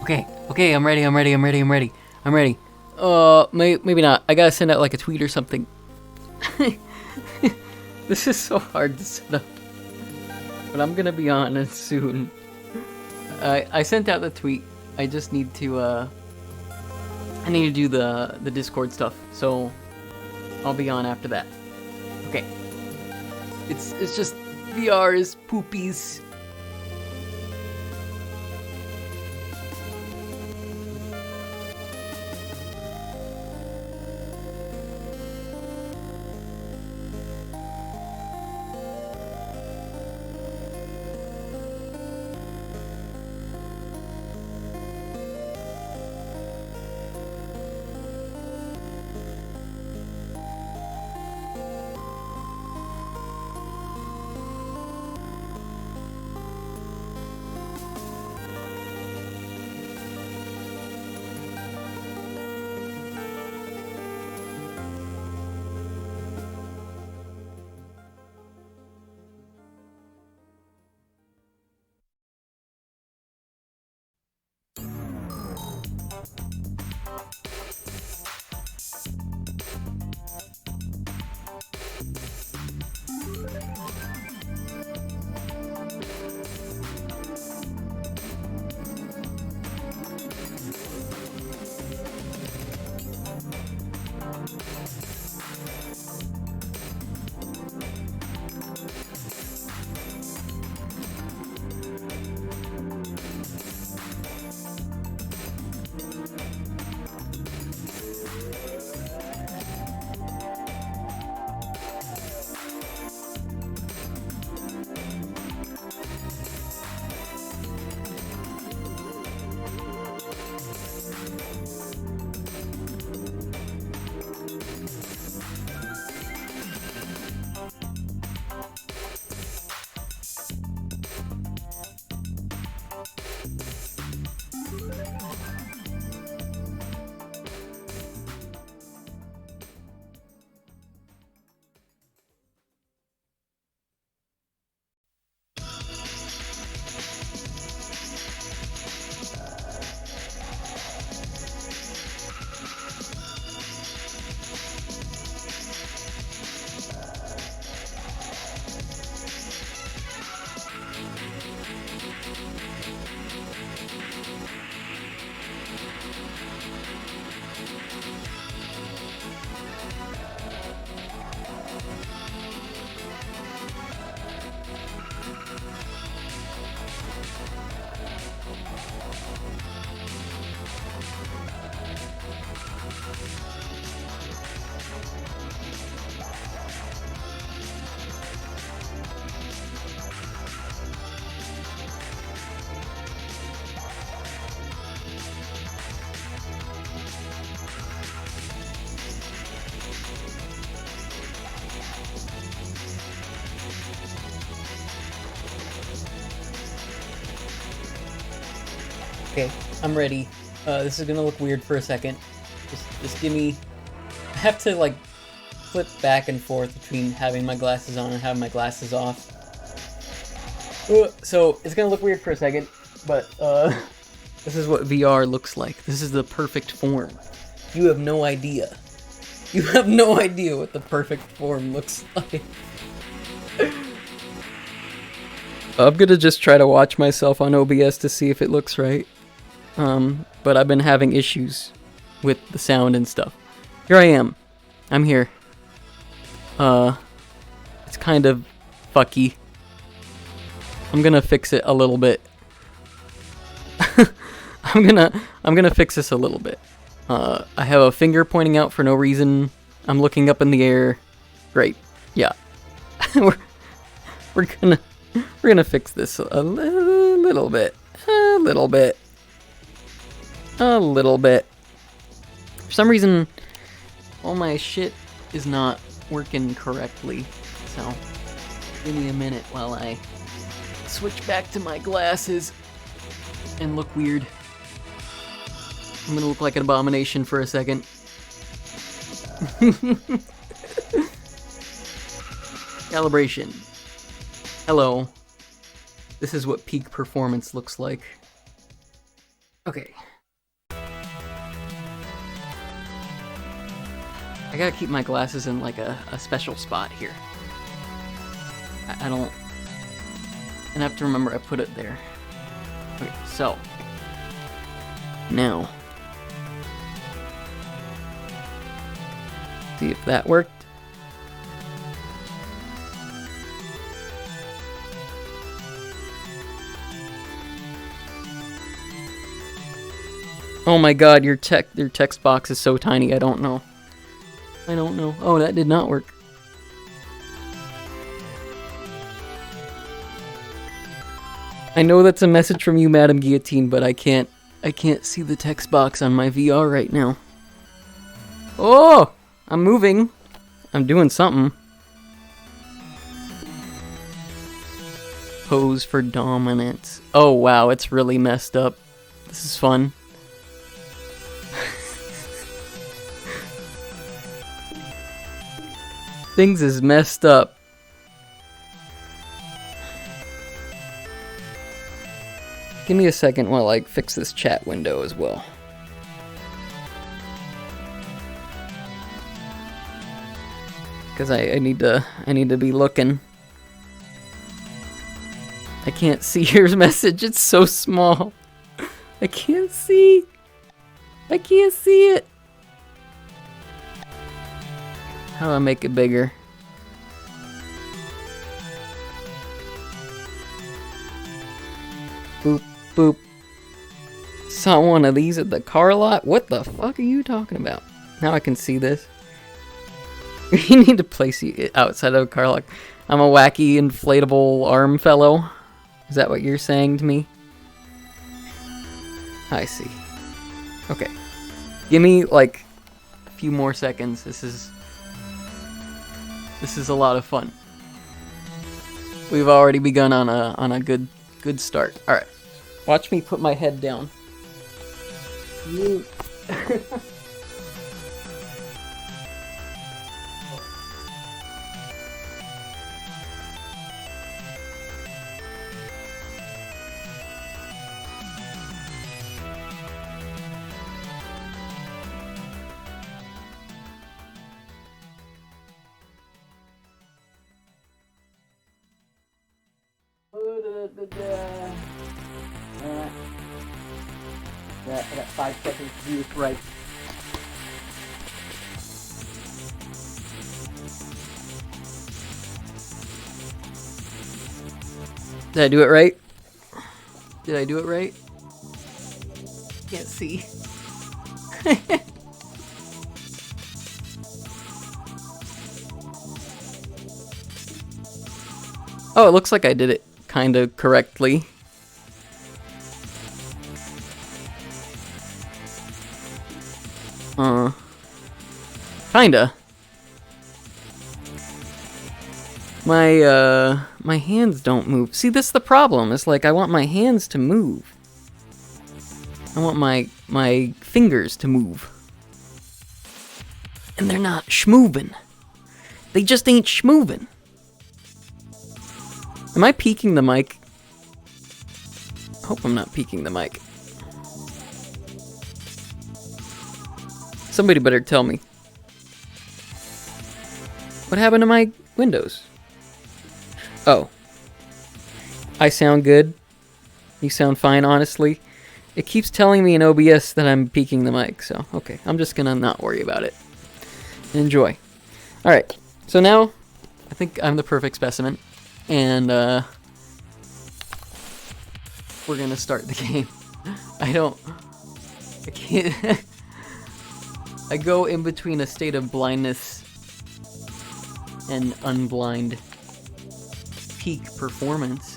Okay, I'm ready. Maybe not. I gotta send out like a tweet or something. This is so hard to set up. But I'm gonna be on it soon. I sent out the tweet. I just need to, I need to do the Discord stuff. So, I'll be on after that. Okay. It's just, VR is poopies. Okay, I'm ready. This is gonna look weird for a second. Just give me... I have to, like, flip back and forth between having my glasses on and having my glasses off. So, it's gonna look weird for a second, but, this is what VR looks like. This is the perfect form. You have no idea. You have no idea what the perfect form looks like. I'm gonna just try to watch myself on OBS to see if it looks right. But I've been having issues with the sound and stuff. Here I am. I'm here. It's kind of fucky. I'm gonna fix it a little bit. I'm gonna fix this a little bit. I have a finger pointing out for no reason. I'm looking up in the air. Great. Yeah. we're gonna fix this a little bit. A little bit. For some reason, all my shit is not working correctly. So, give me a minute while I switch back to my glasses and look weird. I'm gonna look like an abomination for a second. Calibration. Hello. This is what peak performance looks like. Okay. I gotta keep my glasses in like a special spot here. I don't... And I have to remember I put it there. Okay, so. Now. See if that worked. Oh my god, your text box is so tiny, I don't know. I don't know. Oh, that did not work. I know that's a message from you, Madam Guillotine, but I can't see the text box on my VR right now. Oh! I'm moving. I'm doing something. Pose for dominance. Oh wow, it's really messed up. This is fun. Things is messed up. Give me a second while I fix this chat window as well. Because I need to be looking. I can't see your message, it's so small. I can't see. I can't see it. How do I make it bigger? Boop, boop. Saw one of these at the car lot? What the fuck are you talking about? Now I can see this. You need to place you outside of a car lot. I'm a wacky inflatable arm fellow. Is that what you're saying to me? I see. Okay. Give me like a few more seconds. This is a lot of fun. We've already begun on a good start. All right. Watch me put my head down. I got 5 seconds to do this right. Did I do it right? Did I do it right? Can't see. Oh, it looks like I did it kind of correctly. Kinda. My hands don't move. See, this is the problem. It's like I want my hands to move. I want my fingers to move. And they're not schmovin'. They just ain't schmovin'. Am I peeking the mic? I hope I'm not peeking the mic. Somebody better tell me. What happened to my windows? Oh. I sound good. You sound fine, honestly. It keeps telling me in OBS that I'm peeking the mic, so okay. I'm just gonna not worry about it. Enjoy. Alright, so now I think I'm the perfect specimen. And we're gonna start the game. I can't. I go in between a state of blindness and unblind peak performance.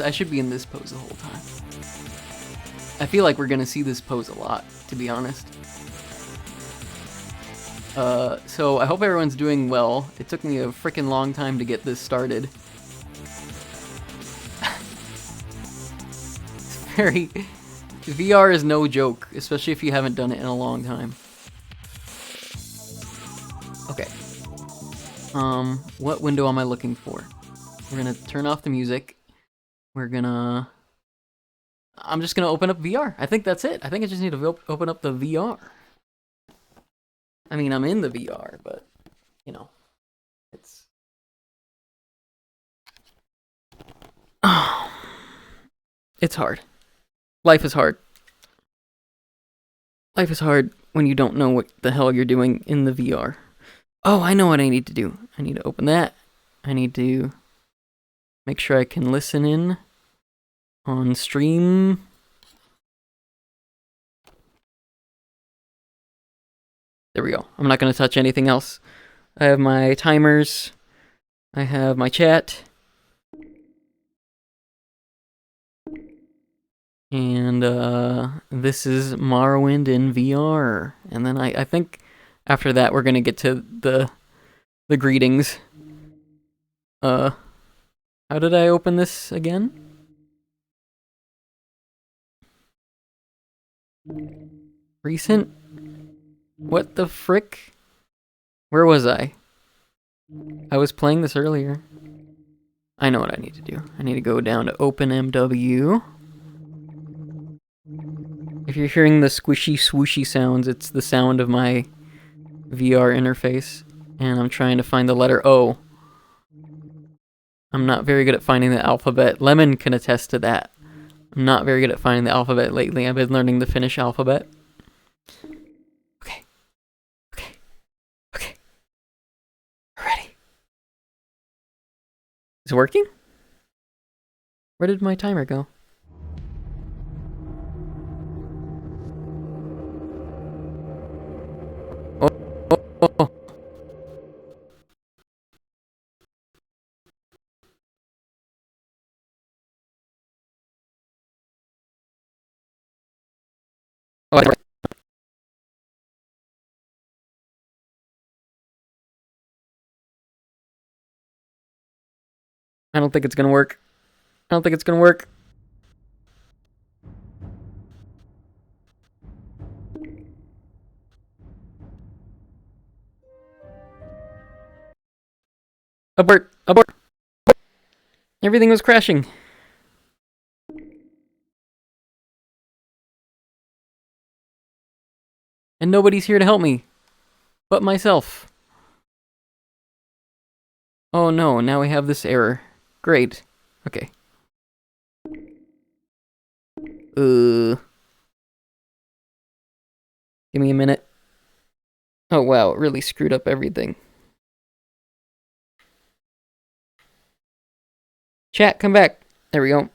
I should be in this pose the whole time. I feel like we're gonna see this pose a lot, to be honest. So I hope everyone's doing well. It took me a freaking long time to get this started. It's very... VR is no joke, especially if you haven't done it in a long time. Okay. What window am I looking for? We're gonna turn off the music. We're gonna I'm just gonna open up VR. I think that's it. I think I just need to open up the VR. I mean, I'm in the VR, but you know, it's it's hard. Life is hard. Life is hard when you don't know what the hell you're doing in the VR. Oh, I know what I need to do. I need to open that. I need to make sure I can listen in on stream. There we go. I'm not going to touch anything else. I have my timers. I have my chat. And this is Morrowind in VR. And then I think after that we're going to get to the greetings. How did I open this again? Recent? What the frick? Where was I? I was playing this earlier. I know what I need to do. I need to go down to OpenMW. If you're hearing the squishy swooshy sounds, it's the sound of my VR interface. And I'm trying to find the letter O. I'm not very good at finding the alphabet. Lemon can attest to that. I'm not very good at finding the alphabet lately. I've been learning the Finnish alphabet. Okay. We're ready. Is it working? Where did my timer go? Oh. I don't think it's gonna work. Abort! Everything was crashing. And nobody's here to help me. But myself. Oh no, now we have this error. Great. Okay. Give me a minute. Oh wow, it really screwed up everything. Chat, come back. There we go.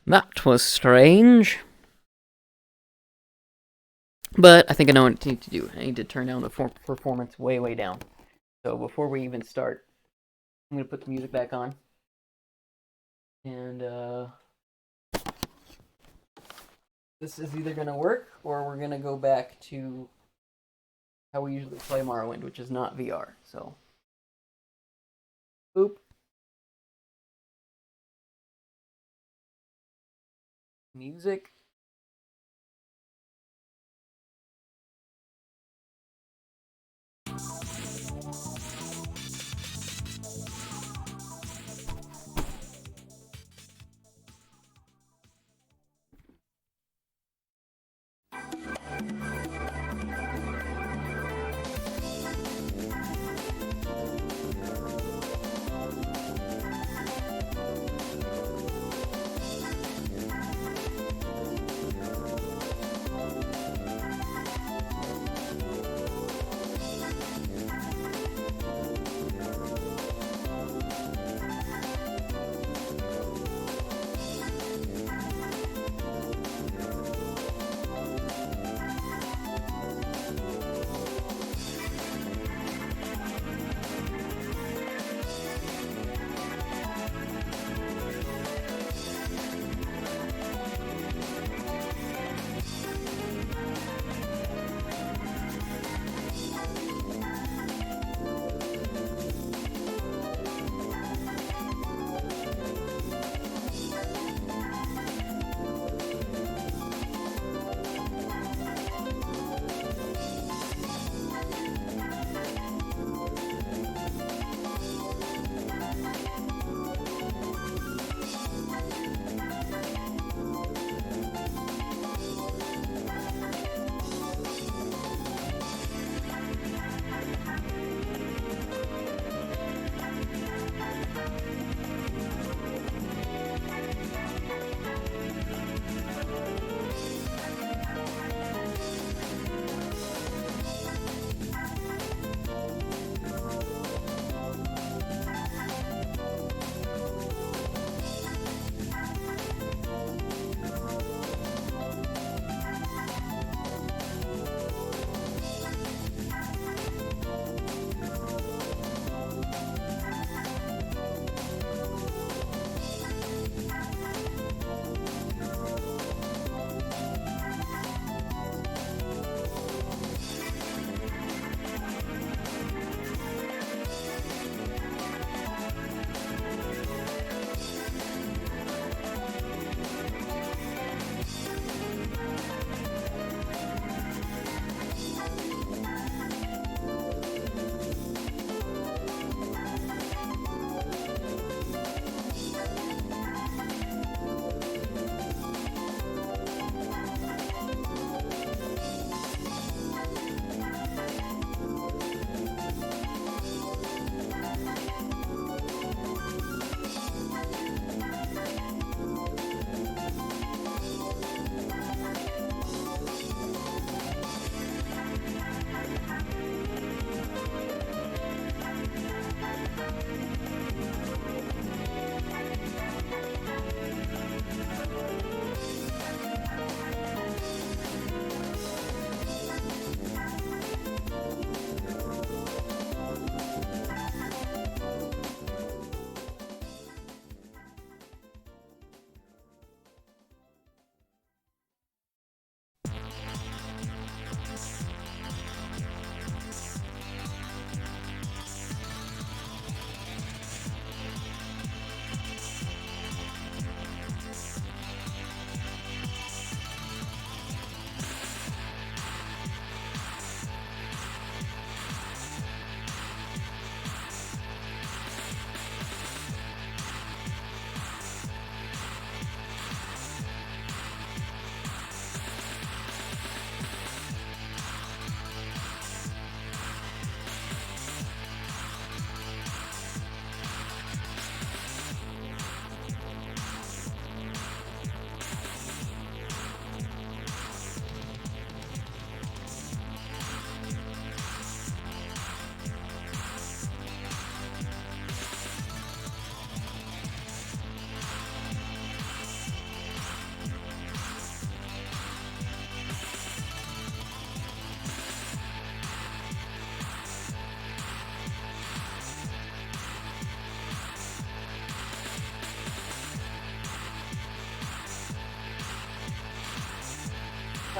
That was strange. But I think I know what I need to do. I need to turn down the performance way down. So before we even start, I'm going to put the music back on. And this is either going to work or we're going to go back to how we usually play Morrowind, which is not VR. So, boop. Music.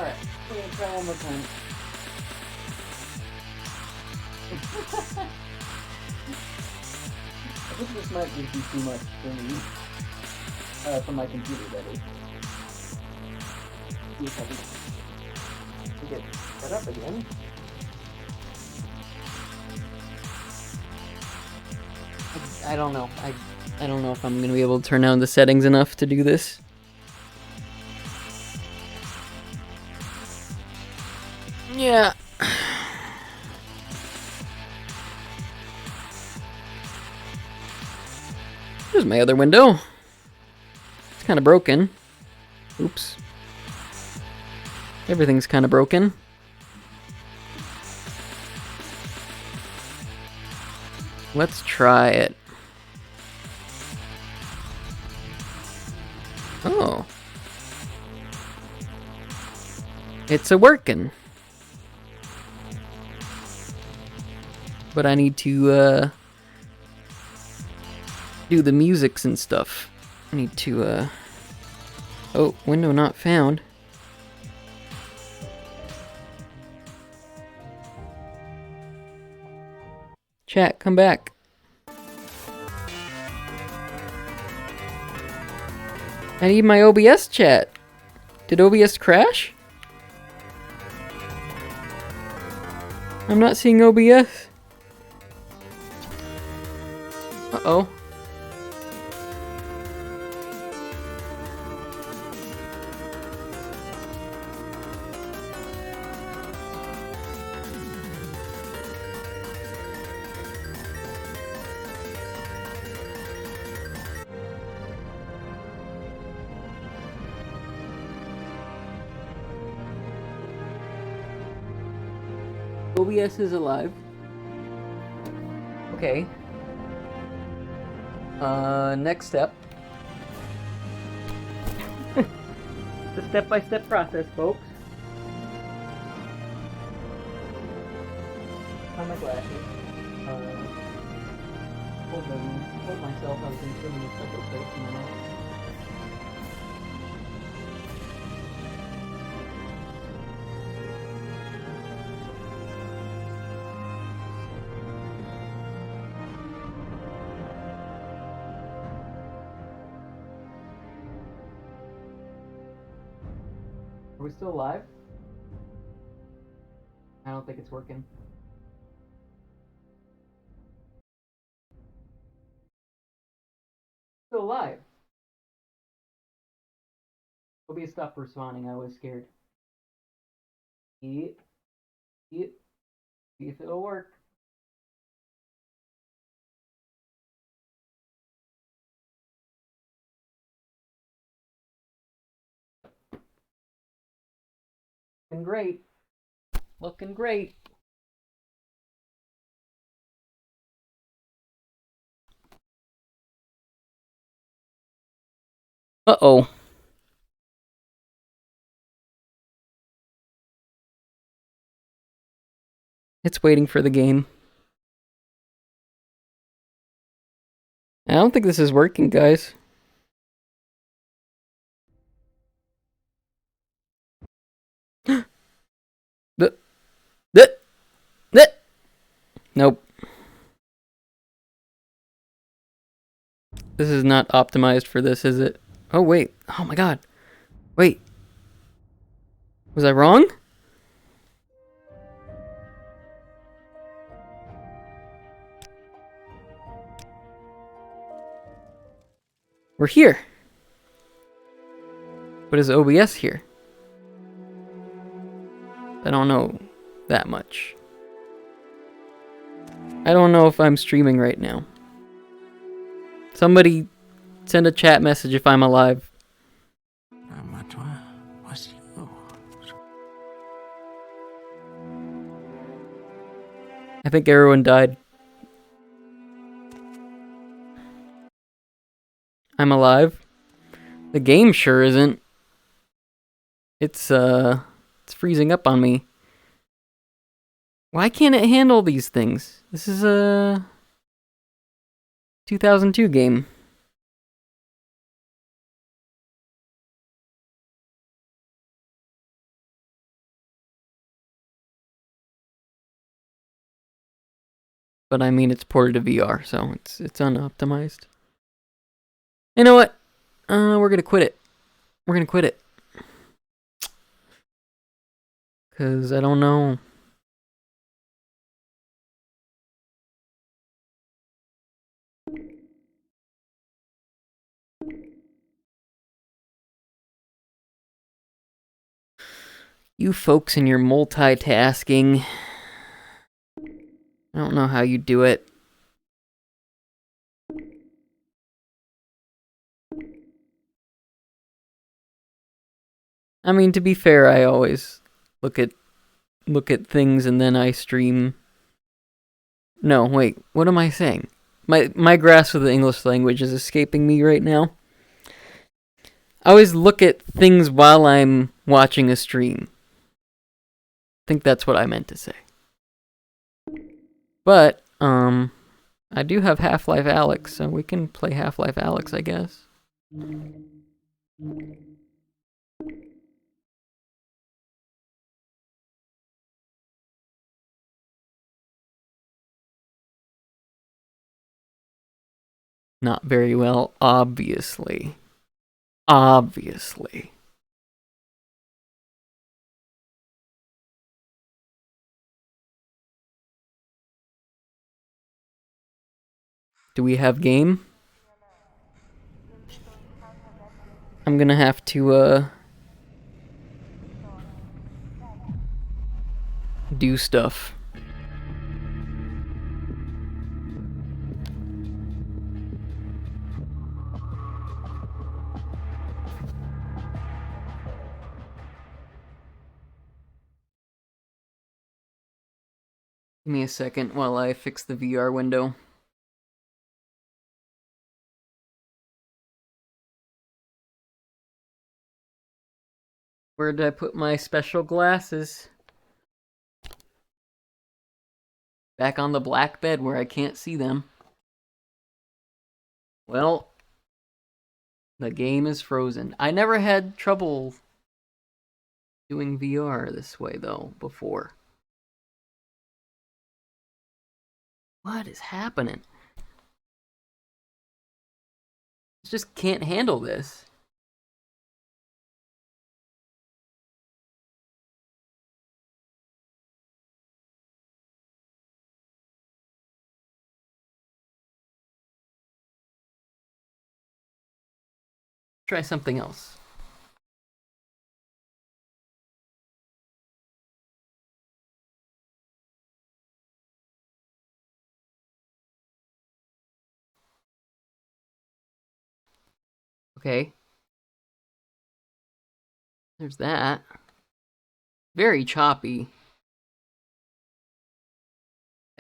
Alright, we're gonna try one more time. I think this might just be too much for me. For my computer, that is. See if I can get set up again. I don't know. I don't know if I'm gonna be able to turn down the settings enough to do this. Yeah. Here's my other window. It's kind of broken. Oops. Everything's kind of broken. Let's try it. Oh. It's a-working. But I need to, do the musics and stuff. I need to, oh, window not found. Chat, come back. I need my OBS chat. Did OBS crash? I'm not seeing OBS. Uh-oh. OBS is alive. Okay. Next step. The step-by-step process, folks. On my glasses. Hold myself. I was consuming a separate place in a minute. Are we still live? I don't think it's working. Still live. OBS stopped responding. I was scared. See if it'll work. Looking great. Looking great. Uh-oh. It's waiting for the game. I don't think this is working, guys. Nope. This is not optimized for this, is it? Oh, wait. Oh my god. Wait. Was I wrong? We're here. But is OBS here? I don't know that much. I don't know if I'm streaming right now. Somebody send a chat message if I'm alive. I think everyone died. I'm alive. The game sure isn't. It's freezing up on me. Why can't it handle these things? This is a 2002 game. but I mean it's ported to VR, so it's unoptimized. You know what? We're gonna quit it. We're gonna quit it. Cause I don't know. You folks and your multitasking. I don't know how you do it. I mean, to be fair, I always look at things and then I stream. No, wait, what am I saying? My grasp of the English language is escaping me right now. I always look at things while I'm watching a stream. I think that's what I meant to say. But, I do have Half-Life Alyx, so we can play Half-Life Alyx, I guess. Not very well, obviously. Obviously. Do we have game? I'm gonna have to, do stuff. Give me a second while I fix the VR window. Where did I put my special glasses? Back on the black bed where I can't see them. Well, the game is frozen. I never had trouble doing VR this way, though, before. What is happening? I just can't handle this. Try something else. Okay. There's that. Very choppy.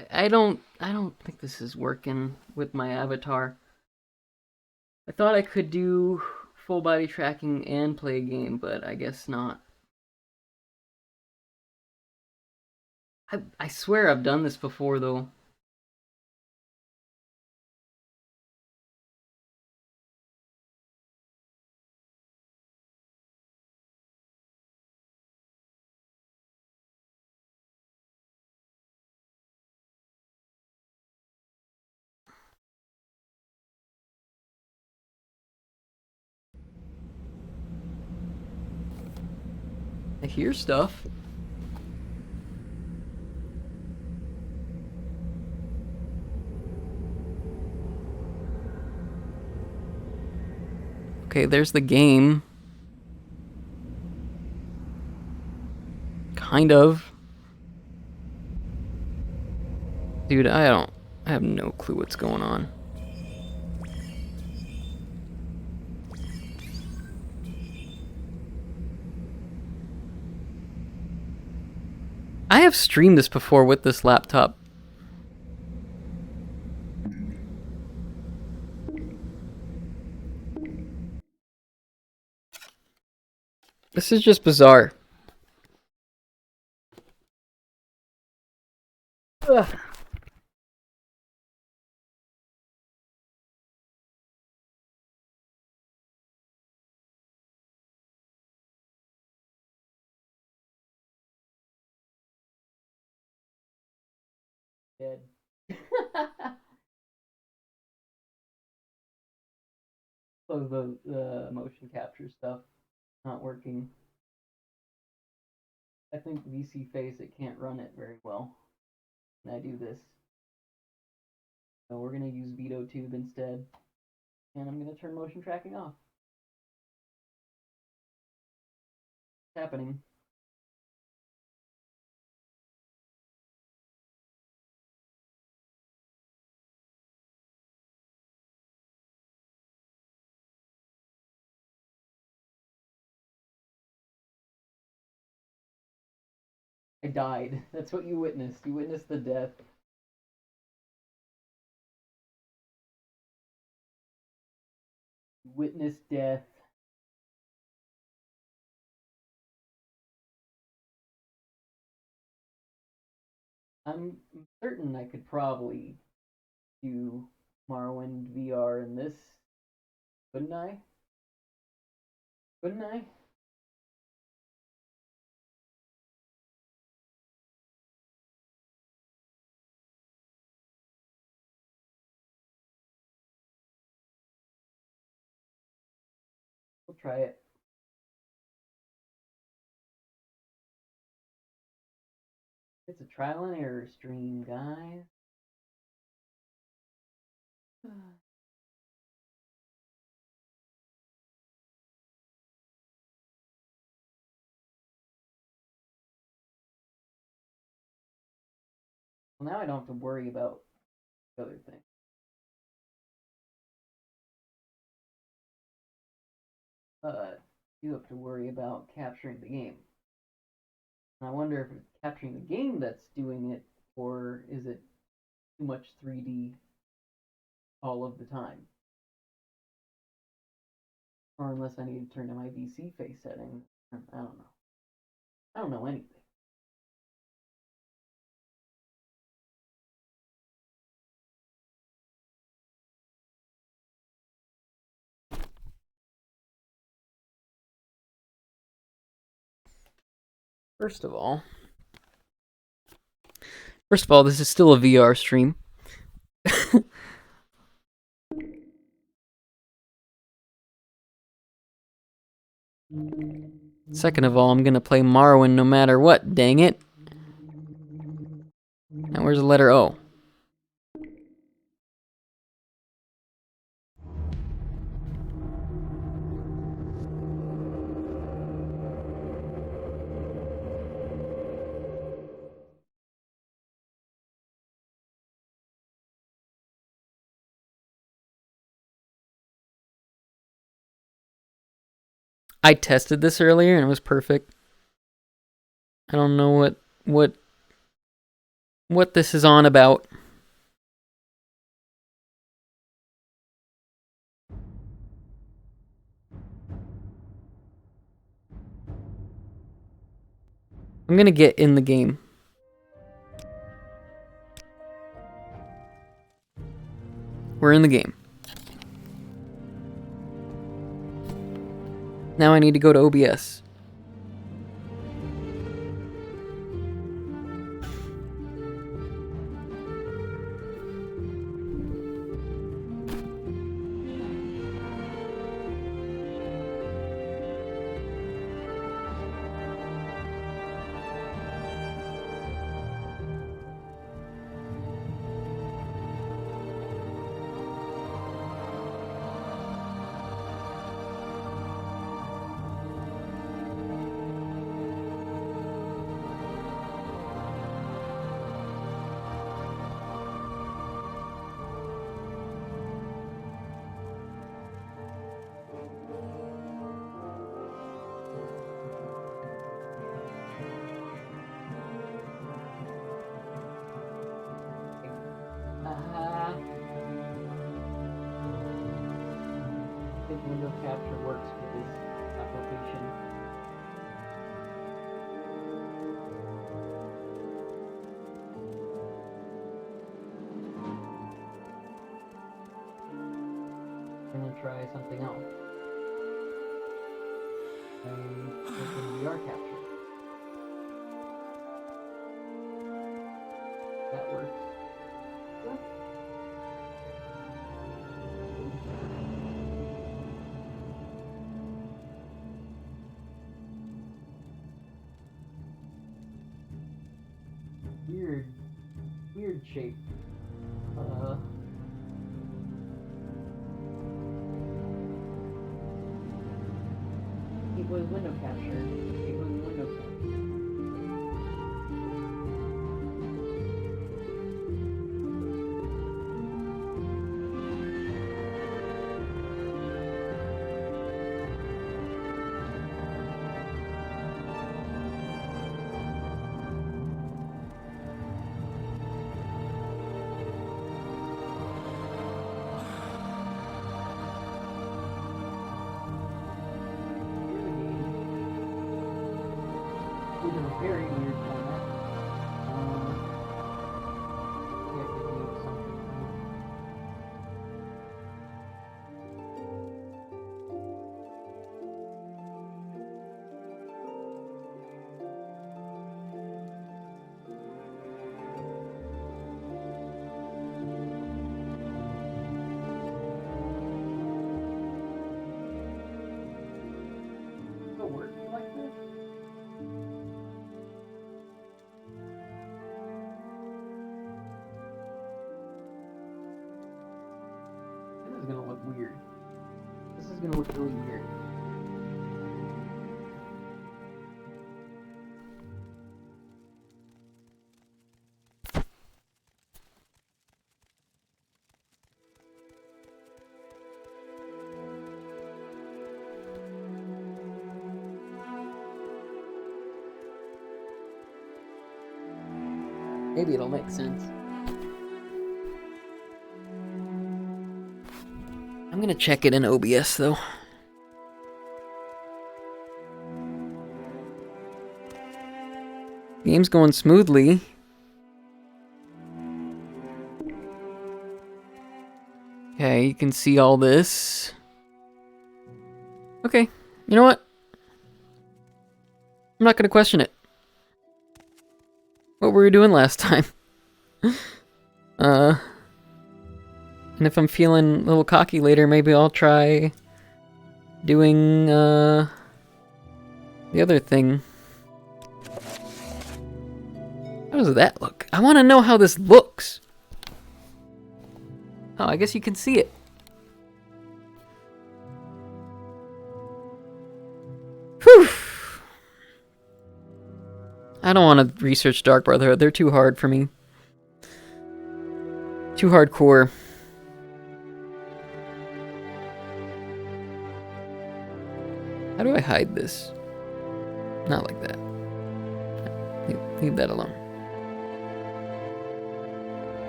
I don't think this is working with my avatar. I thought I could do full body tracking and play a game, but I guess not. I swear I've done this before, though. I hear stuff. Okay, there's the game. Kind of. Dude, I have no clue what's going on. I have streamed this before with this laptop. This is just bizarre. Ugh. Dead. So the motion capture stuff not working. I think VC Face, it can't run it very well. And I do this. So we're gonna use VideoTube instead. And I'm gonna turn motion tracking off. It's happening. I died. That's what you witnessed. You witnessed the death. You witnessed death. I'm certain I could probably do Morrowind VR in this. Couldn't I? Couldn't I? We'll try it. It's a trial and error stream, guys. Well, now I don't have to worry about the other thing. You have to worry about capturing the game. And I wonder if it's capturing the game that's doing it, or is it too much 3D all of the time? Or unless I need to turn to my VC face setting. I don't know. I don't know anything. First of all, this is still a VR stream. Second of all, I'm gonna play Morrowind no matter what, dang it. Now where's the letter O? I tested this earlier and it was perfect. I don't know what this is on about. I'm gonna get in the game. We're in the game. Now I need to go to OBS. I think window capture works for this application. I'm gonna try something else. I open VR capture. That works. shape. It was window capture. It was window capture. It was a very weird format. Yeah, it needs something. Does it work like this? This is gonna look weird. This is gonna look really weird. Maybe it'll make sense. I'm gonna check it in OBS though. Game's going smoothly. Okay, you can see all this. Okay, you know what? I'm not gonna question it. What were we doing last time? And if I'm feeling a little cocky later, maybe I'll try doing the other thing. How does that look? I want to know how this looks. Oh, I guess you can see it. Whew. I don't want to research Dark Brotherhood. They're too hard for me. Too hardcore. How do I hide this? Not like that. Leave that alone.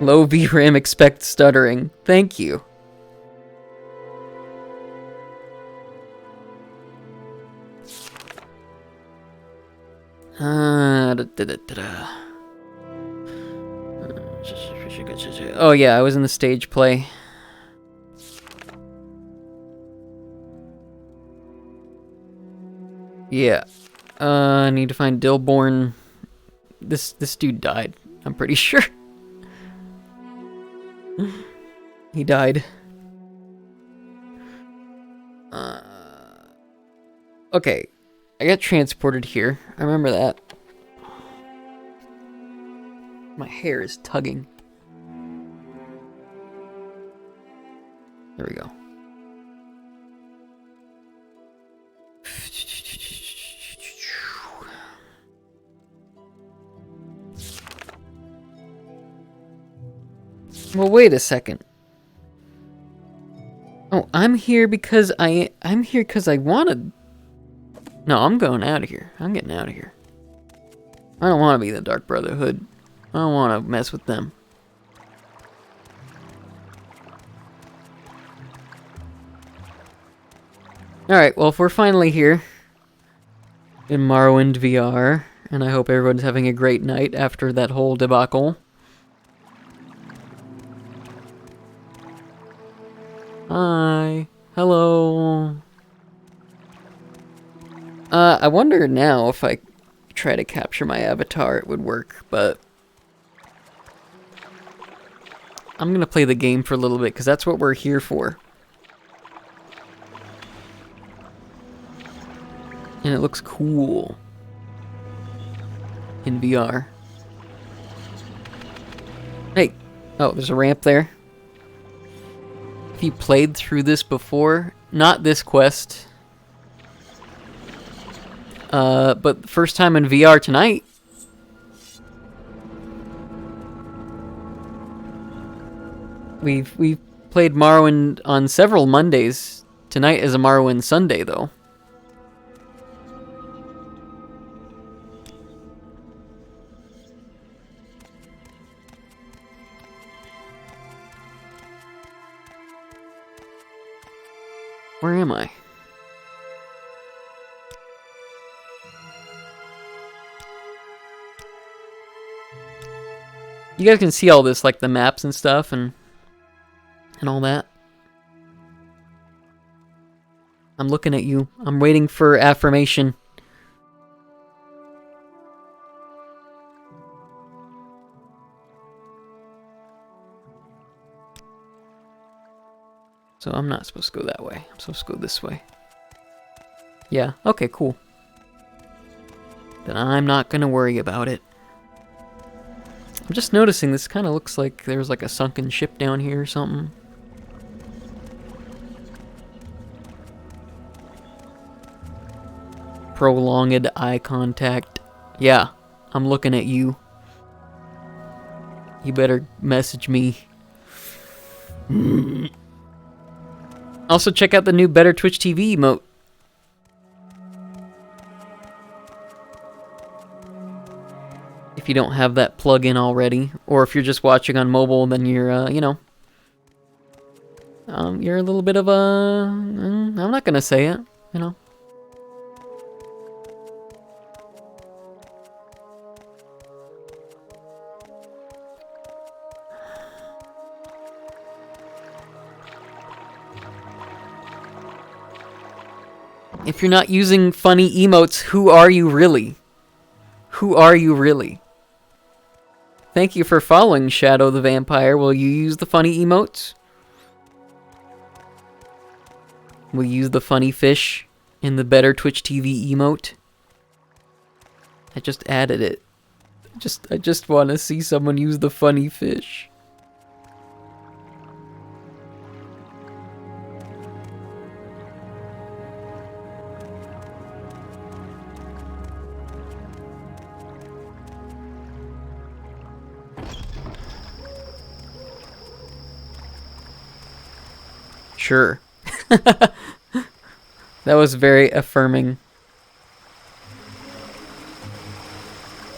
Low VRAM, expect stuttering. Thank you. Oh yeah, I was in the stage play. Yeah. I need to find Dillborn. This dude died, I'm pretty sure. He died. Okay. I got transported here. I remember that. My hair is tugging. There we go. Well, wait a second. Oh, I'm here because I'm here because I wanted. No, I'm going out of here. I'm getting out of here. I don't want to be the Dark Brotherhood. I don't want to mess with them. Alright, well, if we're finally here in Morrowind VR, and I hope everyone's having a great night after that whole debacle. Hi. Hello. I wonder now if I try to capture my avatar it would work, but I'm gonna play the game for a little bit because that's what we're here for. And it looks cool in VR. Hey, Oh, there's a ramp there. Have you played through this before? Not this quest. But first time in VR tonight. We've played Morrowind on several Mondays. Tonight is a Morrowind Sunday, though. Where am I? You guys can see all this, like the maps and stuff and all that. I'm looking at you. I'm waiting for affirmation. So I'm not supposed to go that way. I'm supposed to go this way. Yeah, okay, cool. Then I'm not gonna worry about it. I'm just noticing this kind of looks like there's like a sunken ship down here or something. Prolonged eye contact. Yeah, I'm looking at you. You better message me. Also, check out the new Better Twitch TV emote. If you don't have that plug-in already, or if you're just watching on mobile, then you're, you know, you're a little bit of a, I'm not gonna say it, you know. If you're not using funny emotes, who are you really? Who are you really? Thank you for following Shadow the Vampire. Will you use the funny emotes? Will you use the funny fish in the Better Twitch TV emote? I just added it. I just want to see someone use the funny fish. Sure. That was very affirming.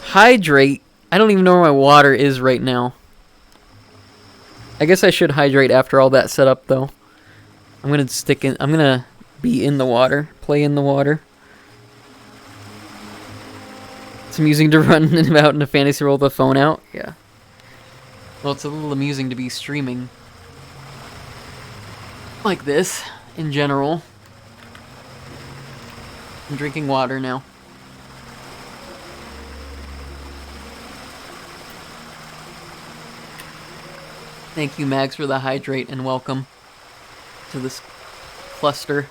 Hydrate? I don't even know where my water is right now. I guess I should hydrate after all that setup, though. I'm gonna be in the water, play in the water. It's amusing to run about in a fantasy world with the phone out. Yeah. Well, it's a little amusing to be streaming like this, in general. I'm drinking water now. Thank you, Mags, for the hydrate, and welcome to this cluster.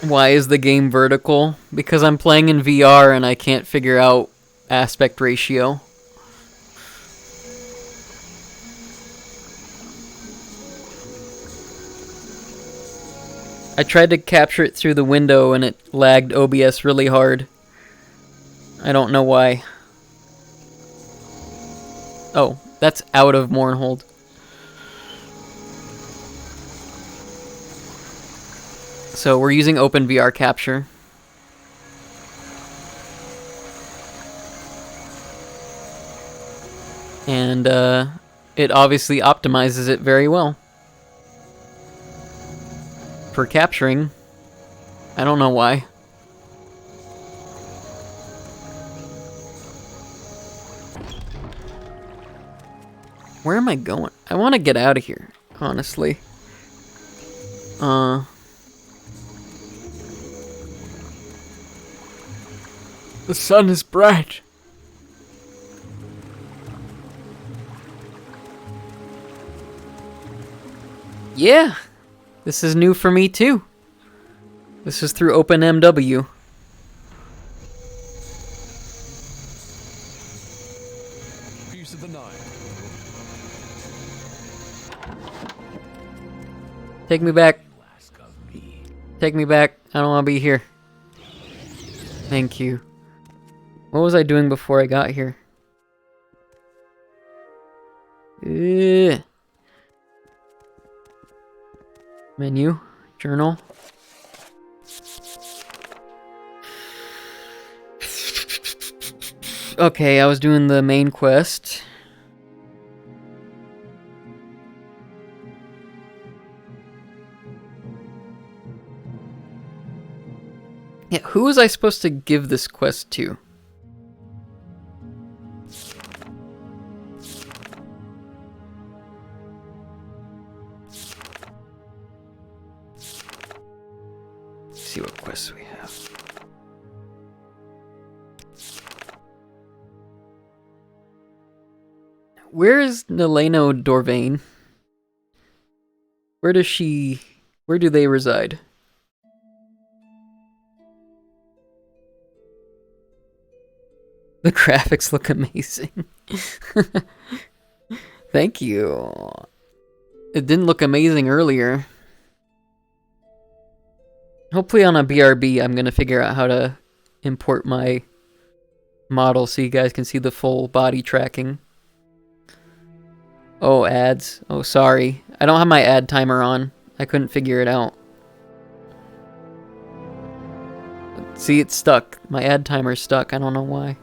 Why is the game vertical? Because I'm playing in VR and I can't figure out aspect ratio. I tried to capture it through the window and it lagged OBS really hard. I don't know why. Oh, that's out of Mournhold. So we're using OpenVR capture. And it obviously optimizes it very well for capturing. I don't know why. Where am I going? I want to get out of here, honestly. The sun is bright. Yeah, this is new for me too. This is through OpenMW. Piece of the night. Take me back. Take me back. I don't want to be here. Thank you. What was I doing before I got here? Menu. Journal. Okay, I was doing the main quest. Yeah, who was I supposed to give this quest to? Let's see what quests we have. Where is Neleno Dorvain? Where do they reside? The graphics look amazing. Thank you. It didn't look amazing earlier. Hopefully on a BRB I'm gonna figure out how to import my model so you guys can see the full body tracking. Oh, ads. Oh, sorry. I don't have my ad timer on. I couldn't figure it out. See, it's stuck. My ad timer's stuck. I don't know why.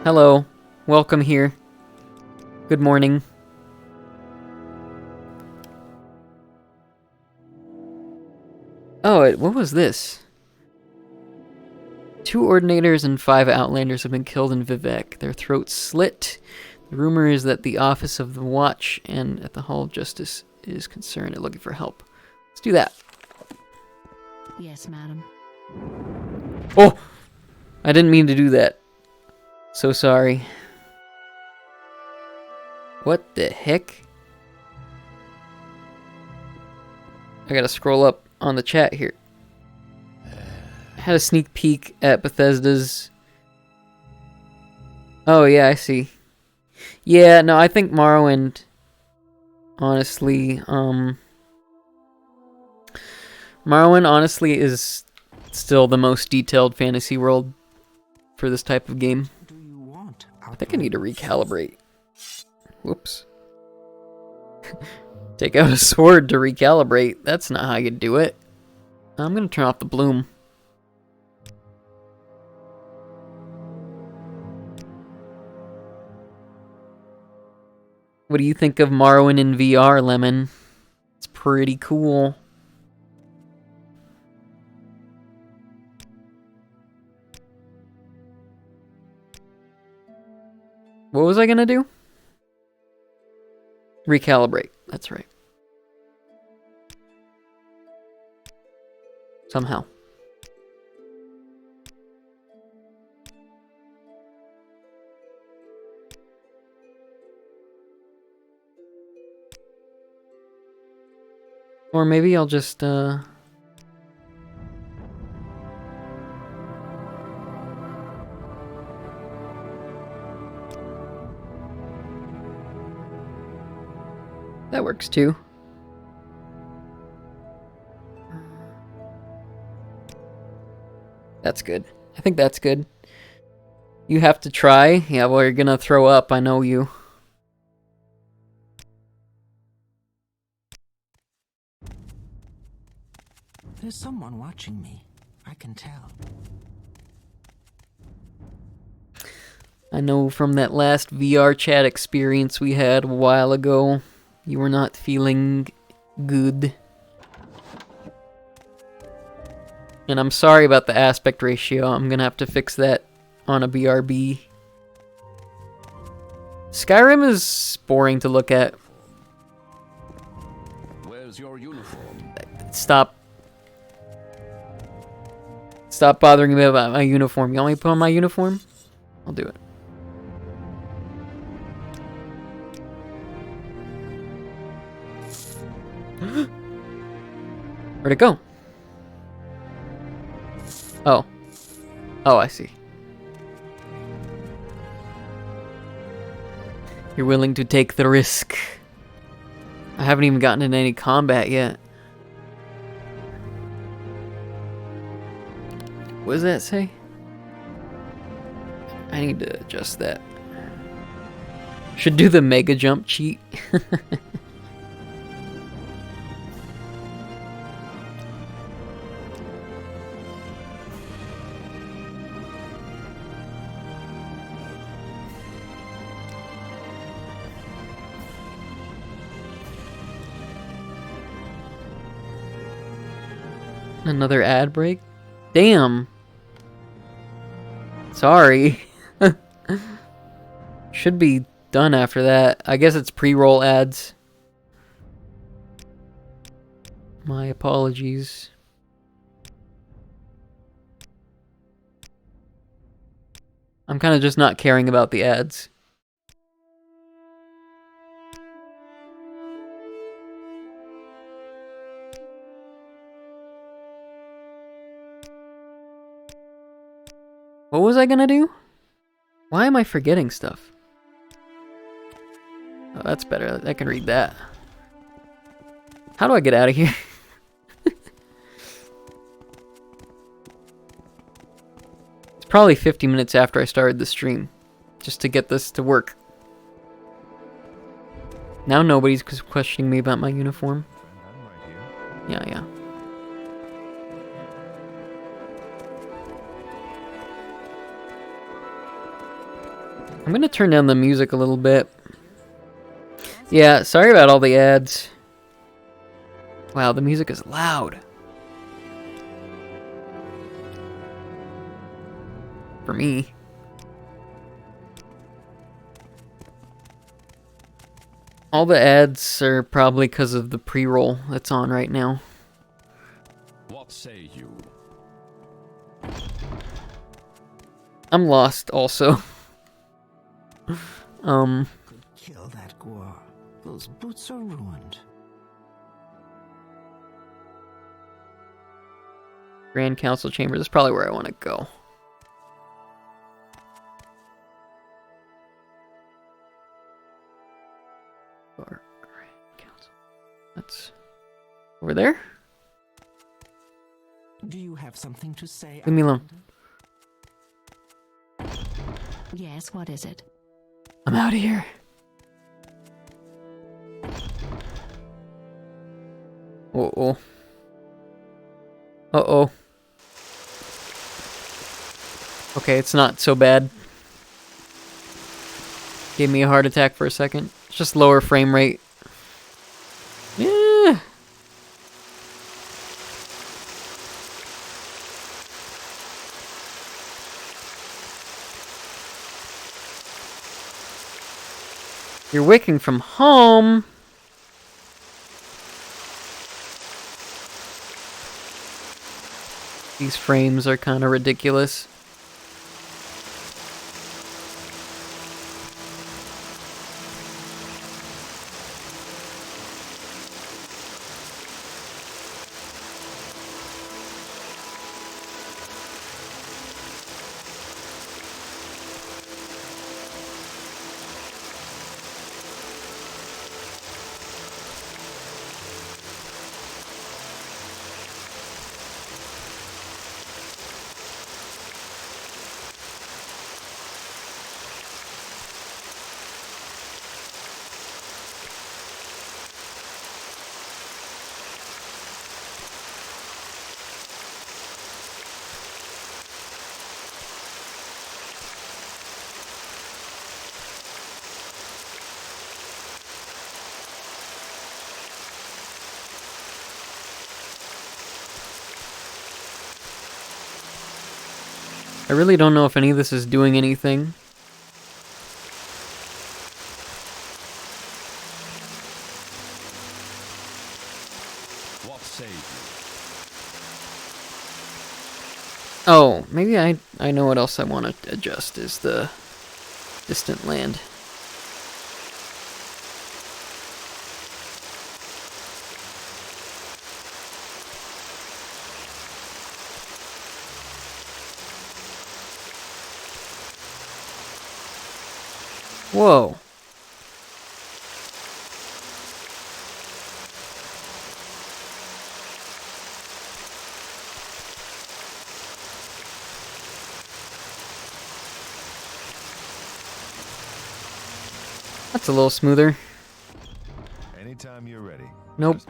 Hello. Welcome here. Good morning. Oh, what was this? 2 Ordinators and 5 Outlanders have been killed in Vivek. Their throats slit. The rumor is that the Office of the Watch and at the Hall of Justice is concerned and looking for help. Let's do that. Yes, madam. Oh! I didn't mean to do that. So sorry. What the heck? I gotta scroll up on the chat here. I had a sneak peek at Bethesda's... Oh yeah, I see. Yeah, no, I think Morrowind... Honestly, Morrowind honestly is still the most detailed fantasy world for this type of game. I think I need to recalibrate. Whoops. Take out a sword to recalibrate. That's not how you do it. I'm gonna turn off the bloom. What do you think of Morrowind in VR, Lemon? It's pretty cool. What was I gonna do? Recalibrate. That's right. Somehow. Or maybe I'll just, That works too. That's good. I think that's good. You have to try? Yeah, well, you're gonna throw up. I know you. There's someone watching me. I can tell. I know from that last VR chat experience we had a while ago, you were not feeling good. And I'm sorry about the aspect ratio. I'm gonna have to fix that on a BRB. Skyrim is boring to look at. Where's your uniform? Stop Stop bothering me about my uniform. You want me to put on my uniform? I'll do it. Where'd it go? Oh. Oh, I see. You're willing to take the risk. I haven't even gotten into any combat yet. What does that say? I need to adjust that. Should do the mega jump cheat. Another ad break? Damn. Sorry. Should be done after that. I guess it's pre-roll ads. My apologies. I'm kind of just not caring about the ads. What was I gonna do? Why am I forgetting stuff? Oh, that's better. I can read that. How do I get out of here? It's probably 50 minutes after I started the stream, just to get this to work. Now nobody's questioning me about my uniform. Yeah, yeah. I'm gonna turn down the music a little bit. Yeah, sorry about all the ads. Wow, the music is loud. For me. All the ads are probably because of the pre-roll that's on right now. What say you? I'm lost also. Could kill that Guar. Those boots are ruined. Grand Council Chamber. That's probably where I want to go. Or Grand Council. That's over there. Do you have something to say? Leave me alone. Yes, what is it? I'm out of here. Uh-oh. Uh-oh. Okay, it's not so bad. Gave me a heart attack for a second. It's just lower frame rate. Yeah. You're wicking from home. These frames are kind of ridiculous. I really don't know if any of this is doing anything. What say you? Oh, maybe I know what else I want to adjust is the distant land. Whoa. That's a little smoother. Anytime you're ready. Nope.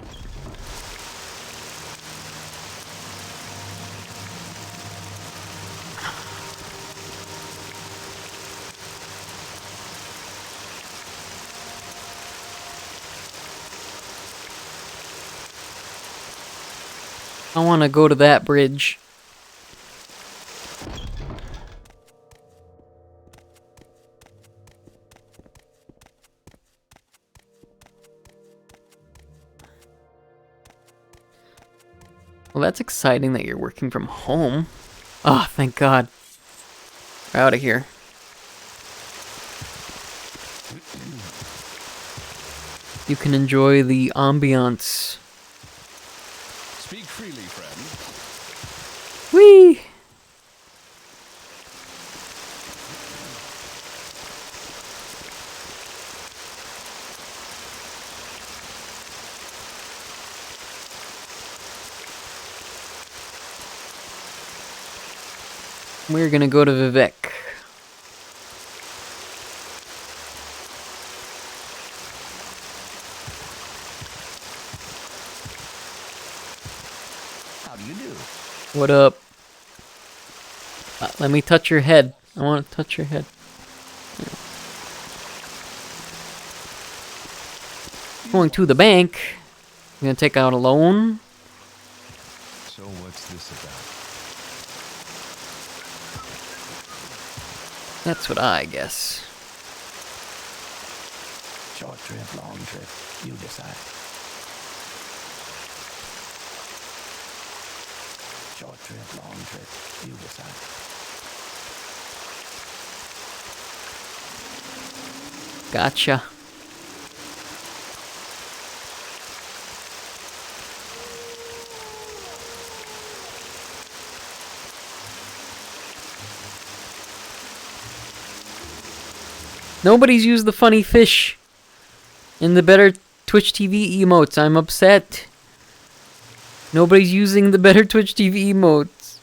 I want to go to that bridge. Well, that's exciting that you're working from home. Oh, thank God. We're out of here. You can enjoy the ambiance. Speak freely, friend. Whee! We're gonna go to Vivek. How do you do? What up? Let me touch your head. I want to touch your head. Going to the bank. I'm gonna take out a loan. So what's this about? That's what I guess. Short trip, long trip. You decide. Short trip, long trip. You decide. Gotcha. Nobody's used the funny fish in the better Twitch TV emotes. I'm upset. Nobody's using the better Twitch TV emotes.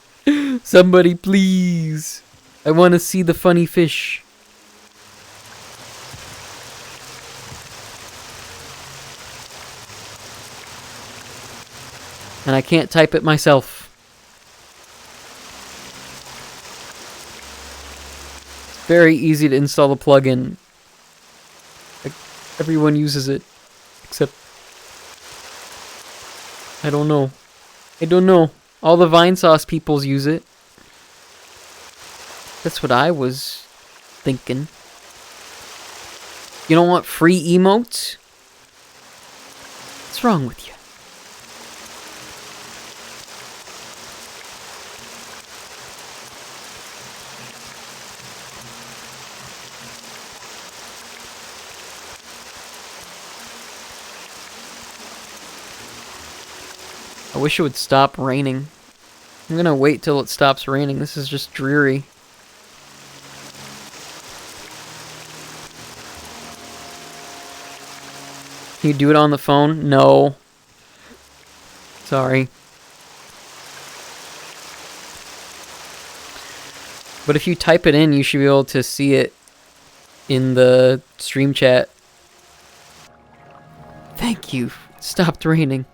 Somebody please. I want to see the funny fish. And I can't type it myself. It's very easy to install the plugin. Like, everyone uses it. Except... I don't know. I don't know. All the Vinesauce peoples use it. That's what I was thinking. You don't want free emotes? What's wrong with you? I wish it would stop raining. I'm gonna wait till it stops raining. This is just dreary. Can you do it on the phone? No. Sorry. But if you type it in, you should be able to see it in the stream chat. Thank you. It stopped raining.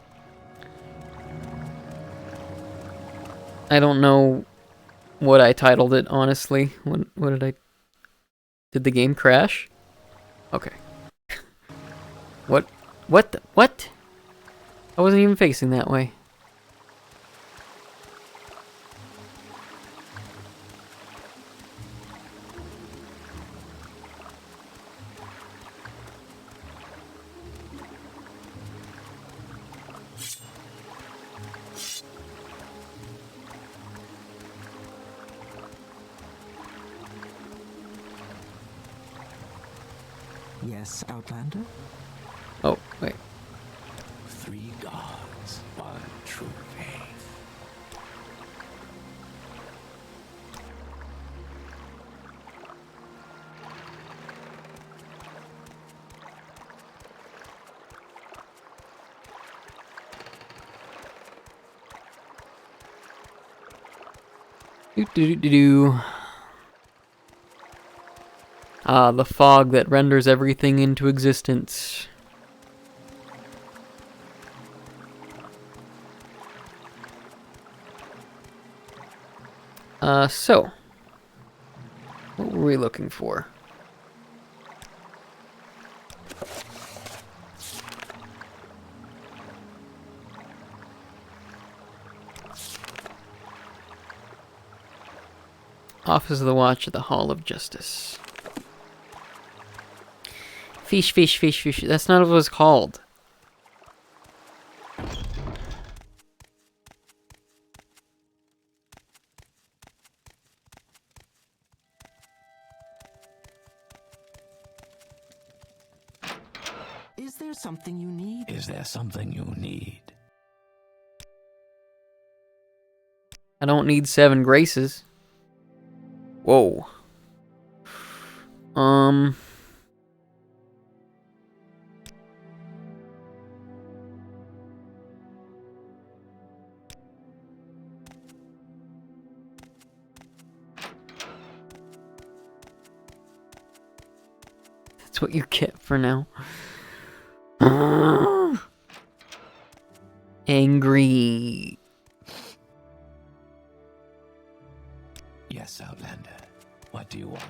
I don't know what I titled it, honestly. What did I... Did the game crash? Okay. What? What? I wasn't even facing that way. Yes, Outlander? Oh, wait. 3 gods, 1 true faith. Do. Ah, the fog that renders everything into existence. So. What were we looking for? Office of the Watch at the Hall of Justice. Fish, fish, fish, fish. That's not what it was called. Is there something you need? Is there something you need? I don't need 7 graces. Whoa. That's what you get for now. Angry. Yes, Outlander. What do you want?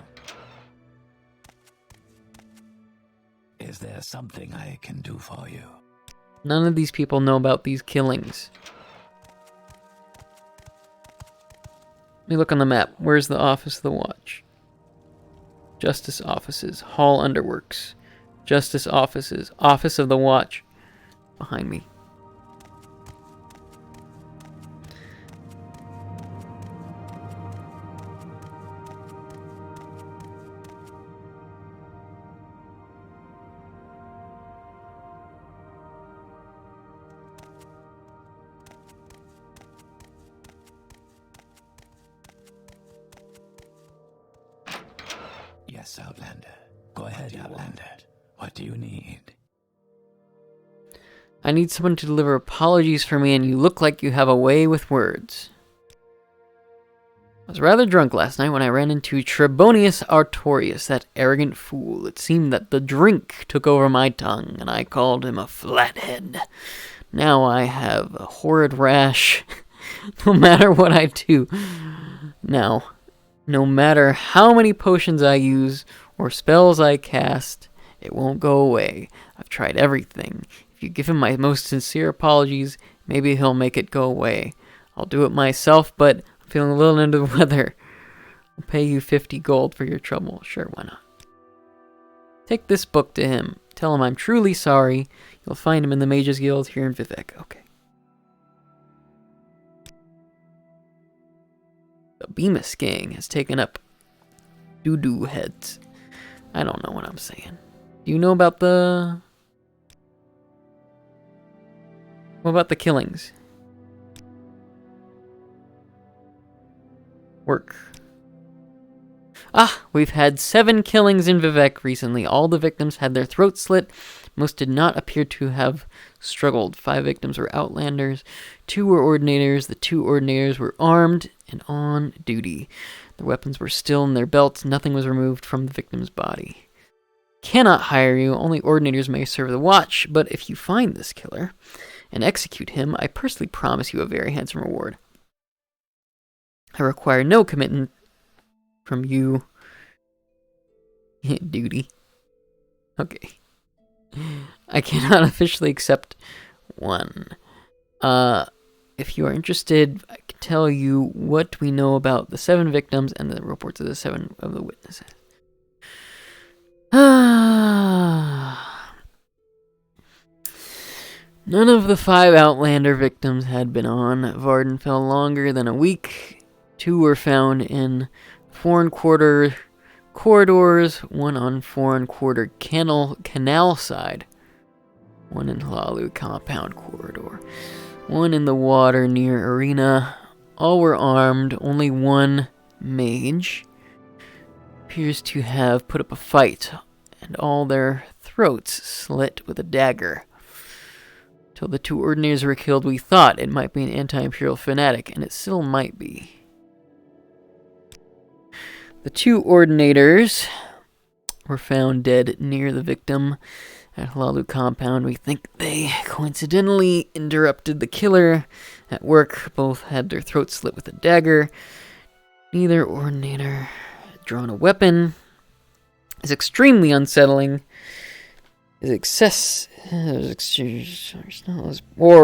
Is there something I can do for you? None of these people know about these killings. Let me look on the map. Where's the Office of the Watch? Justice offices. Hall Underworks. Justice offices. Office of the Watch. Behind me. Yes, Outlander. Go ahead, Outlander. What do you need? I need someone to deliver apologies for me, and you look like you have a way with words. I was rather drunk last night when I ran into Trebonius Artorius, that arrogant fool. It seemed that the drink took over my tongue, and I called him a flathead. Now I have a horrid rash, no matter what I do. Now, no matter how many potions I use or spells I cast, it won't go away. I've tried everything. If you give him my most sincere apologies, maybe he'll make it go away. I'll do it myself, but I'm feeling a little under the weather. I'll pay you 50 gold for your trouble. Sure, why not? Take this book to him. Tell him I'm truly sorry. You'll find him in the Mages Guild here in Vivec. Okay. The Bemis gang has taken up doo-doo heads. I don't know what I'm saying. Do you know about the... What about the killings? Work. Ah, we've had 7 killings in Vivec recently. All the victims had their throats slit. Most did not appear to have struggled. 5 victims were Outlanders. 2 were Ordinators. The 2 Ordinators were armed and on duty. Their weapons were still in their belts. Nothing was removed from the victim's body. Cannot hire you. Only Ordinators may serve the watch. But if you find this killer and execute him, I personally promise you a very handsome reward. I require no commitment from you. Duty. Okay. I cannot officially accept one. If you are interested, I can tell you what we know about the 7 victims and the reports of the 7 of the witnesses. None of the 5 Outlander victims had been on Vardenfell longer than a week. 2 were found in foreign quarter corridors, one on foreign quarter canal side, one in Hlalu compound corridor, one in the water near arena. All were armed, only one mage appears to have put up a fight, and all their throats slit with a dagger. Till the two ordinators were killed, we thought it might be an anti-imperial fanatic, and it still might be. The two ordinators were found dead near the victim at Hlalu compound. We think they coincidentally interrupted the killer at work. Both had their throats slit with a dagger. Neither ordinator had drawn a weapon. It's extremely unsettling. Or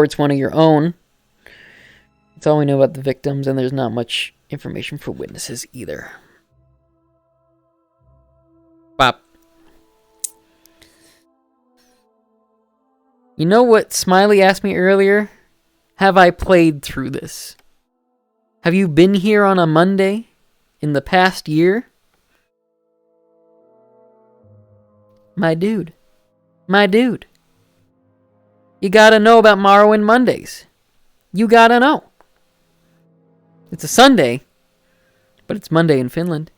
it's one of your own. That's all we know about the victims, and there's not much information for witnesses either. Bop. You know what Smiley asked me earlier? Have I played through this? Have you been here on a Monday in the past year? My dude. You gotta know about Morrowind Mondays. You gotta know. It's a Sunday, but it's Monday in Finland.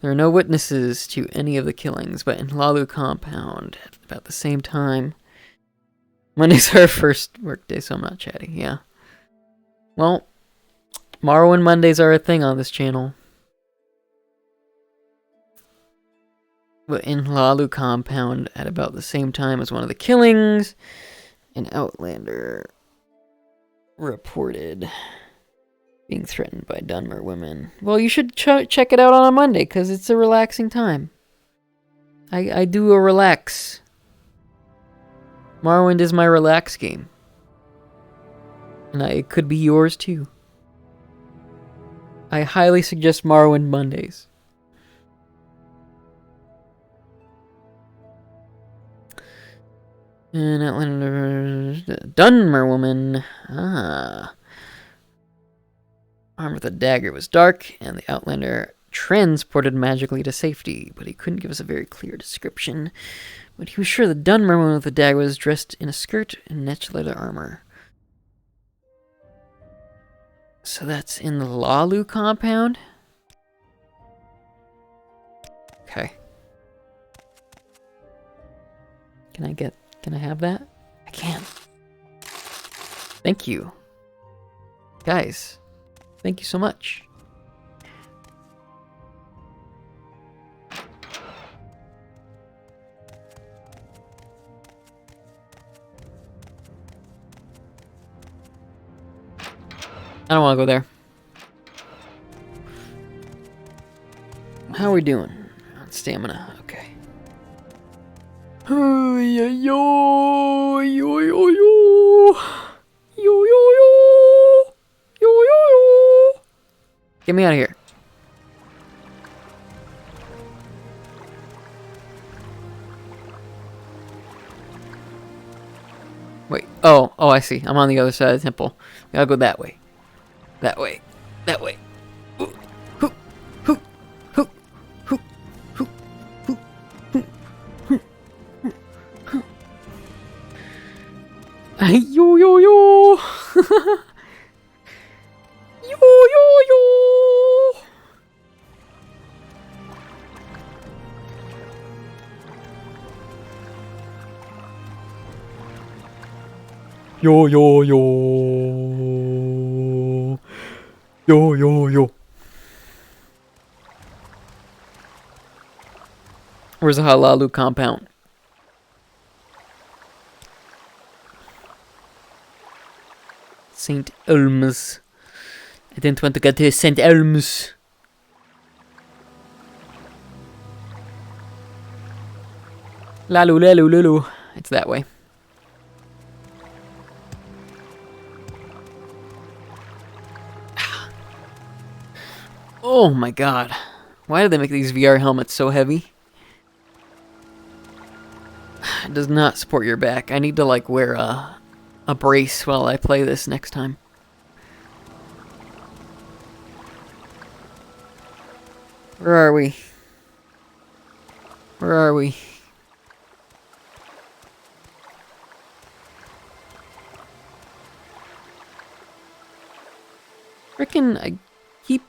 There are no witnesses to any of the killings, but in Hlalu compound, at about the same time. Monday's our first workday, so I'm not chatting, yeah. Well, Morrowind Mondays are a thing on this channel. But in Hlalu compound, at about the same time as one of the killings, an Outlander reported being threatened by Dunmer women. Well, you should check it out on a Monday, because it's a relaxing time. I do a relax. Morrowind is my relax game. And it could be yours too. I highly suggest Morrowind Mondays. And Outlander... Dunmer woman. Ah. Armed with a dagger was dark, and the Outlander transported magically to safety, but he couldn't give us a very clear description. But he was sure the Dunmer woman with the dagger was dressed in a skirt and netched leather armor. So that's in the Hlalu compound? Okay. Can I have that? I can. Thank you. Guys, thank you so much. I don't want to go there. How are we doing? On stamina, okay. Yo yo yo yo yo yo yo yo yo yo. Get me out of here. Wait. Oh, I see. I'm on the other side of the temple. We gotta go that way. That way. That way. Ooh. Hoo. Hoo. Hoo. Hoo. Hoo. Hoo. Hoo. Hoo. Yo yo yo. Yo yo yo. Yo yo yo. Yo, yo, yo. Where's the Hlalu compound? St. Elms. I didn't want to go to St. Elms. Lalu, lalu, lalu. It's that way. Oh my god. Why did they make these VR helmets so heavy? It does not support your back. I need to like wear a brace while I play this next time. Where are we? Where are we? Frickin' I keep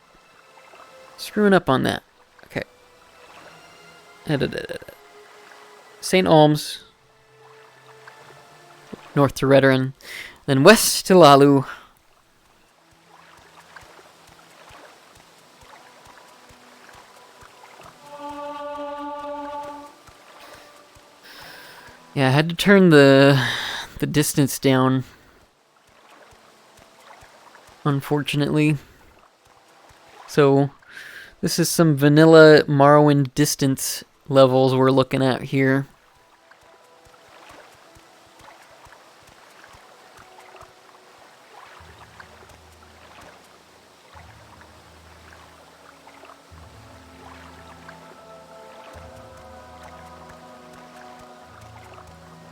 screwing up on that. Okay. St. Alms. North to Redoran. Then west to Lalu. Yeah, I had to turn the distance down. Unfortunately. So, this is some vanilla Morrowind distance levels we're looking at here.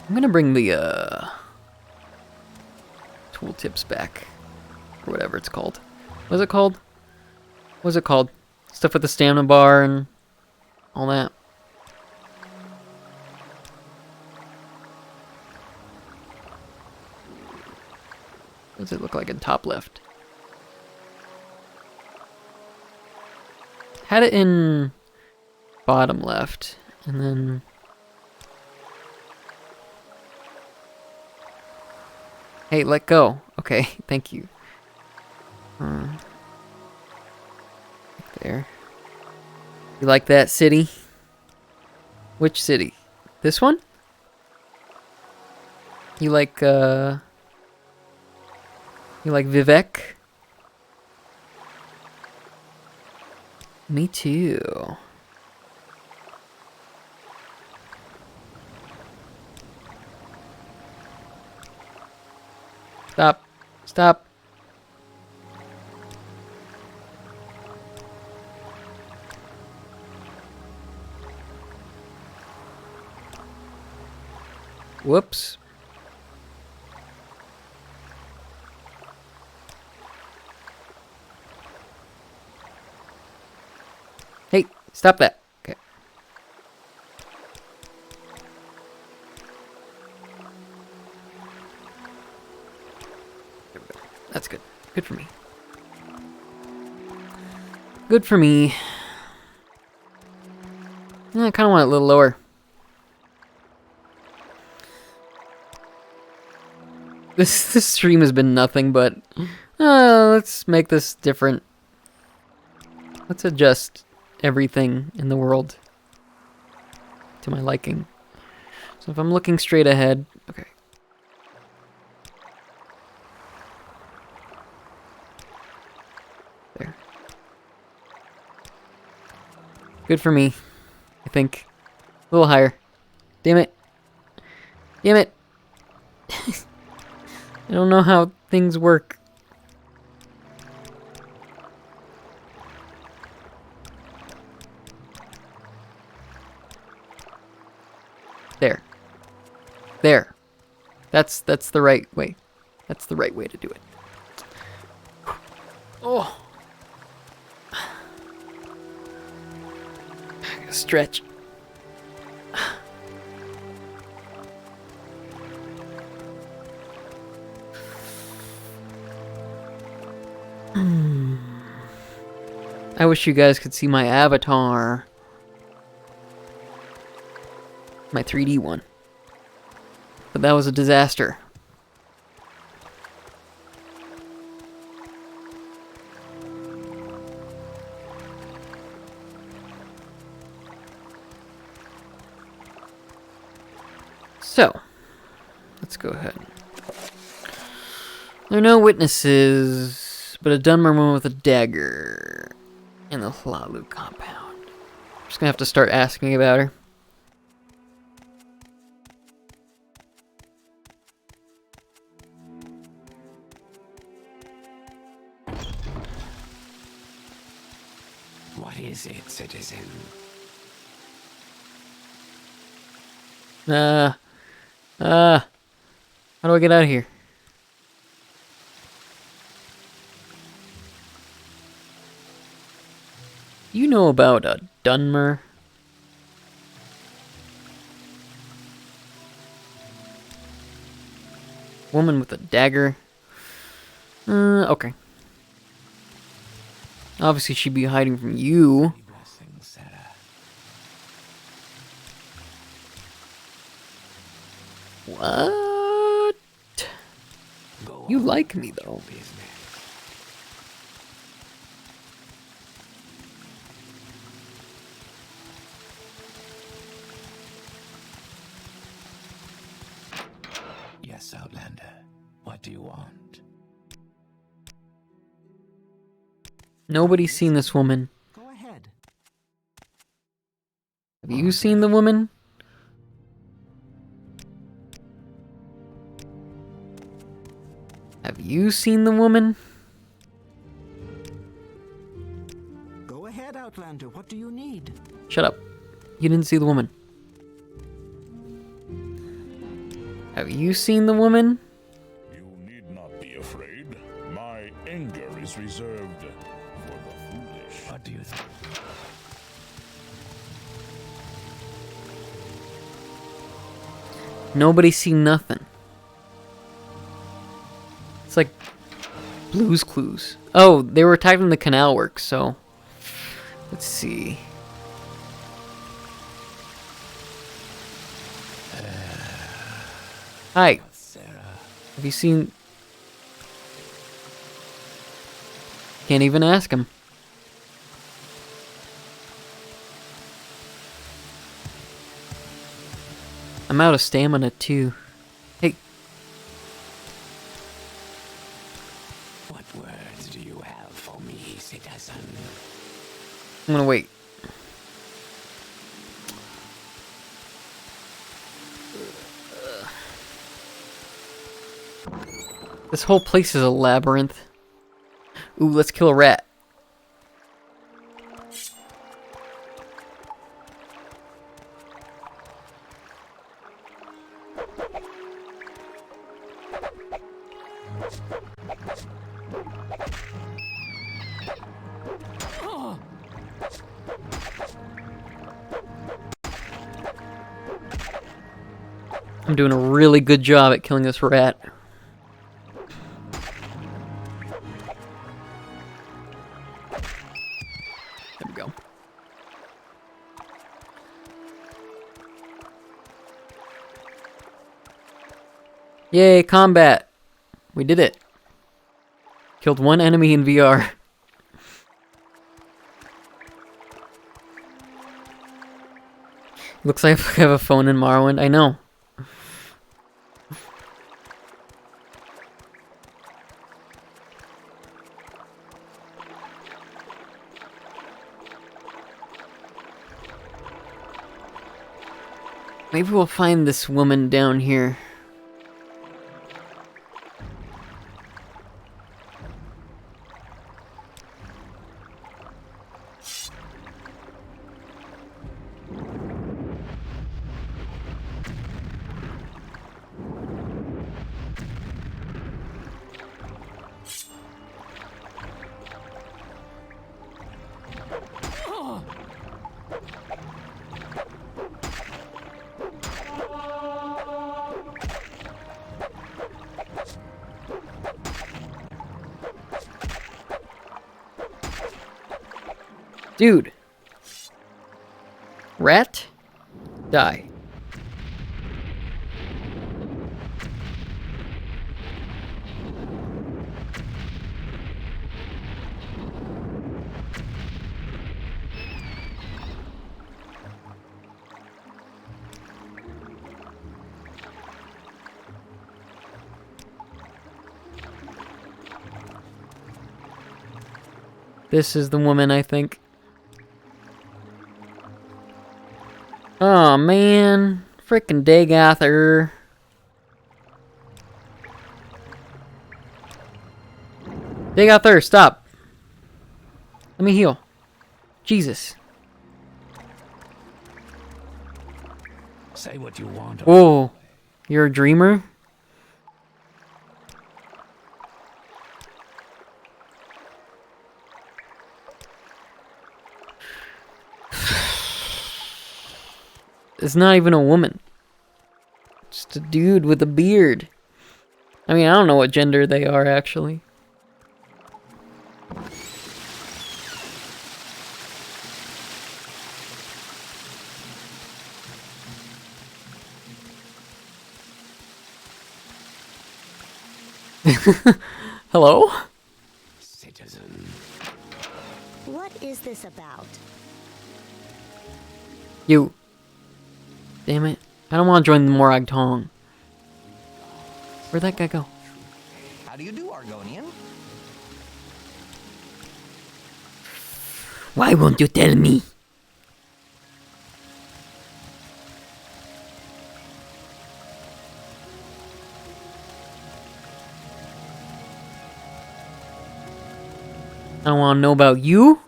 I'm gonna bring the tooltips back, or whatever it's called. What's it called? What's it called? Stuff with the stamina bar and all that. What does it look like in top left? Had it in bottom left, and then... Hey, let go. Okay, thank you. There. You like that city? Which city? This one? You like Vivek? Me too. Stop. Stop. Whoops. Hey, stop that. Okay. There we go. That's good. Good for me. Good for me. I kind of want it a little lower. This stream has been nothing but, let's make this different. Let's adjust everything in the world to my liking. So if I'm looking straight ahead, okay. There. Good for me, I think. A little higher. Damn it. Damn it. I don't know how things work. There. There. That's the right way. That's the right way to do it. Oh. I gotta stretch. I wish you guys could see my avatar. My 3D one. But that was a disaster. So, let's go ahead. There are no witnesses, but a Dunmer woman with a dagger in the Hlalu compound. I'm just gonna have to start asking about her. What is it, citizen? How do I get out of here? You know about Dunmer? Woman with a dagger. Okay. Obviously, she'd be hiding from you. Blessings, Sarah. What? Go You on like me, about your though. business. Yes, Outlander. What do you want? Nobody's seen this woman. Go ahead. Have you seen the woman? Have you seen the woman? Go ahead, Outlander. What do you need? Shut up. You didn't see the woman. Have you seen the woman? You need not be afraid. My anger is reserved for the foolish. What do you think? Nobody's seen nothing. It's like Blue's Clues. Oh, they were attacked in the canal works, so... Let's see. Hi. Sarah. Have you seen... Can't even ask him. I'm out of stamina, too. Hey, What words do you have for me, citizen? I'm gonna wait. This whole place is a labyrinth. Ooh, let's kill a rat. I'm doing a really good job at killing this rat. There we go. Yay, combat! We did it. Killed one enemy in VR. Looks like I have a phone in Morrowind. I know. Maybe we'll find this woman down here. Dude. Rat? Die. This is the woman, I think. Oh man, frickin' Dagather. Dagather, stop. Let me heal. Jesus. Say what you want. Whoa, you're a dreamer? It's not even a woman. Just a dude with a beard. I mean, I don't know what gender they are, actually. Hello? Citizen. What is this about? You. Damn it. I don't want to join the Morag Tong. Where'd that guy go? How do you do, Argonian? Why won't you tell me? I don't want to know about you.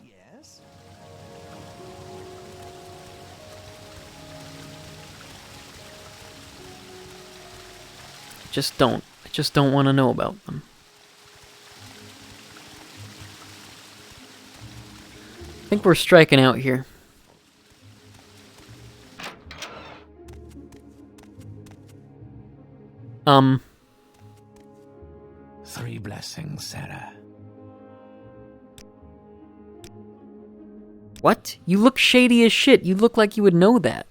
Yes? Just don't. I just don't want to know about them. I think we're striking out here. Three blessings, Sarah. What? You look shady as shit. You look like you would know that.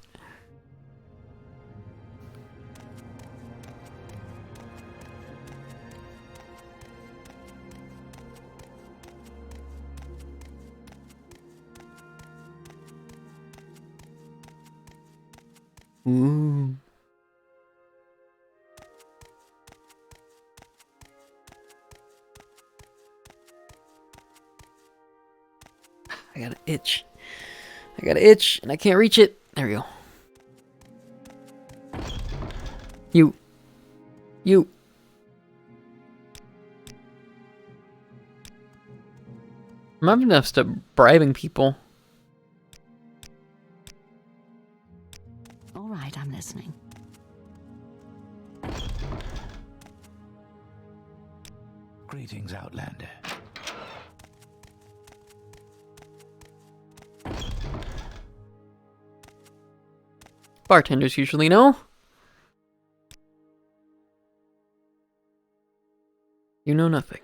Ooh. I got an itch. I got an itch, and I can't reach it. There we go. You. I'm not enough to bribing people. All right, I'm listening. Greetings, Outlander. Bartenders usually know. You know nothing.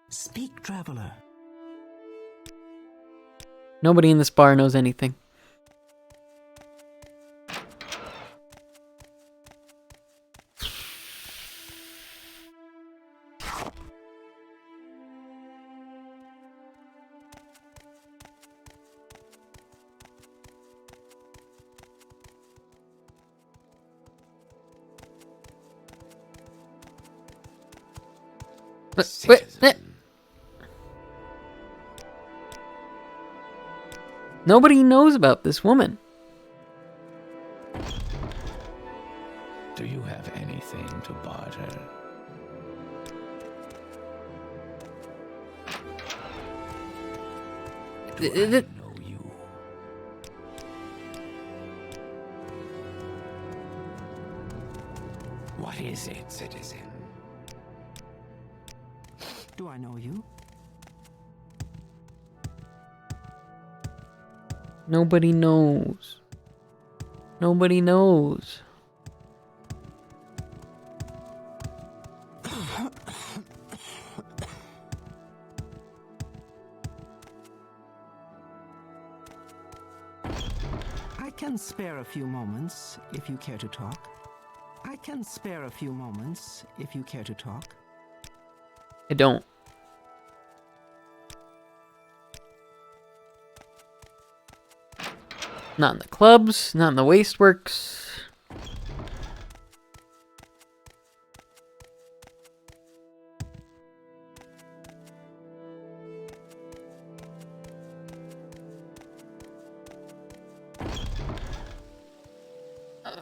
Speak, traveler. Nobody in this bar knows anything. Citizen. Nobody knows about this woman. Do you have anything to barter? Do I know you? What is it, citizen? Do I know you? Nobody knows. Nobody knows. I can spare a few moments if you care to talk. I can spare a few moments if you care to talk. I don't. Not in the clubs, not in the wasteworks.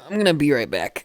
I'm gonna be right back.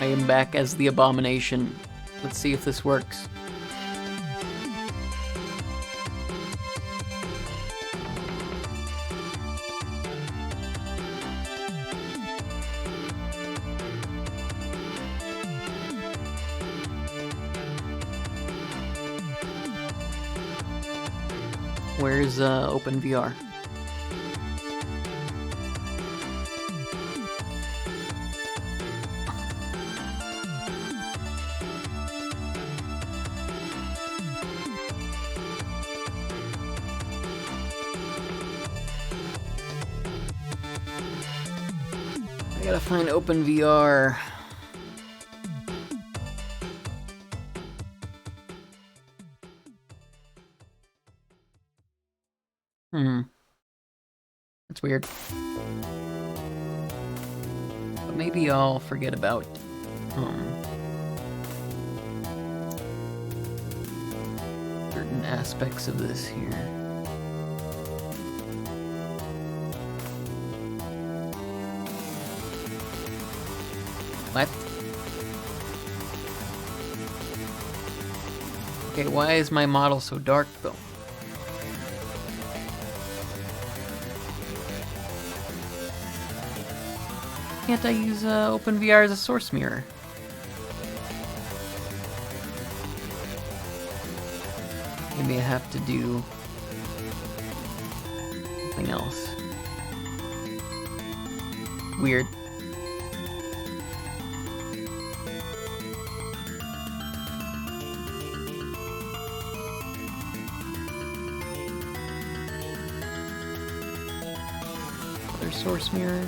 I am back as the Abomination. Let's see if this works. Where's OpenVR? I gotta find OpenVR. That's weird. But maybe I'll forget about certain aspects of this here. What? Okay, why is my model so dark though? Can't I use OpenVR as a source mirror? Maybe I have to do something else. Weird. Other source mirror.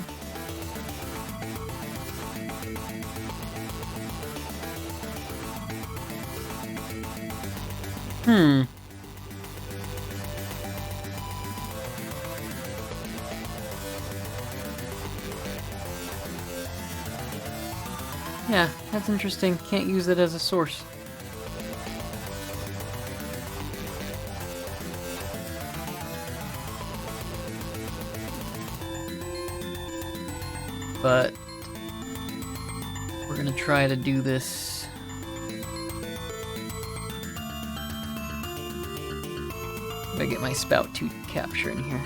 Yeah, that's interesting. Can't use it as a source. but we're gonna try to do this. Gotta get my spout to capture in here.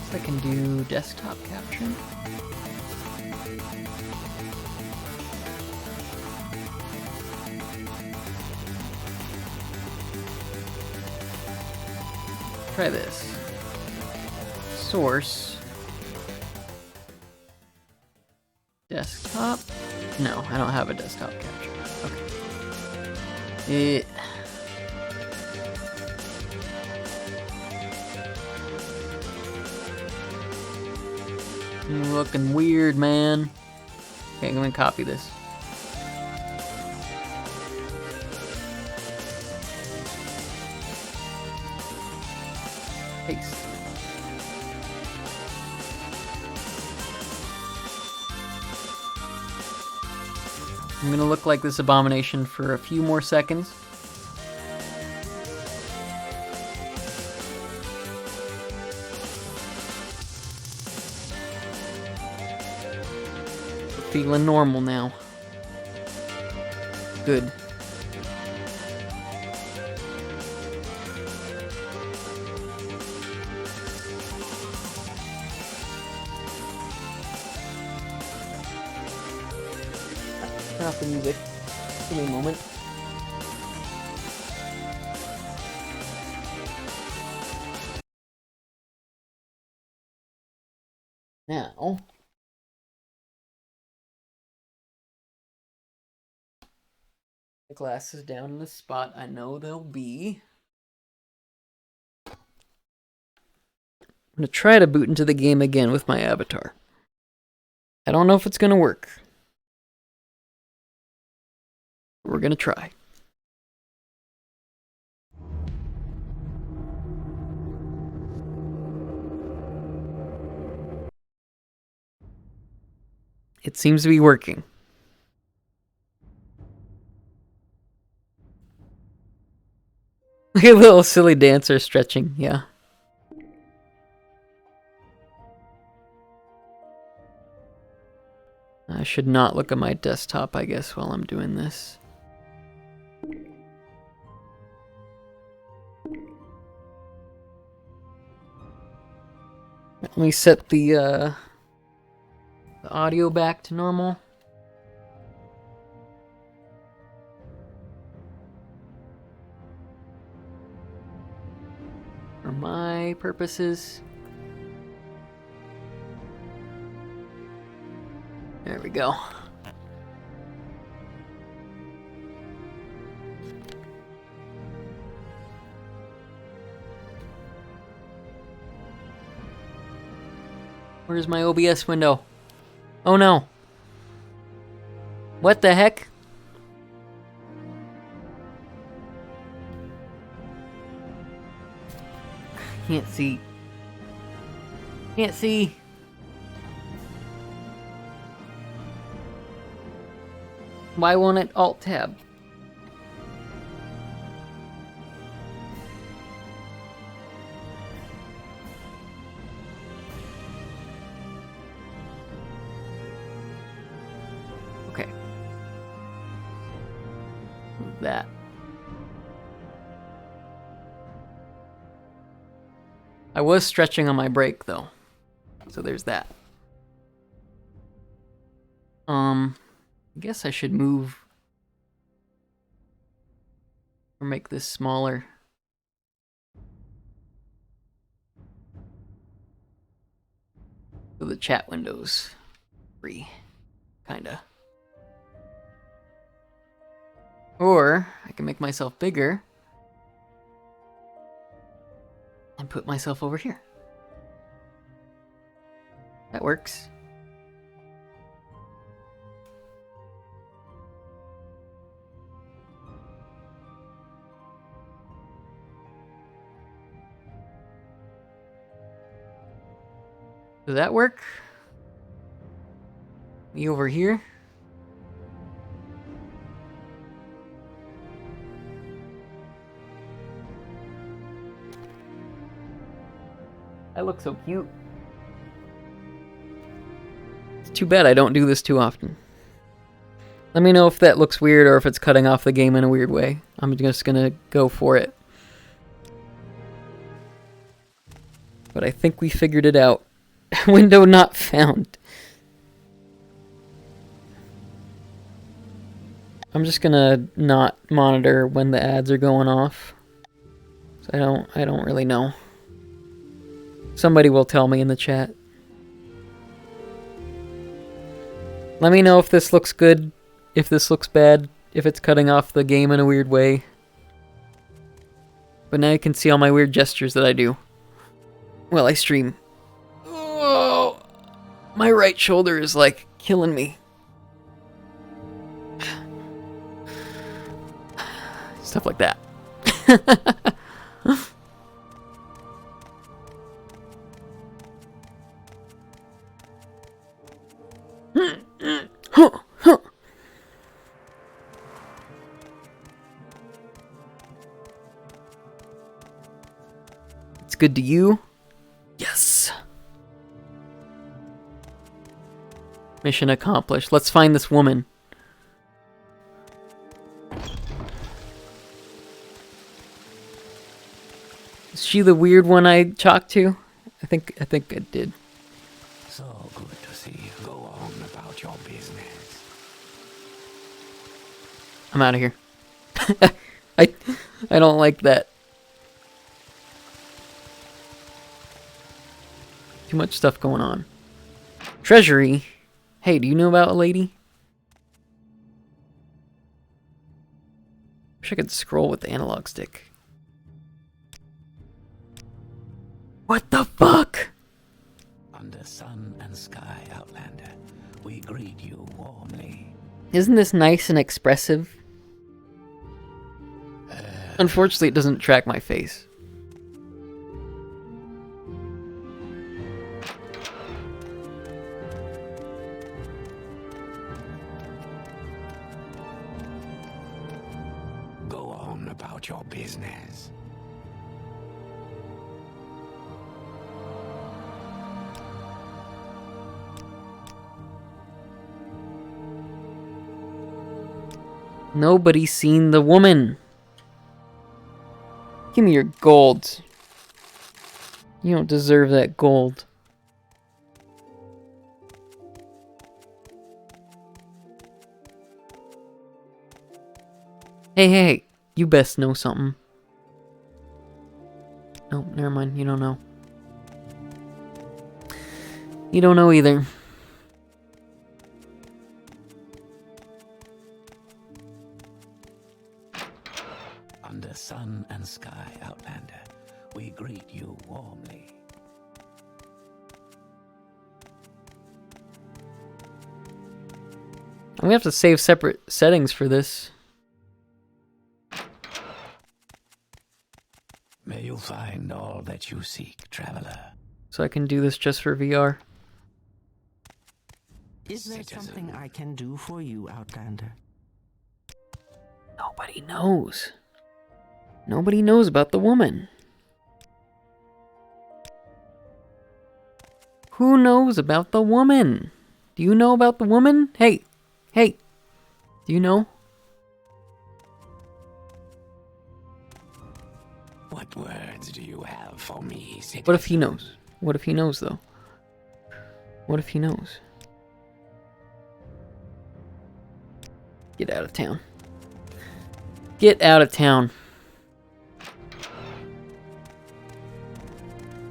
So I can do desktop capture. Try this. Source. Desktop? No, I don't have a desktop capture. Okay. Looking weird, man. Okay, I'm gonna copy this. Paste. I'm gonna look like this abomination for a few more seconds. Feeling normal now. Good. Turn off the music. Give me a moment. Now, the glasses down in the spot I know they'll be. I'm gonna try to boot into the game again with my avatar. I don't know if it's gonna work. We're gonna try. It seems to be working. Look at a little silly dancer stretching, yeah. I should not look at my desktop, I guess, while I'm doing this. Let me set the audio back to normal. For my purposes. There we go. Where's my OBS window? Oh no. What the heck? Can't see. Can't see. Why won't it Alt-Tab? Okay. That. I was stretching on my break though. So there's that. I guess I should move or make this smaller. So the chat window's free, kinda. Or I can make myself bigger and put myself over here. That works. Does that work? Me over here? I look so cute. It's too bad I don't do this too often. Let me know if that looks weird or if it's cutting off the game in a weird way. I'm just gonna go for it. But I think we figured it out. Window not found. I'm just gonna not monitor when the ads are going off. So I don't really know. Somebody will tell me in the chat. Let me know if this looks good, if this looks bad, if it's cutting off the game in a weird way. But now you can see all my weird gestures that I do while I stream. Oh, my right shoulder is like killing me. Stuff like that. It's good to you. Yes. Mission accomplished. Let's find this woman. Is she the weird one I talked to? I think I did. So good to see you. Go on about your business. I'm out of here. I don't like that. Too much stuff going on. Treasury. Hey, do you know about a lady? Wish I could scroll with the analog stick. What the fuck? Under sun and sky, Outlander, we greet you warmly. Isn't this nice and expressive? Unfortunately, it doesn't track my face. Go on about your business. Nobody's seen the woman. Give me your gold. You don't deserve that gold. Hey, you best know something. No, never mind, you don't know. You don't know either. Under sun and sky, Outlander, we greet you warmly. I'm gonna have to save separate settings for this. May you find all that you seek, traveler. So I can do this just for VR. Is there Citizen. something I can do for you, Outlander? Nobody knows. Nobody knows about the woman. Who knows about the woman? Do you know about the woman? Hey, do you know? What words do you have for me, citizen? What if he knows? What if he knows, though? What if he knows? Get out of town. Get out of town.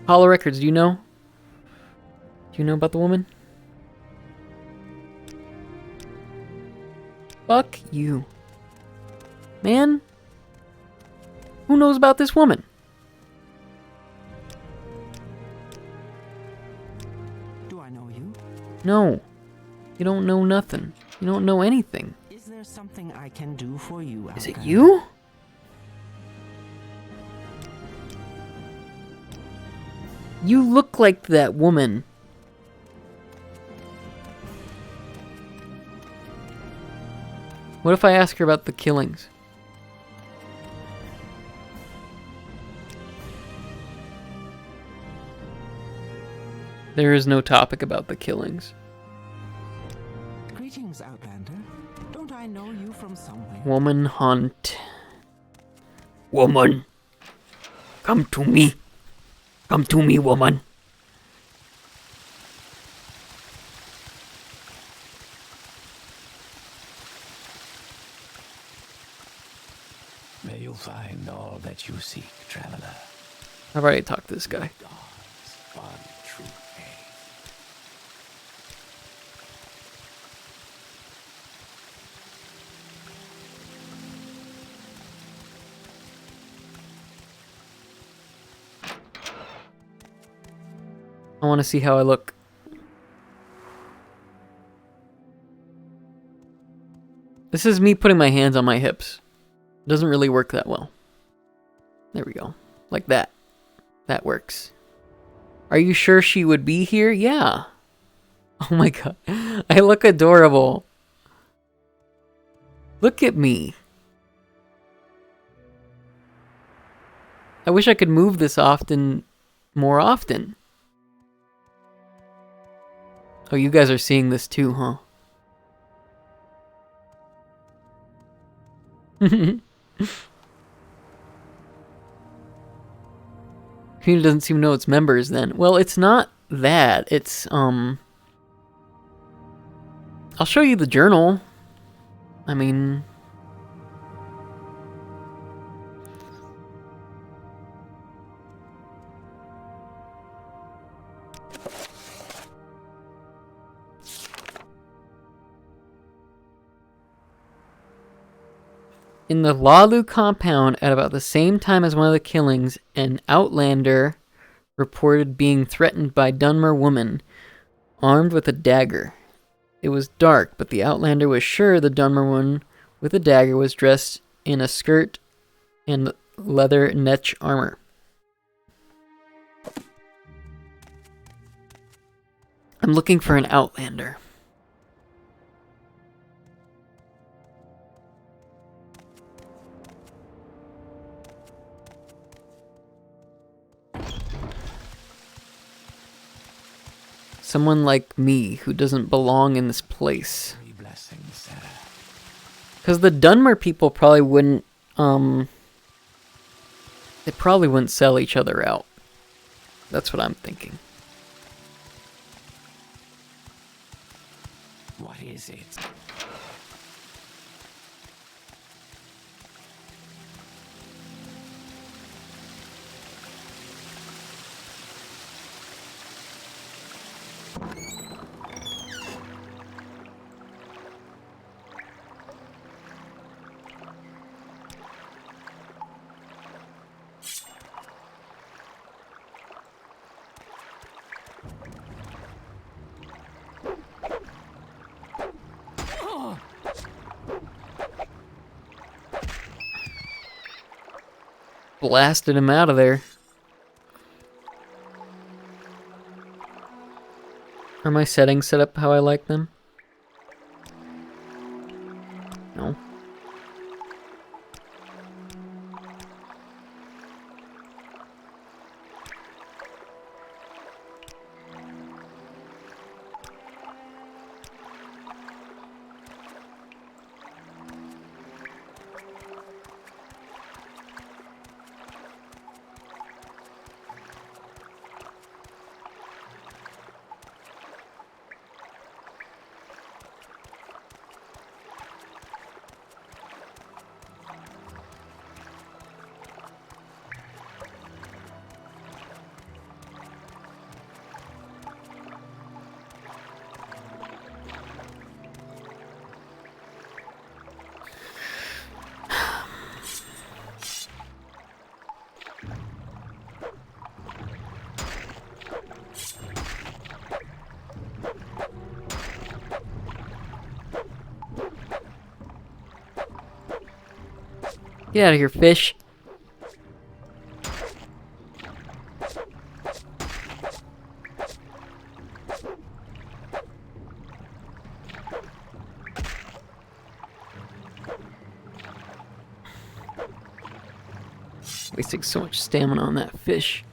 Hollow Records, do you know? Do you know about the woman? Fuck you. Man? Who knows about this woman? Do I know you? No. You don't know nothing. You don't know anything. Is there something I can do for you, Outlander? Is it you? You look like that woman. What if I ask her about the killings? There is no topic about the killings. Greetings, Outlander. Don't I know you from somewhere? Woman hunt. Woman. Come to me. Come to me, woman. May you find all that you seek, traveler. I've already talked to this guy. God's one true faith. I want to see how I look. This is me putting my hands on my hips. It doesn't really work that well. There we go. Like that. That works. Are you sure she would be here? Yeah. Oh my god. I look adorable. Look at me. I wish I could move this more often. Oh, you guys are seeing this too, huh? Community doesn't seem to know its members then. Well, it's not that. It's, I'll show you the journal. I mean... In the Lalu compound, at about the same time as one of the killings, an outlander reported being threatened by Dunmer woman, armed with a dagger. It was dark, but the outlander was sure the Dunmer woman with a dagger was dressed in a skirt and leather netch armor. I'm looking for an outlander. Someone like me who doesn't belong in this place. Because the Dunmer people probably wouldn't, they probably wouldn't sell each other out. That's what I'm thinking. What is it? Blasted him out of there. Are my settings set up how I like them? No. Get out of here, fish. Wasting so much stamina on that fish.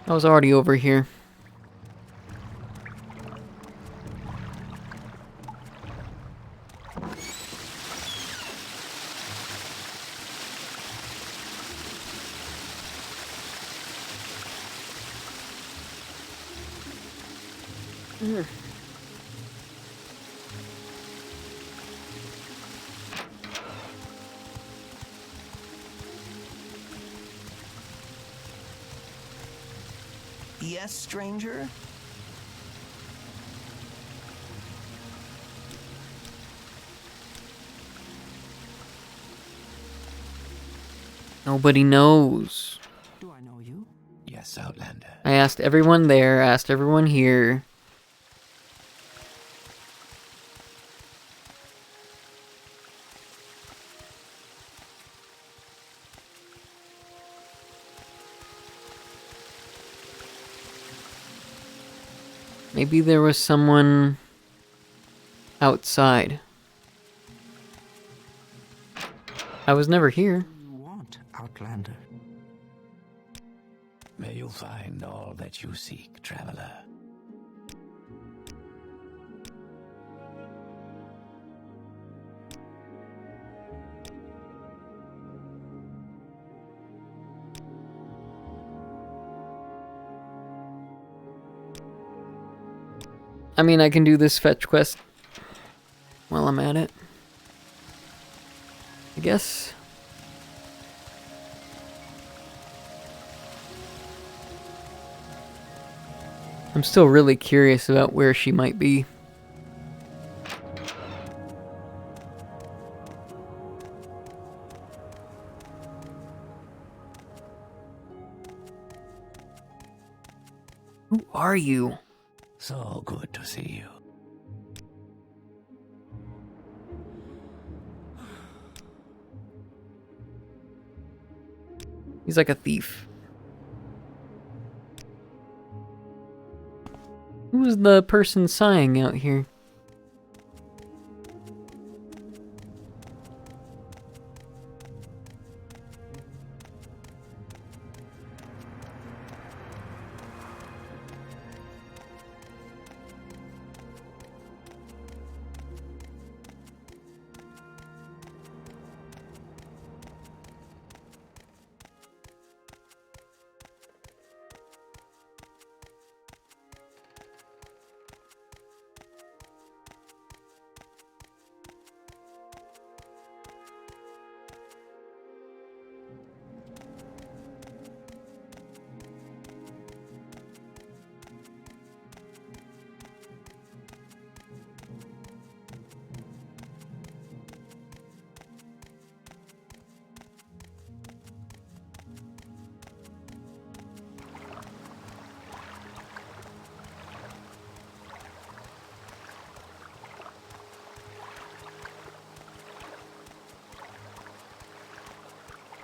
I was already over here. Yes, stranger? Nobody knows. Do I know you? Yes, Outlander. I asked everyone there, asked everyone here. Maybe there was someone outside. I was never here. What do you want, Outlander? May you find all that you seek, traveler. I mean, I can do this fetch quest while I'm at it, I guess. I'm still really curious about where she might be. Who are you? So good to see you. He's like a thief. Who's the person sighing out here?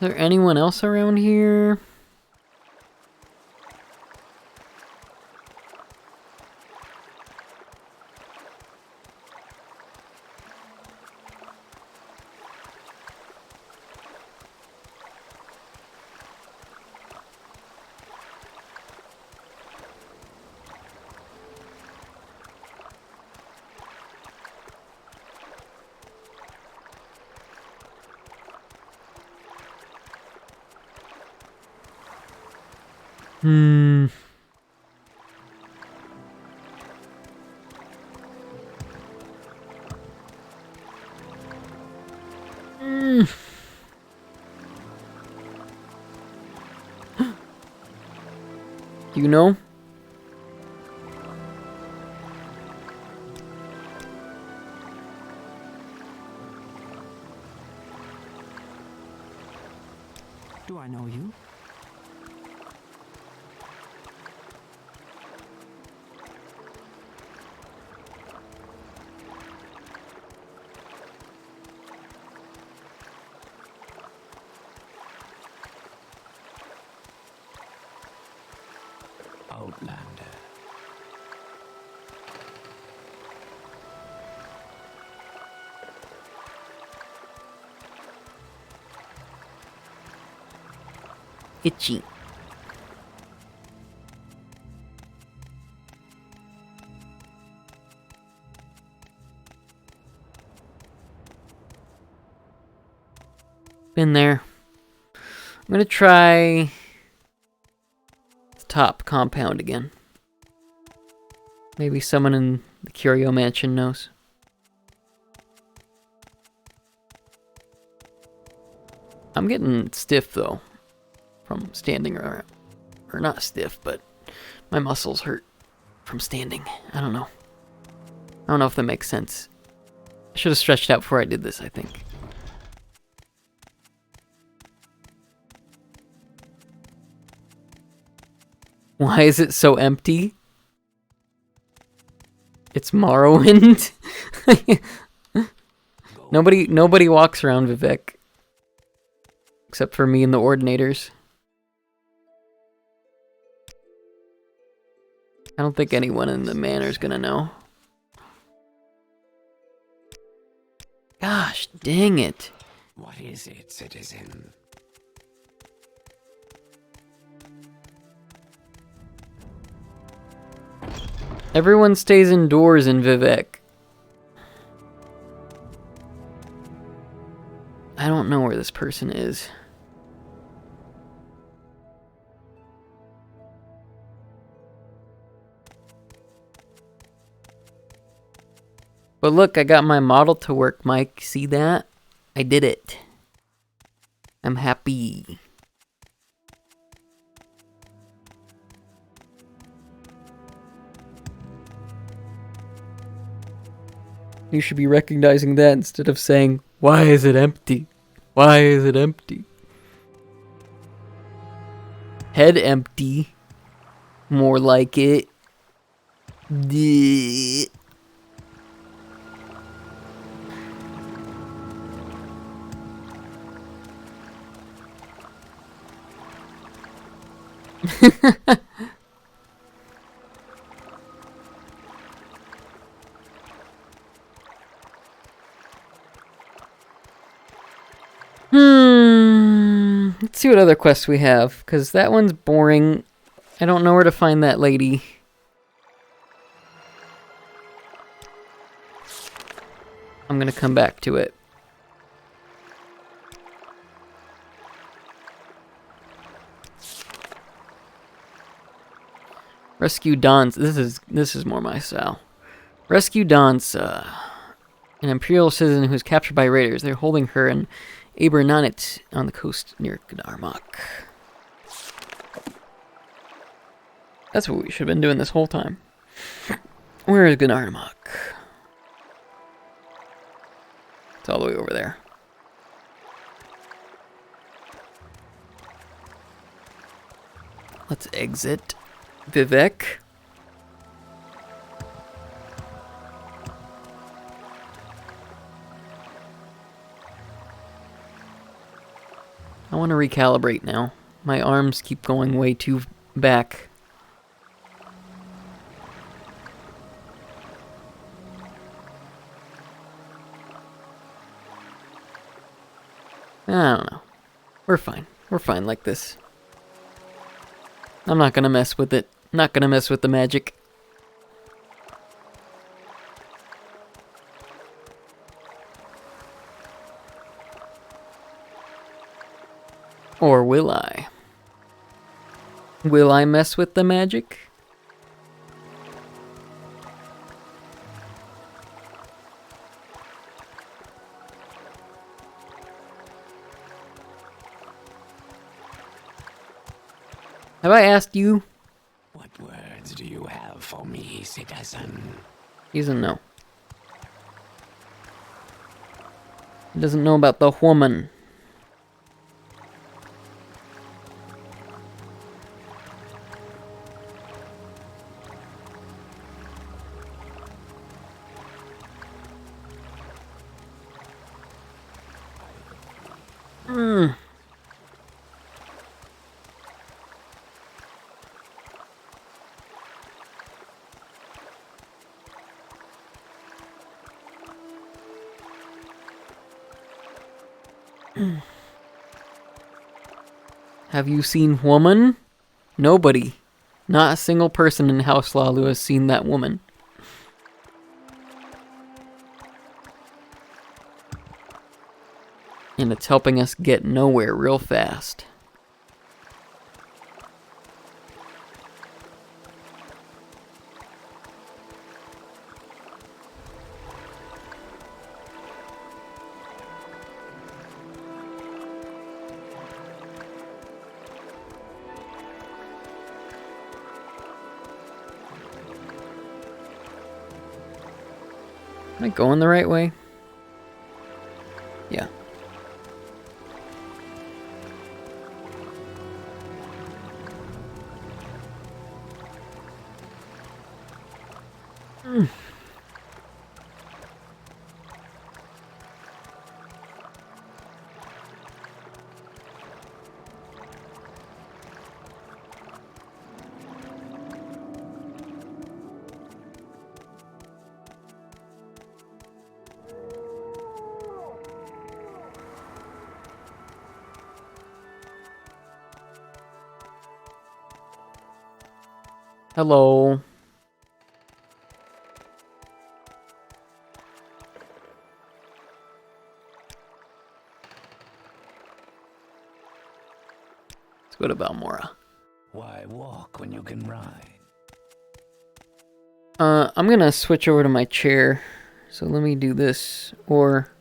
Is there anyone else around here? Hmm. Mm. You know? Do I know you? Outlander. Itchy. Been there. I'm gonna try the top compound again. Maybe someone in the Curio Mansion knows. I'm getting stiff though from standing around. Or not stiff, but my muscles hurt from standing. I don't know. I don't know if that makes sense. I should have stretched out before I did this, I think. Why is it so empty? It's Morrowind. Nobody walks around Vivek. Except for me and the Ordinators. I don't think anyone in the manor's gonna know. Gosh, dang it. What is it, citizen? Everyone stays indoors in Vivek. I don't know where this person is. But look, I got my model to work, Mike. See that? I did it. I'm happy. You should be recognizing that instead of saying, "Why is it empty? Why is it empty?" Head empty. More like it. Bleh. Let's see what other quests we have, because that one's boring. I don't know where to find that lady. I'm gonna come back to it. Rescue Dan's. This is more my style. Rescue Dan's, an Imperial citizen who was captured by raiders. They're holding her in Abernonit on the coast near Gdarmok. That's what we should have been doing this whole time. Where is Gdarmok? It's all the way over there. Let's exit Vivek. I want to recalibrate now. My arms keep going way too back. I don't know. We're fine. We're fine like this. I'm not gonna mess with it. Not gonna mess with the magic. Or will I? Will I mess with the magic? Have I asked you? What words do you have for me, citizen? He doesn't know. He doesn't know about the woman. Have you seen woman? Nobody. Not a single person in House Lalu has seen that woman. And it's helping us get nowhere real fast. Am I going the right way? Yeah. Hello. Let's go to Balmora. Why walk when you can ride? I'm gonna switch over to my chair. So let me do this or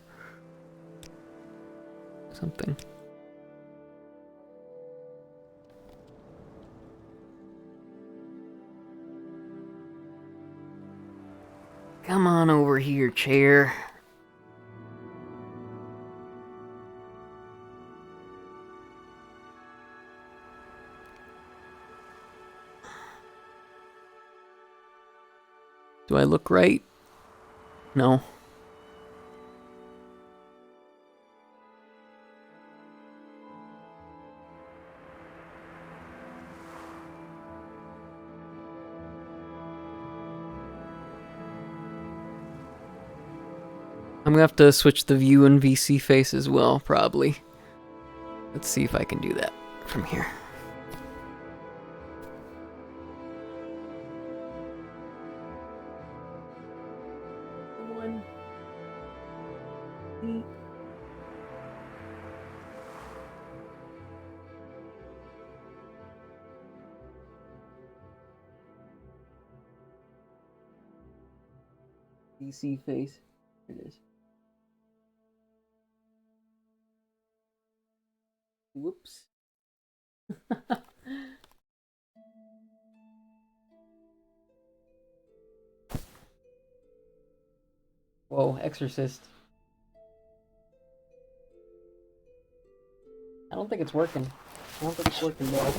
something. Come on over here, chair. Do I look right? No. I'm gonna have to switch the view and VC face as well, probably. Let's see if I can do that from here. VC face. Here it is. Whoops. Whoa, Exorcist. I don't think it's working. I don't think it's working well.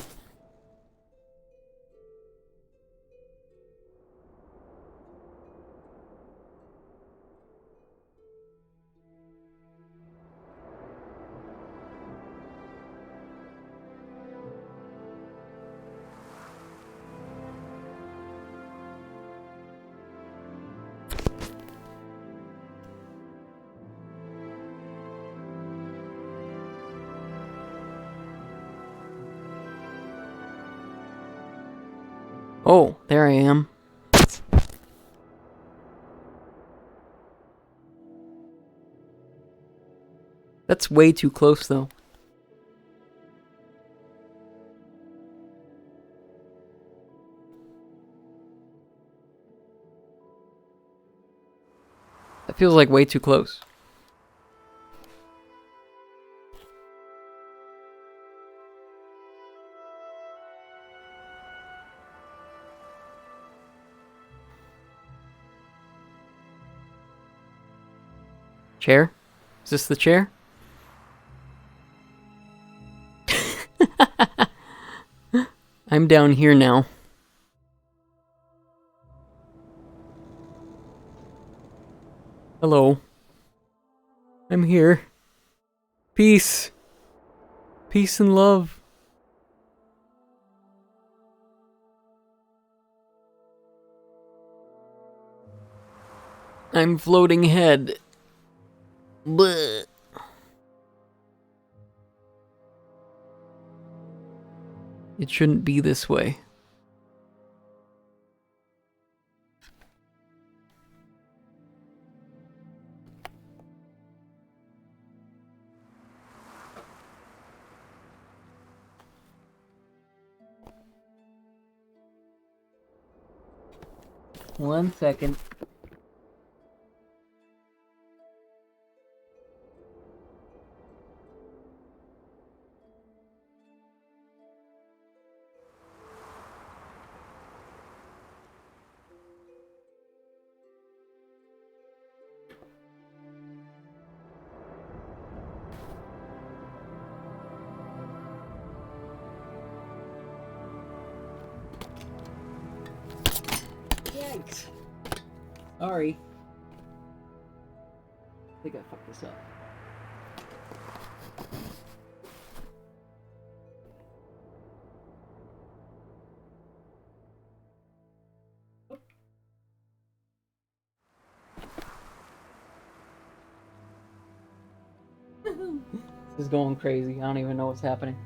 Oh, there I am. That's way too close, though. That feels like way too close. Chair? Is this the chair? I'm down here now. Hello. I'm here. Peace. Peace and love. I'm floating head. Bleh. It shouldn't be this way. 1 second. Yikes. Sorry. I think I fucked this up. This is going crazy. I don't even know what's happening.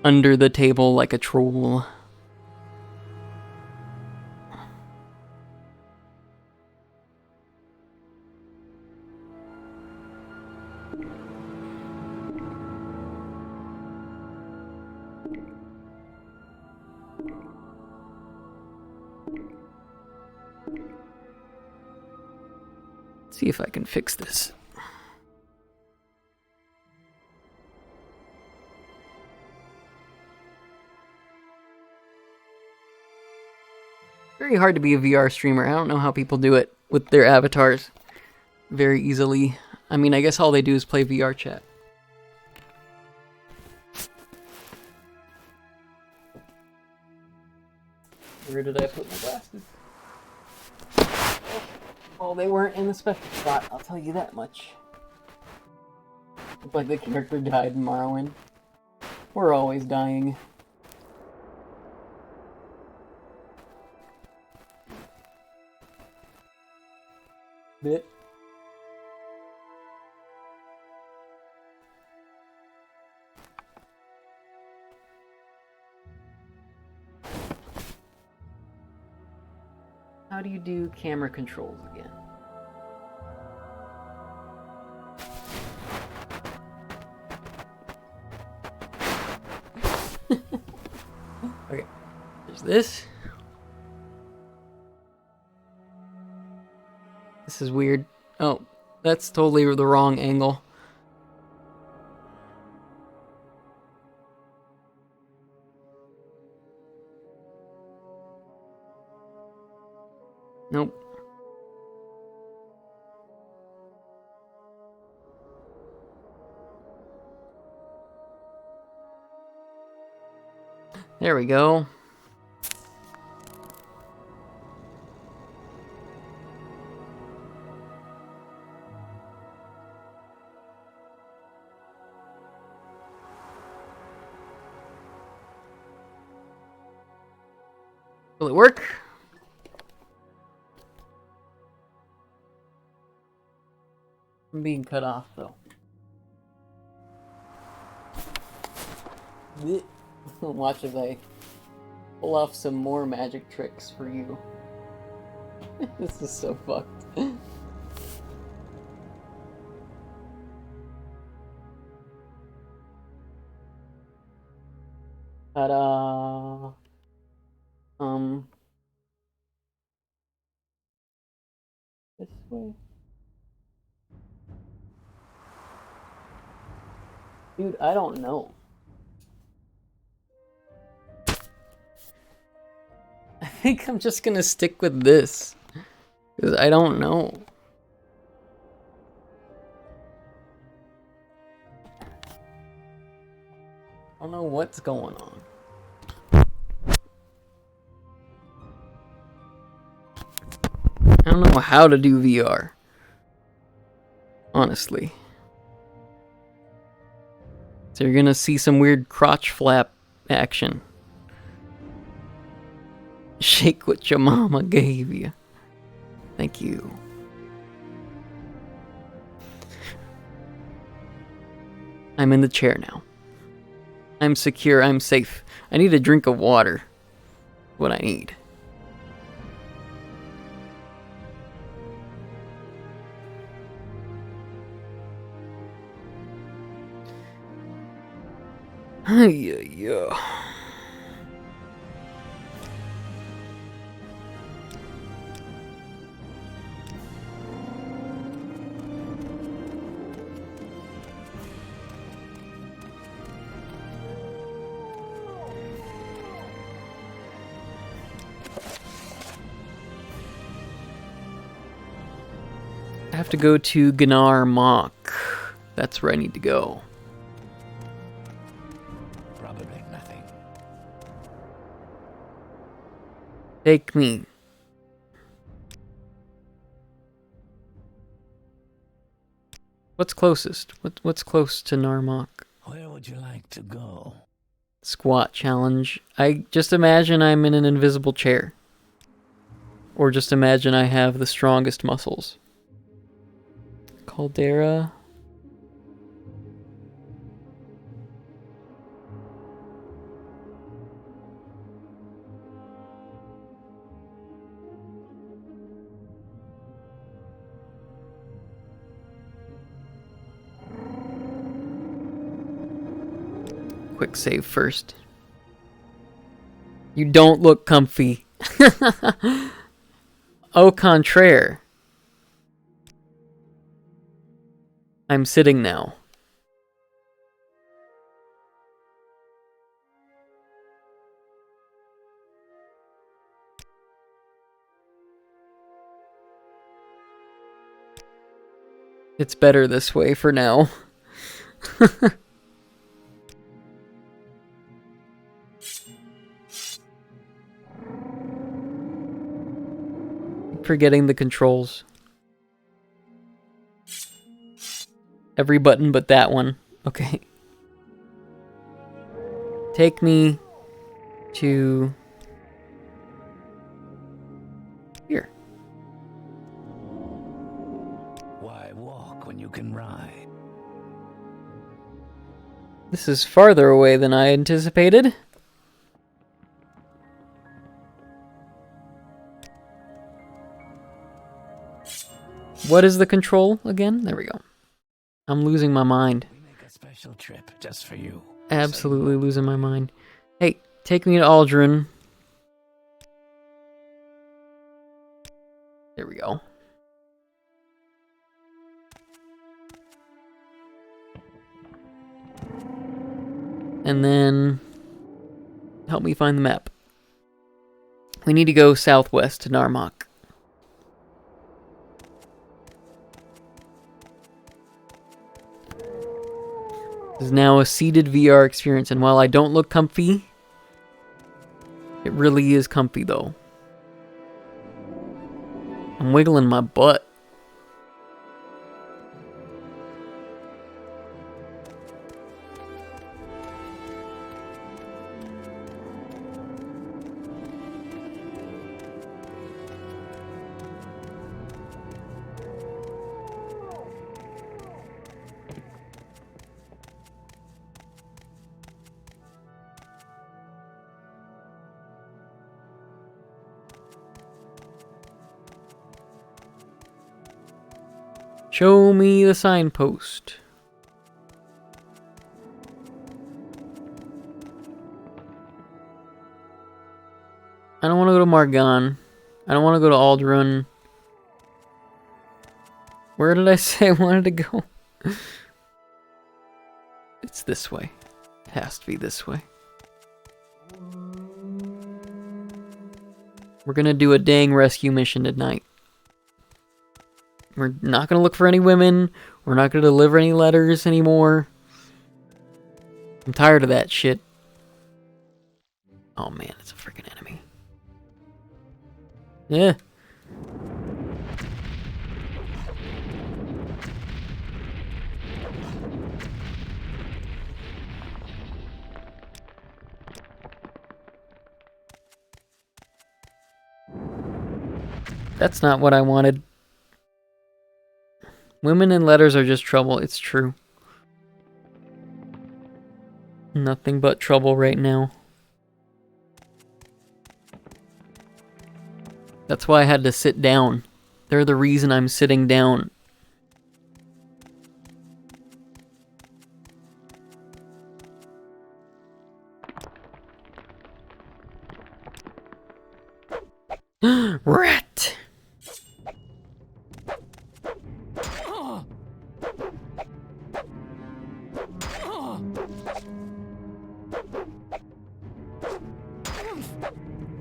Under the table like a troll. See if I can fix this. Very hard to be a VR streamer. I don't know how people do it with their avatars very easily. I mean, I guess all they do is play VR chat. Where did I put my glasses? Well, they weren't in the special spot, I'll tell you that much. Looked like the character died in Morrowind. We're always dying. Bit. How do you do camera controls again? Okay, there's this. This is weird. Oh, that's totally the wrong angle. Nope. There we go. Will it work? I'm being cut off though. Watch as I pull off some more magic tricks for you. This is so fucked. Ta-da! This way. Dude, I don't know. I think I'm just gonna stick with this. Because I don't know. I don't know what's going on. I don't know how to do VR. Honestly. So you're gonna see some weird crotch flap action. Shake what your mama gave you. Thank you. I'm in the chair now. I'm secure, I'm safe. I need a drink of water. What I need. Yeah. I have to go to Gnar Mach. That's where I need to go. Probably nothing. Take me. What's closest? What's close to Narmak? Where would you like to go? Squat challenge. I just imagine I'm in an invisible chair. Or just imagine I have the strongest muscles. Caldera. Quick save first. You don't look comfy. Au contraire. I'm sitting now. It's better this way for now. Forgetting the controls. Every button but that one. Okay. Take me to here. Why walk when you can ride? This is farther away than I anticipated. What is the control again? There we go. I'm losing my mind. We make a special trip just for you. Absolutely losing my mind. Hey, take me to Aldrin. There we go. And then help me find the map. We need to go southwest to Narmak. This is now a seated VR experience, and while I don't look comfy, it really is comfy though. I'm wiggling my butt. Show me the signpost. I don't want to go to Margan. I don't want to go to Aldrun. Where did I say I wanted to go? It's this way. It has to be this way. We're gonna do a dang rescue mission tonight. We're not gonna look for any women. We're not gonna deliver any letters anymore. I'm tired of that shit. Oh man, it's a freaking enemy. Yeah. That's not what I wanted. Women in letters are just trouble, it's true. Nothing but trouble right now. That's why I had to sit down. They're the reason I'm sitting down. Rat!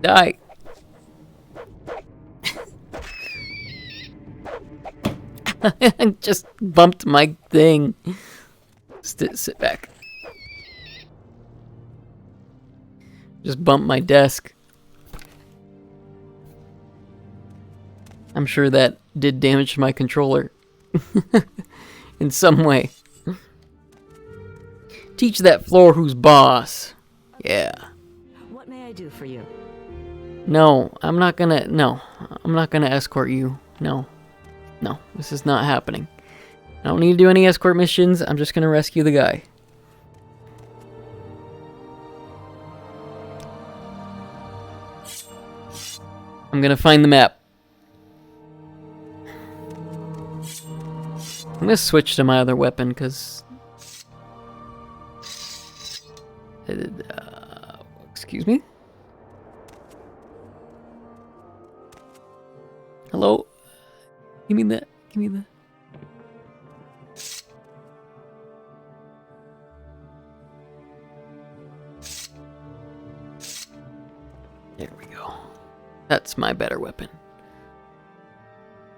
Die! I just bumped my thing. Sit back. Just bumped my desk. I'm sure that did damage to my controller. In some way. Teach that floor who's boss. Yeah. What may I do for you? No, I'm not gonna escort you. No, this is not happening. I don't need to do any escort missions. I'm just gonna rescue the guy. I'm gonna find the map. I'm gonna switch to my other weapon, because... excuse me? Hello? Give me that. Give me that. There we go. That's my better weapon.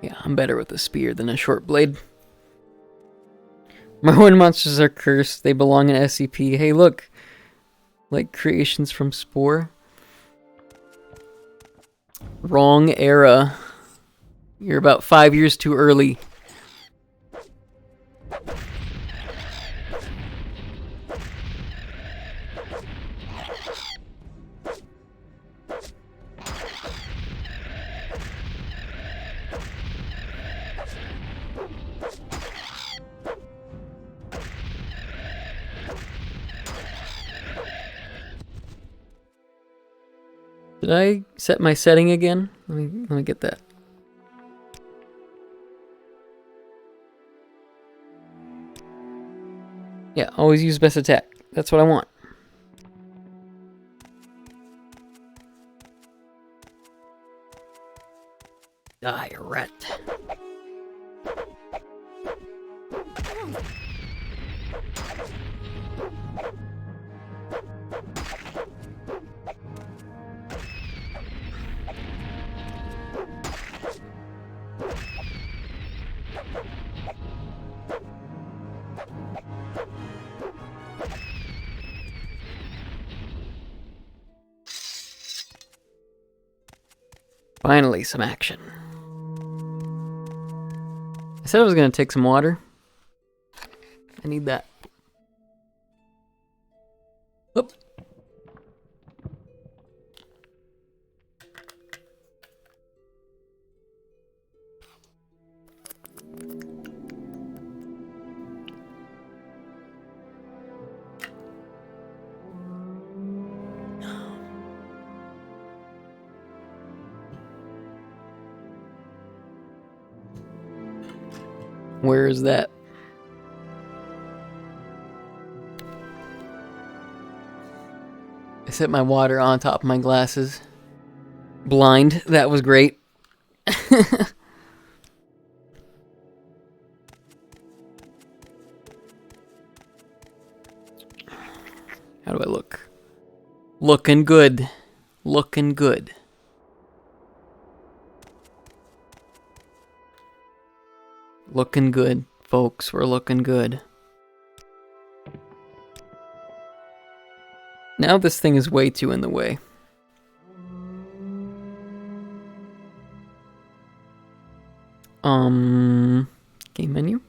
Yeah, I'm better with a spear than a short blade. Morrowind monsters are cursed. They belong in SCP. Hey, look. Like creations from Spore. Wrong era. You're about 5 years too early. Did I set my setting again? Let me get that. Yeah, always use best attack. That's what I want. Die, rat. Finally, some action. I said I was going to take some water. I need that. Oop. Where is that? I set my water on top of my glasses. Blind. That was great. How do I look? Looking good. Looking good. Looking good, folks. We're looking good. Now this thing is way too in the way. Game menu.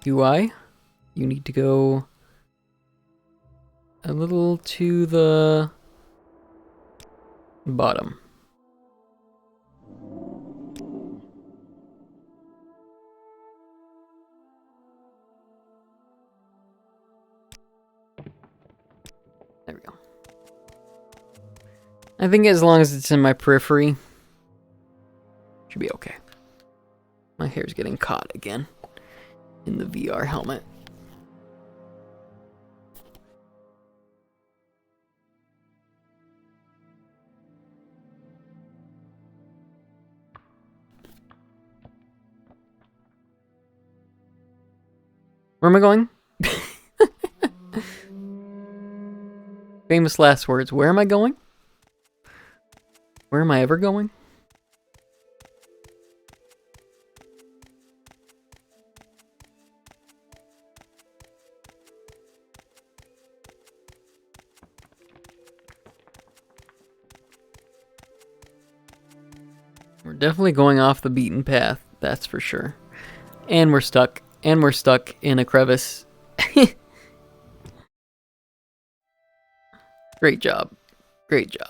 UI. You need to go a little to the bottom. There we go. I think as long as it's in my periphery, should be okay. My hair's getting caught again in the VR helmet. Where am I going? Famous last words. Where am I going? Where am I ever going? We're definitely going off the beaten path, that's for sure. And we're stuck. And we're stuck in a crevice. Great job. Great job.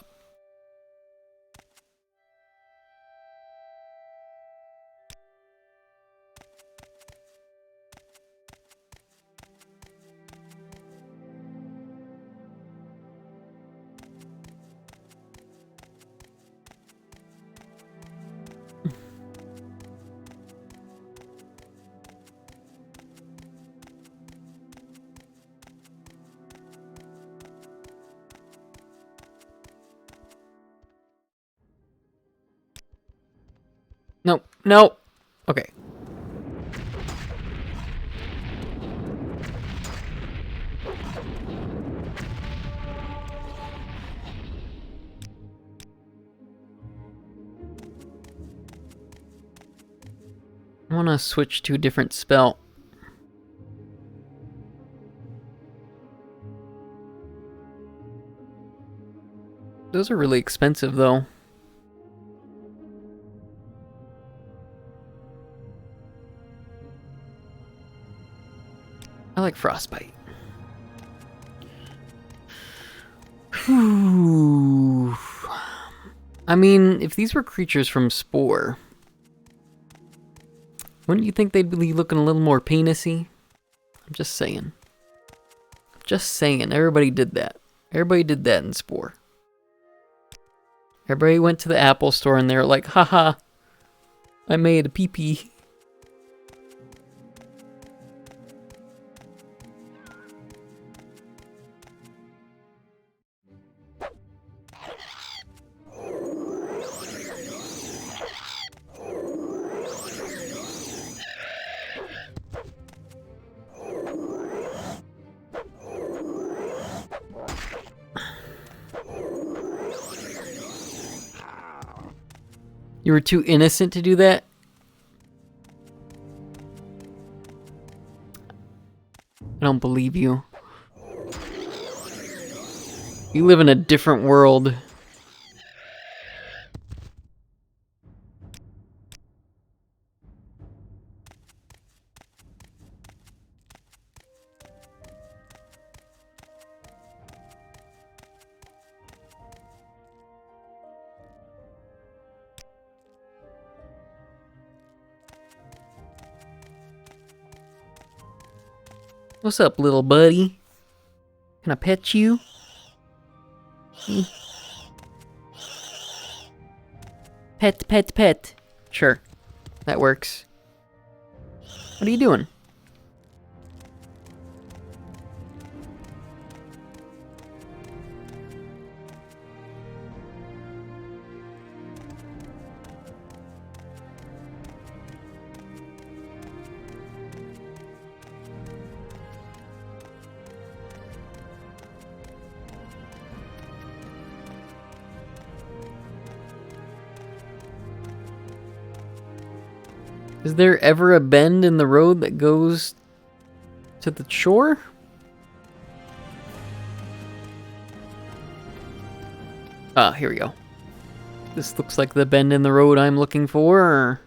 No, no. Okay. I want to switch to a different spell. Those are really expensive, though. I like frostbite. Whew. I mean, if these were creatures from Spore, wouldn't you think they'd be looking a little more penisy? I'm just saying. Just saying. Everybody did that. Everybody did that in Spore. Everybody went to the Apple store and they were like, haha, I made a pee-pee. You were too innocent to do that? I don't believe you. You live in a different world. What's up, little buddy? Can I pet you? Pet, pet, pet. Sure, that works. What are you doing? Is there ever a bend in the road that goes to the shore? Ah, here we go. This looks like the bend in the road I'm looking for.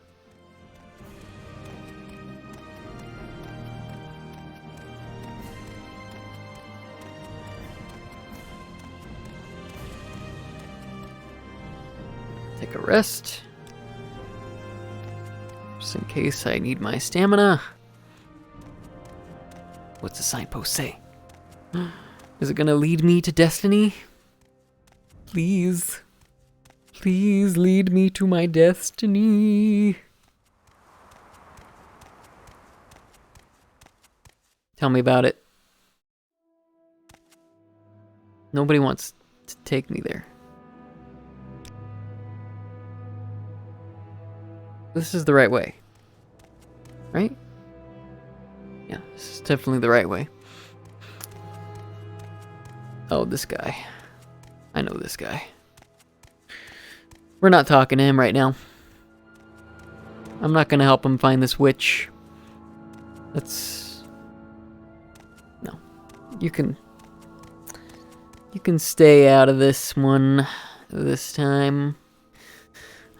Take a rest. Just in case I need my stamina. What's the signpost say? Is it gonna lead me to destiny? Please. Please lead me to my destiny. Tell me about it. Nobody wants to take me there. This is the right way. Right? Yeah. This is definitely the right way. Oh, this guy. I know this guy. We're not talking to him right now. I'm not gonna help him find this witch. That's... No. You can stay out of this one this time.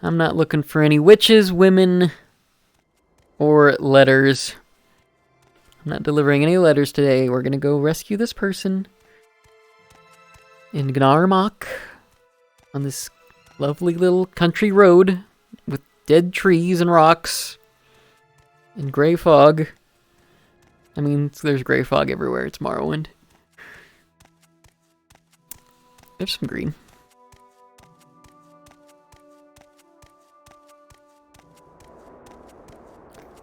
I'm not looking for any witches, women, or letters. I'm not delivering any letters today. We're gonna go rescue this person in Gnarmok on this lovely little country road with dead trees and rocks and gray fog. I mean, there's gray fog everywhere. It's Morrowind. There's some green.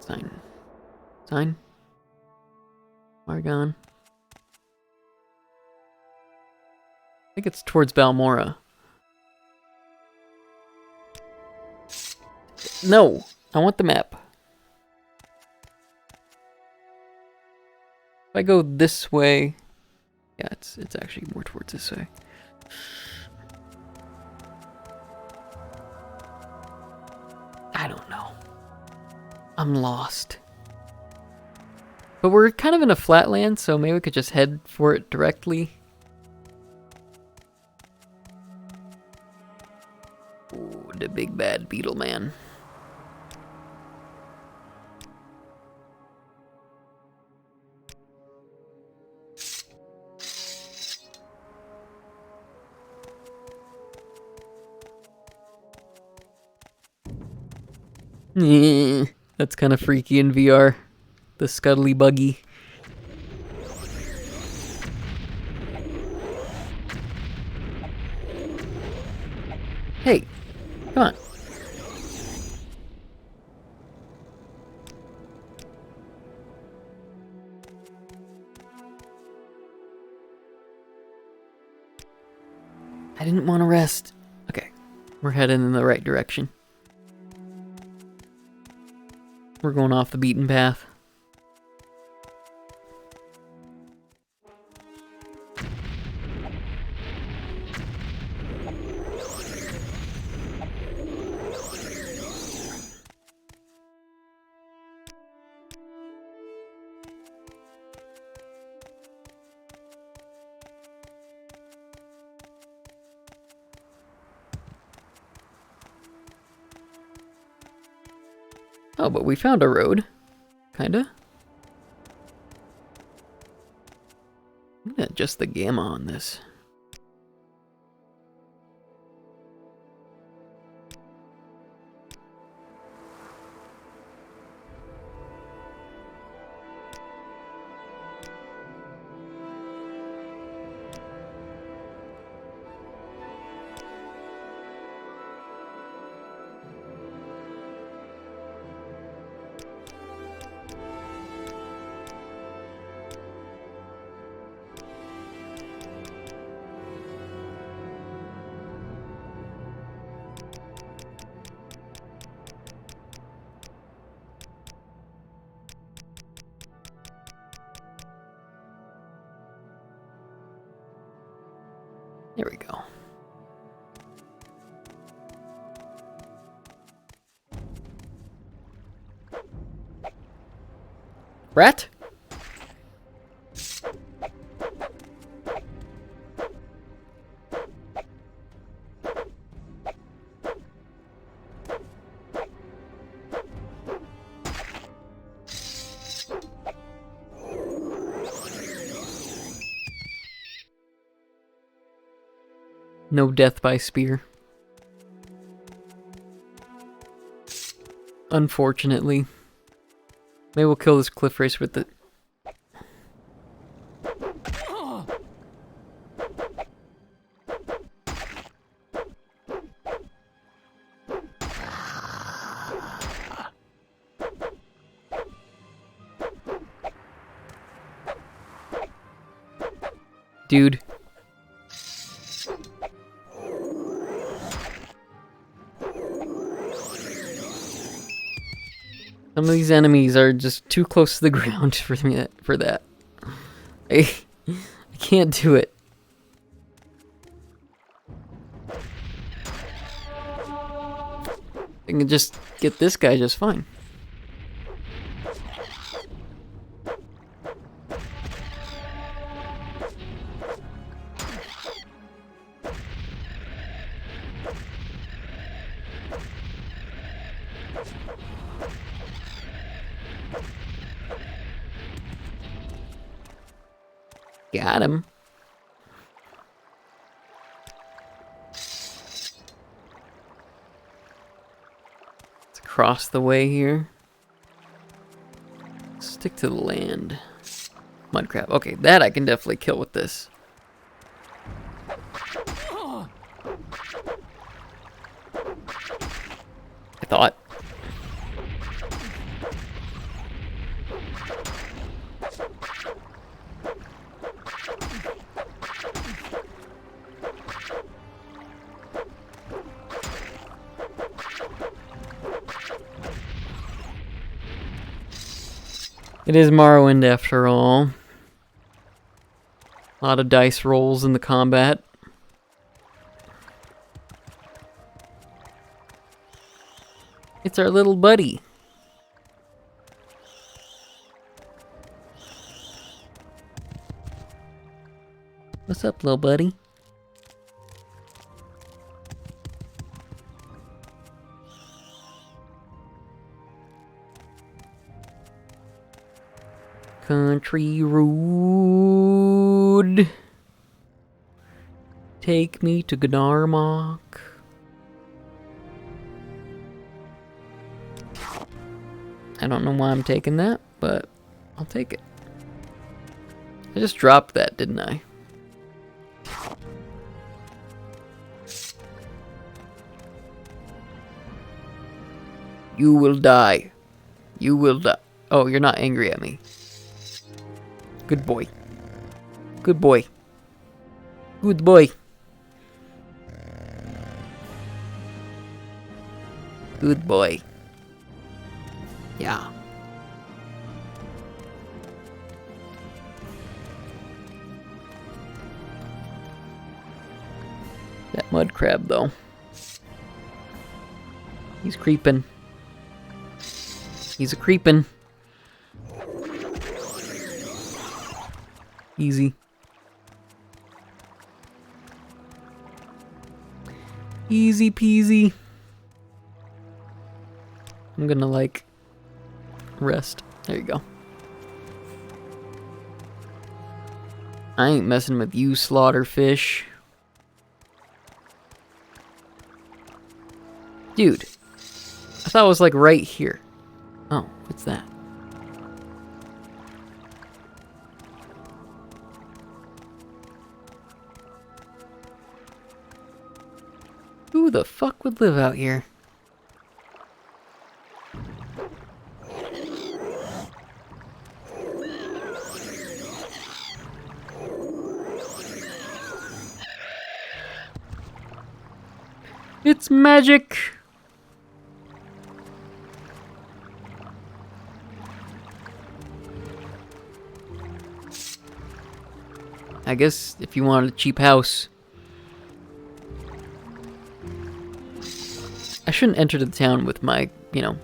Sign. Margon. I think it's towards Balmora. No, I want the map. If I go this way, yeah, it's actually more towards this way. I don't know. I'm lost. But we're kind of in a flatland, so maybe we could just head for it directly. Ooh, the big bad beetle man. That's kind of freaky in VR. The scuttly buggy. Hey, come on. I didn't want to rest. Okay, we're heading in the right direction. We're going off the beaten path. Oh, but we found a road. Kinda. I'm gonna adjust the gamma on this. There we go. Rat? No death by spear. Unfortunately. Maybe we'll kill this cliff race with it. Dude. Some of these enemies are just too close to the ground for me for that. I can't do it. I can just get this guy just fine. Got him. It's across the way here. Stick to the land. Mud crab. Okay, that I can definitely kill with this. I thought. It is Morrowind after all. A lot of dice rolls in the combat. It's our little buddy. What's up, little buddy? Country road. Take me to Gnarmok. I don't know why I'm taking that, but I'll take it. I just dropped that, didn't I? You will die. You will die. Oh, you're not angry at me. Good boy. Good boy. Good boy. Good boy. Yeah. That mud crab, though. He's creeping. He's a creeping. Easy. Easy peasy. I'm gonna, like, rest. There you go. I ain't messing with you, slaughterfish. Dude. I thought it was, like, right here. Oh, what's that? Who the fuck would live out here? It's magic! I guess if you wanted a cheap house. I shouldn't enter the town with my, you know,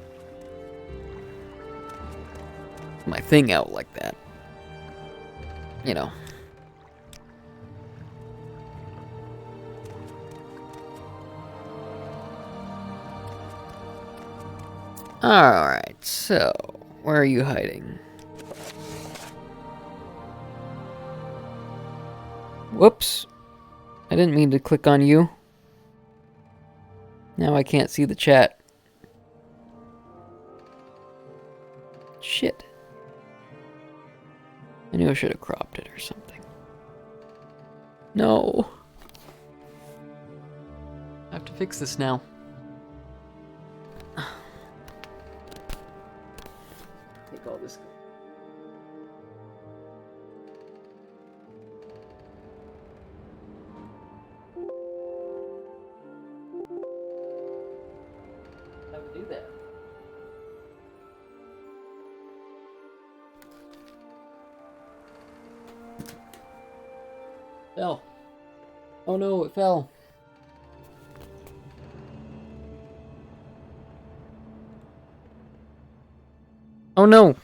my thing out like that. You know. Alright, so, where are you hiding? Whoops. I didn't mean to click on you. Now I can't see the chat. Shit. I knew I should have cropped it or something. No. I have to fix this now. Take all this. How to do that? Fell. Oh no, it fell. Oh no!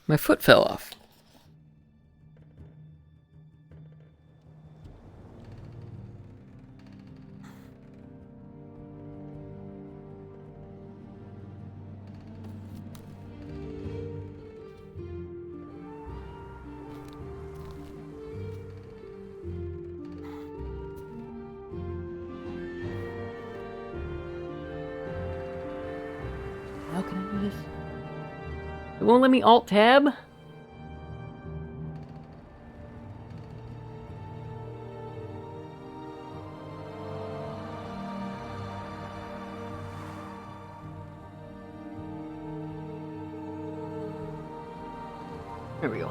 My foot fell off. How can I do this? It won't let me alt tab? There we go.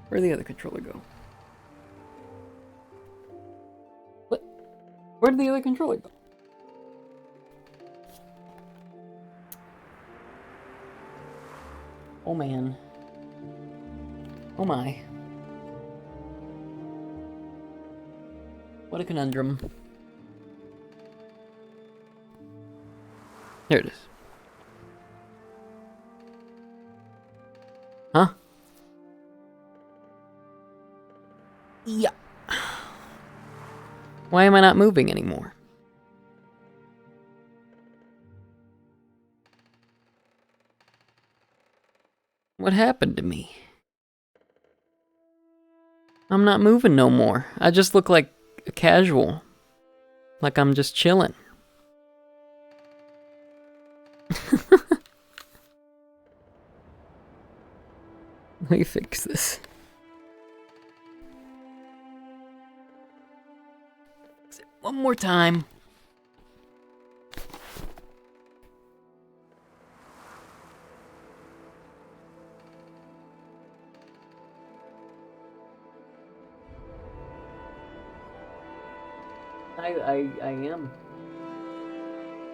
Where'd the other controller go? What? Where did the other controller go? Oh man. Oh my. What a conundrum. There it is. Huh? Yeah. Why am I not moving anymore? What happened to me? I'm not moving no more. I just look like a casual. Like I'm just chilling. Let me fix this. Fix it one more time. I am.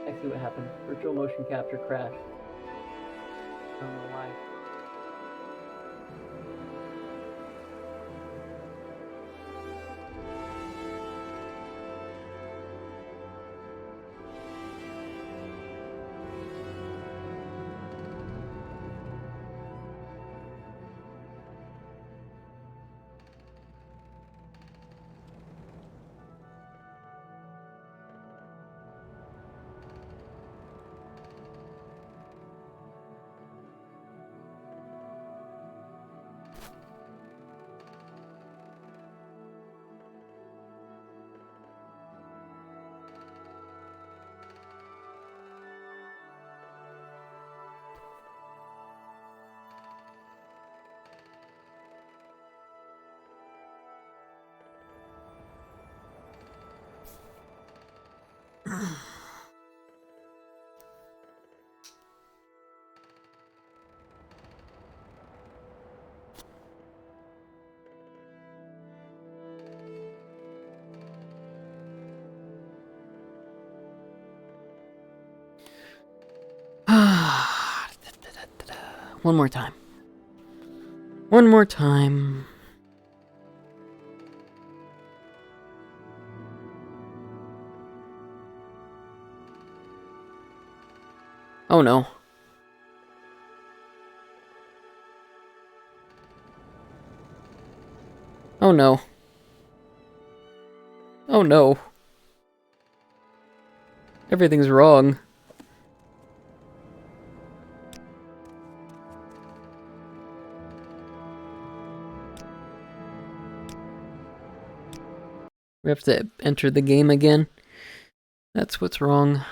I see what happened. Virtual motion capture crashed. I don't know why. One more time. One more time. Oh no. Oh no. Oh no. Everything's wrong. We have to enter the game again. That's what's wrong.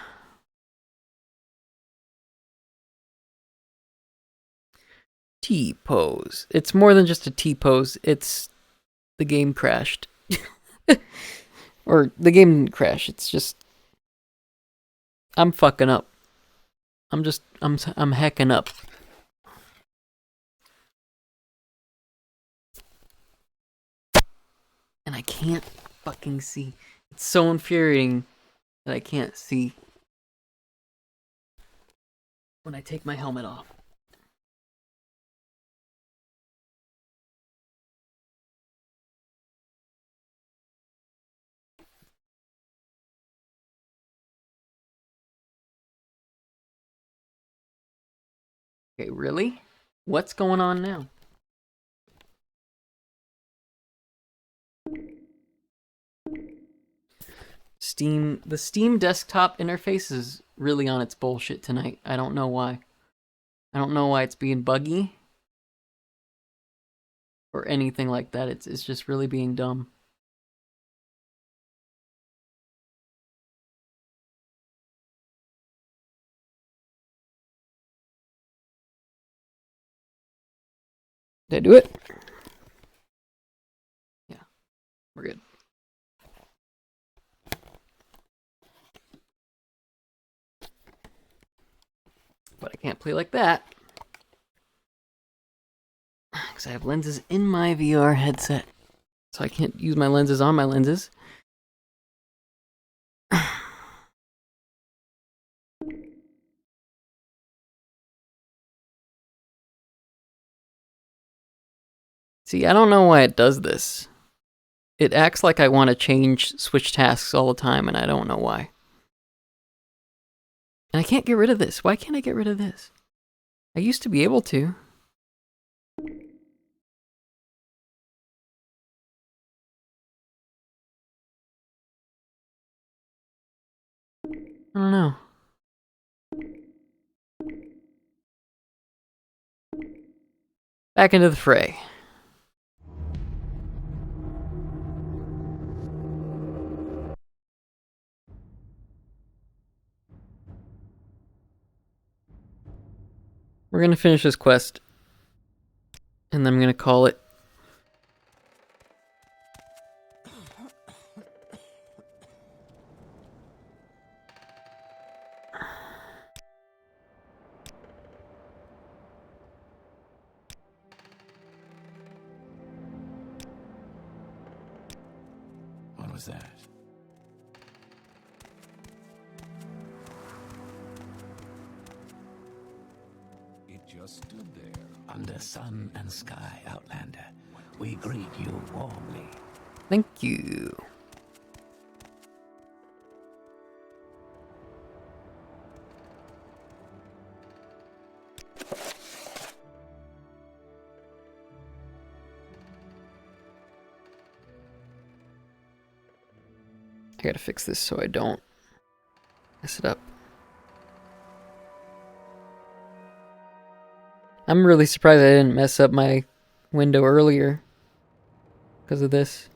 T-pose. It's more than just a T-pose. It's the game crashed. Or the game didn't crash. It's just I'm fucking up. I'm hacking up. And I can't fucking see. It's so infuriating that I can't see when I take my helmet off. Okay, really? What's going on now? The Steam desktop interface is really on its bullshit tonight. I don't know why. I don't know why it's being buggy or anything like that. It's just really being dumb. Did I do it? Yeah, we're good. But I can't play like that. Because I have lenses in my VR headset. So I can't use my lenses on my lenses. See, I don't know why it does this. It acts like I want to switch tasks all the time, and I don't know why. And I can't get rid of this. Why can't I get rid of this? I used to be able to. I don't know. Back into the fray. We're gonna finish this quest. And then I'm gonna call it. What was that? It just stood there. Under sun and sky, Outlander, we greet you warmly. Thank you. I gotta fix this so I don't mess it up. I'm really surprised I didn't mess up my window earlier because of this.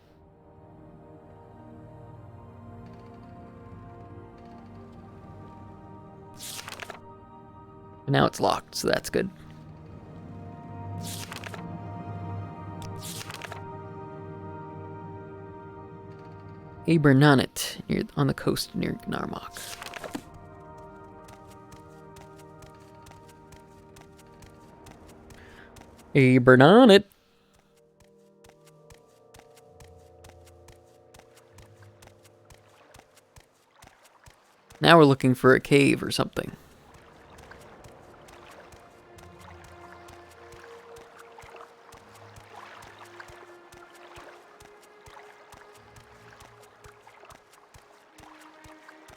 And now it's locked, so that's good. Abernonit, near on the coast near Gnarmok. Abernonit. Now we're looking for a cave or something.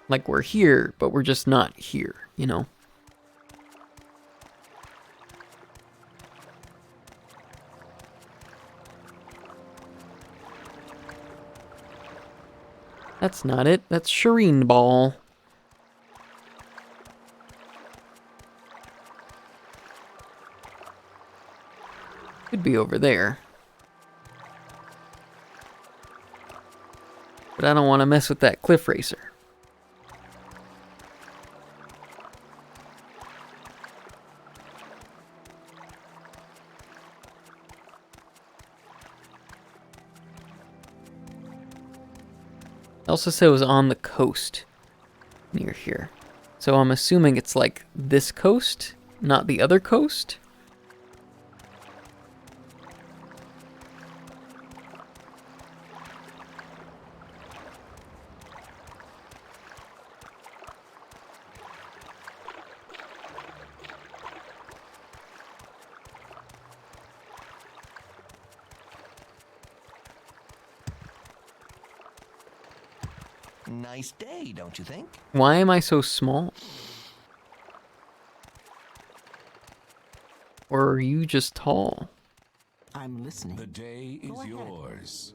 Like we're here, but we're just not here, you know? That's not it. That's Shireen Ball. Could be over there. But I don't want to mess with that cliff racer. It also said it was on the coast near here. So I'm assuming it's like this coast, not the other coast. Nice day, don't you think? Why am I so small? Or are you just tall? I'm listening. The day Go is ahead. yours.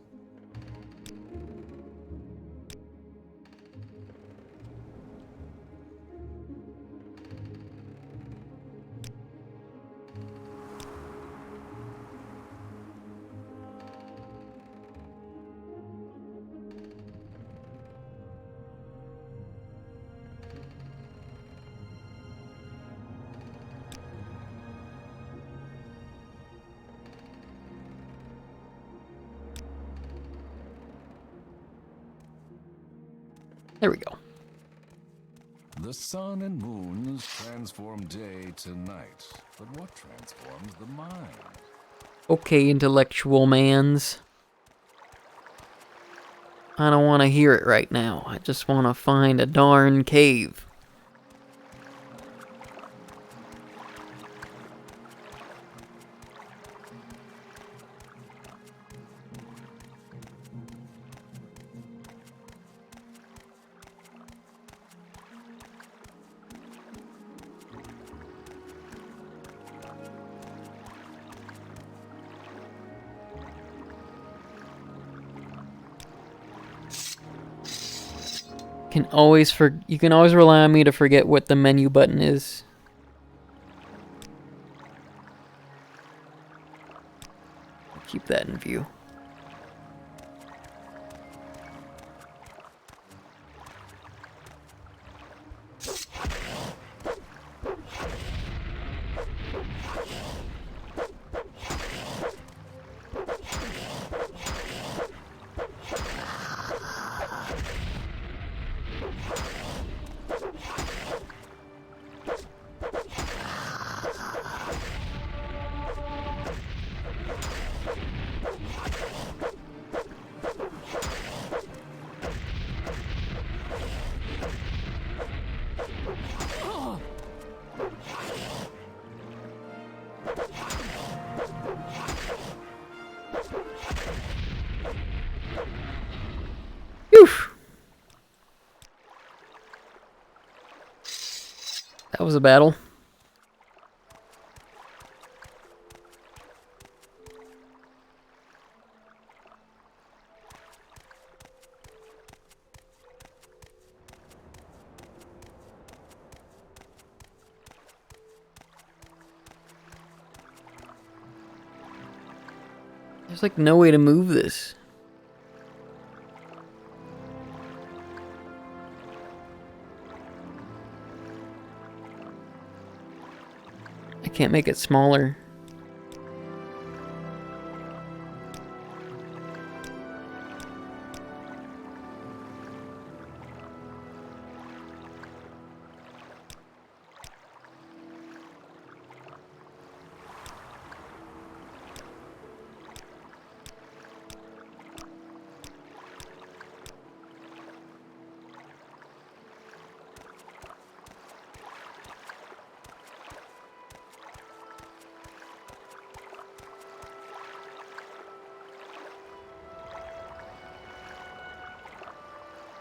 There we go. The sun and moons transform day to night, but what transforms the mind? Okay, intellectual mans. I don't want to hear it right now. I just want to find a darn cave. You can always rely on me to forget what the menu button is. Keep that in view. Phew. That was a battle. There's like no way to move this. I can't make it smaller.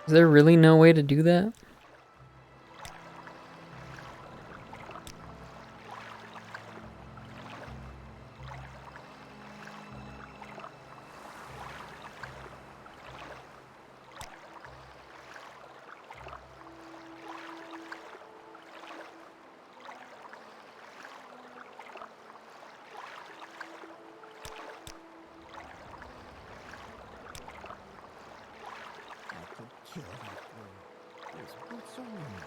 Is there really no way to do that? I could kill that girl. Those boots are ruined.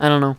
I don't know.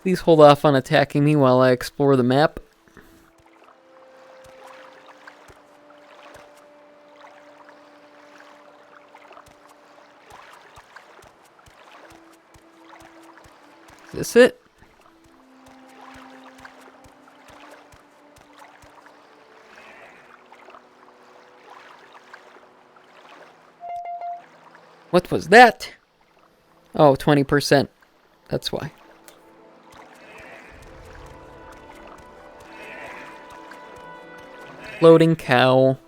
Please hold off on attacking me while I explore the map. Is this it? What was that? Oh, 20%. That's why. Floating cow.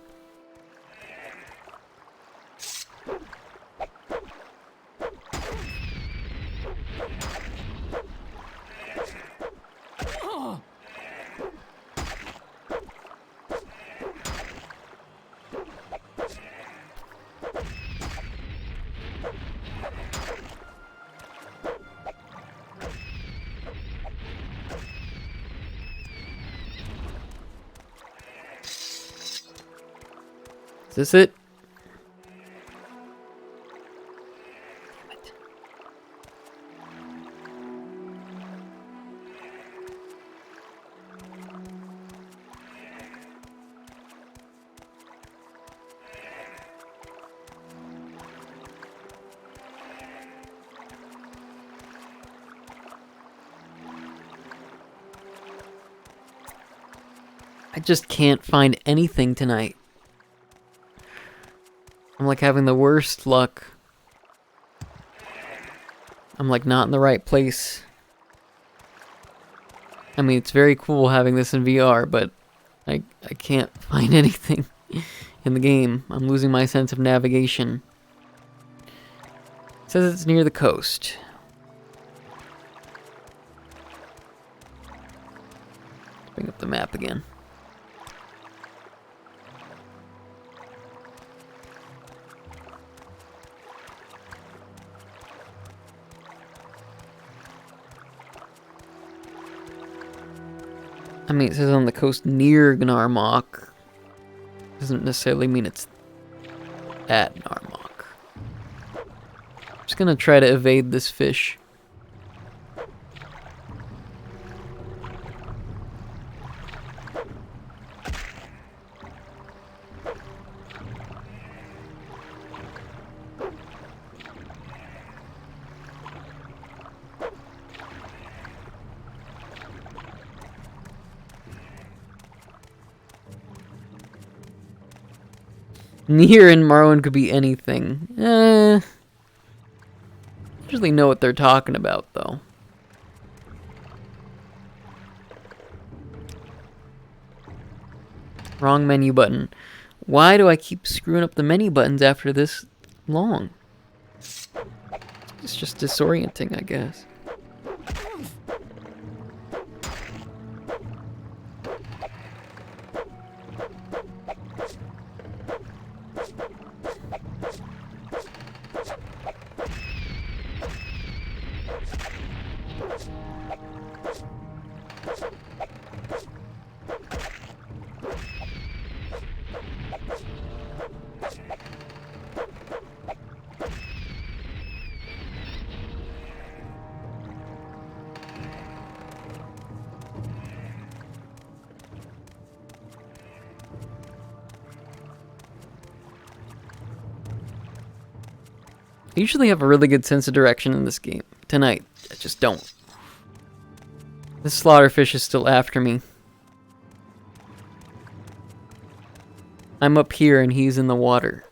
Is this it? Damn it. I just can't find anything tonight. I'm like having the worst luck. I'm like not in the right place. I mean, it's very cool having this in VR, but I can't find anything in the game. I'm losing my sense of navigation. It says it's near the coast. Let's bring up the map again. I mean, it says on the coast near Gnarmok. Doesn't necessarily mean it's at Gnarmok. I'm just gonna try to evade this fish. Near in Morrowind could be anything. Usually know what they're talking about, though. Wrong menu button. Why do I keep screwing up the menu buttons after this long? It's just disorienting, I guess. I usually have a really good sense of direction in this game. Tonight, I just don't. This slaughterfish is still after me. I'm up here and he's in the water.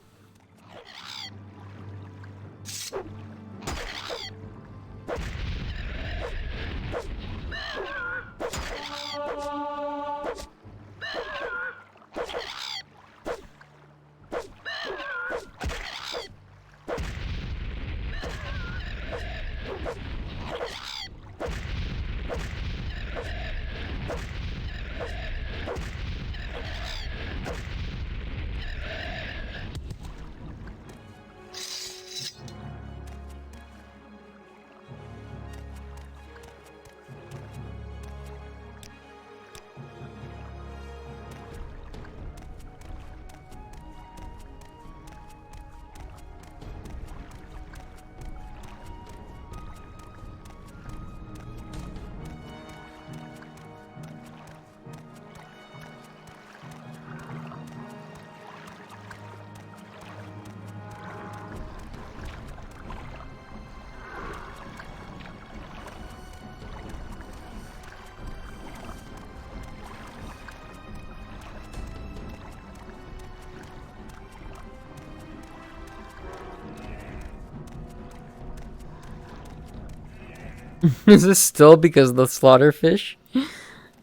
Is this still because of the slaughterfish?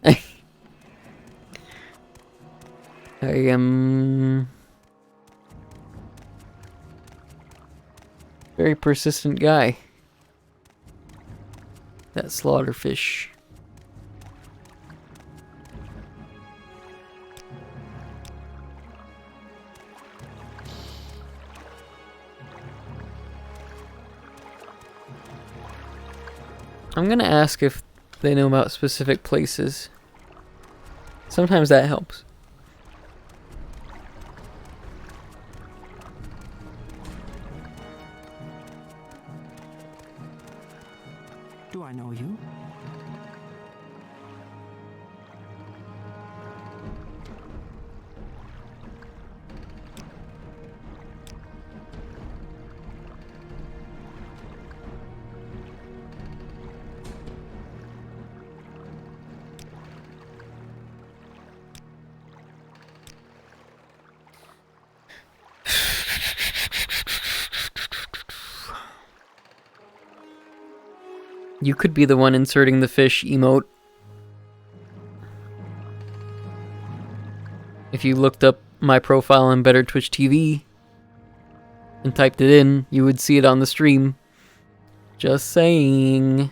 I am very persistent guy. That slaughterfish. I'm gonna ask if they know about specific places. Sometimes that helps. Do I know you? You could be the one inserting the fish emote. If you looked up my profile on Better Twitch TV and typed it in, you would see it on the stream. Just saying.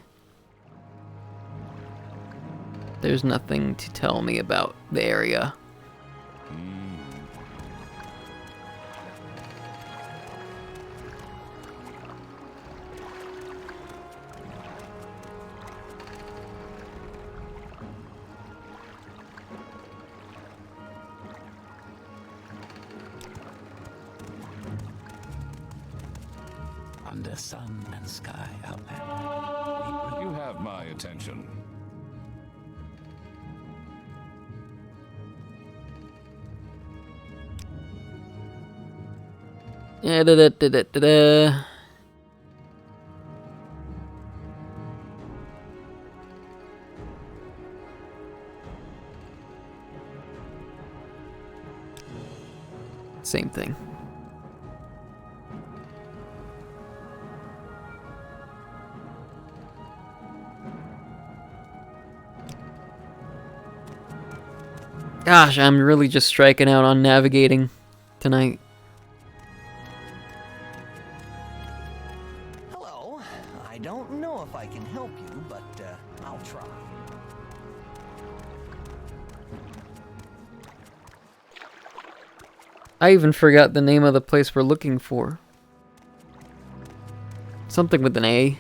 There's nothing to tell me about the area. Under sun and sky, Outlander. You have my attention. Da-da-da-da-da-da. Same thing. Gosh, I'm really just striking out on navigating tonight. Hello. I don't know if I can help you, but I'll try. I even forgot the name of the place we're looking for. Something with an A.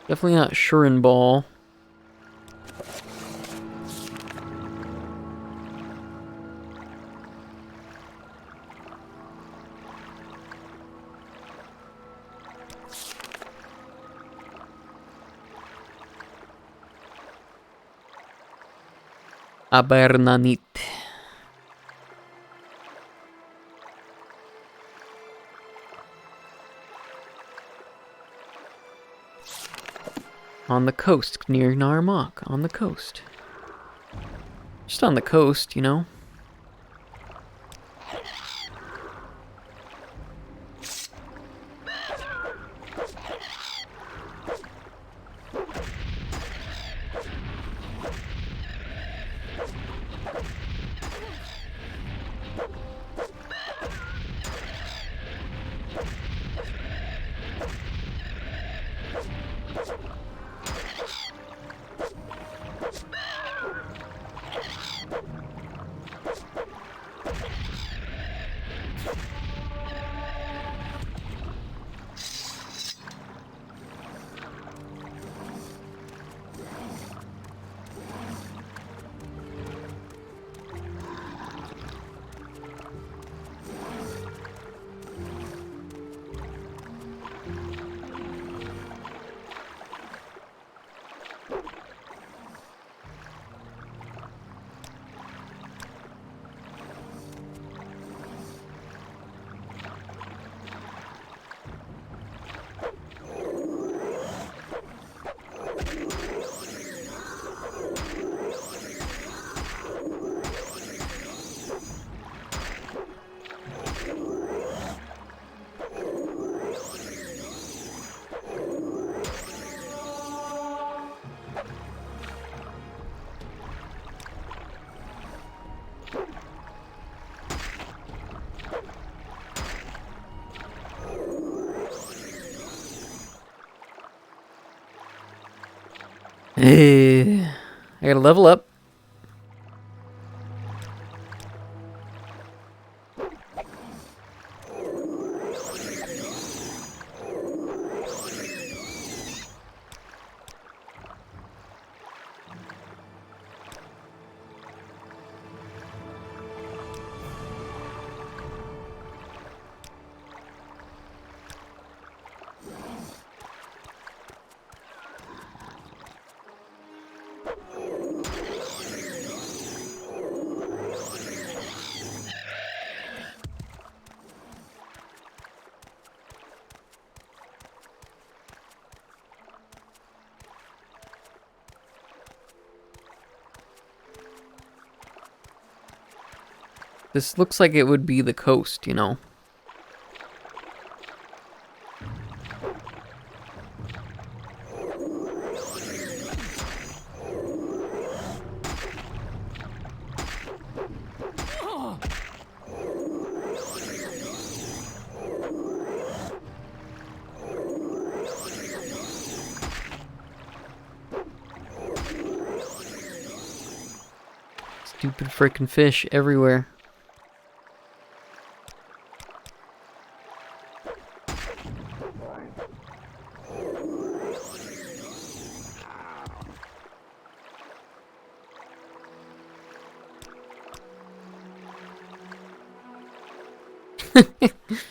Definitely not Shurenball. Abernanit. On the coast, near Narmak, on the coast. Just on the coast, you know? I gotta level up. This looks like it would be the coast, you know. Stupid frickin' fish everywhere.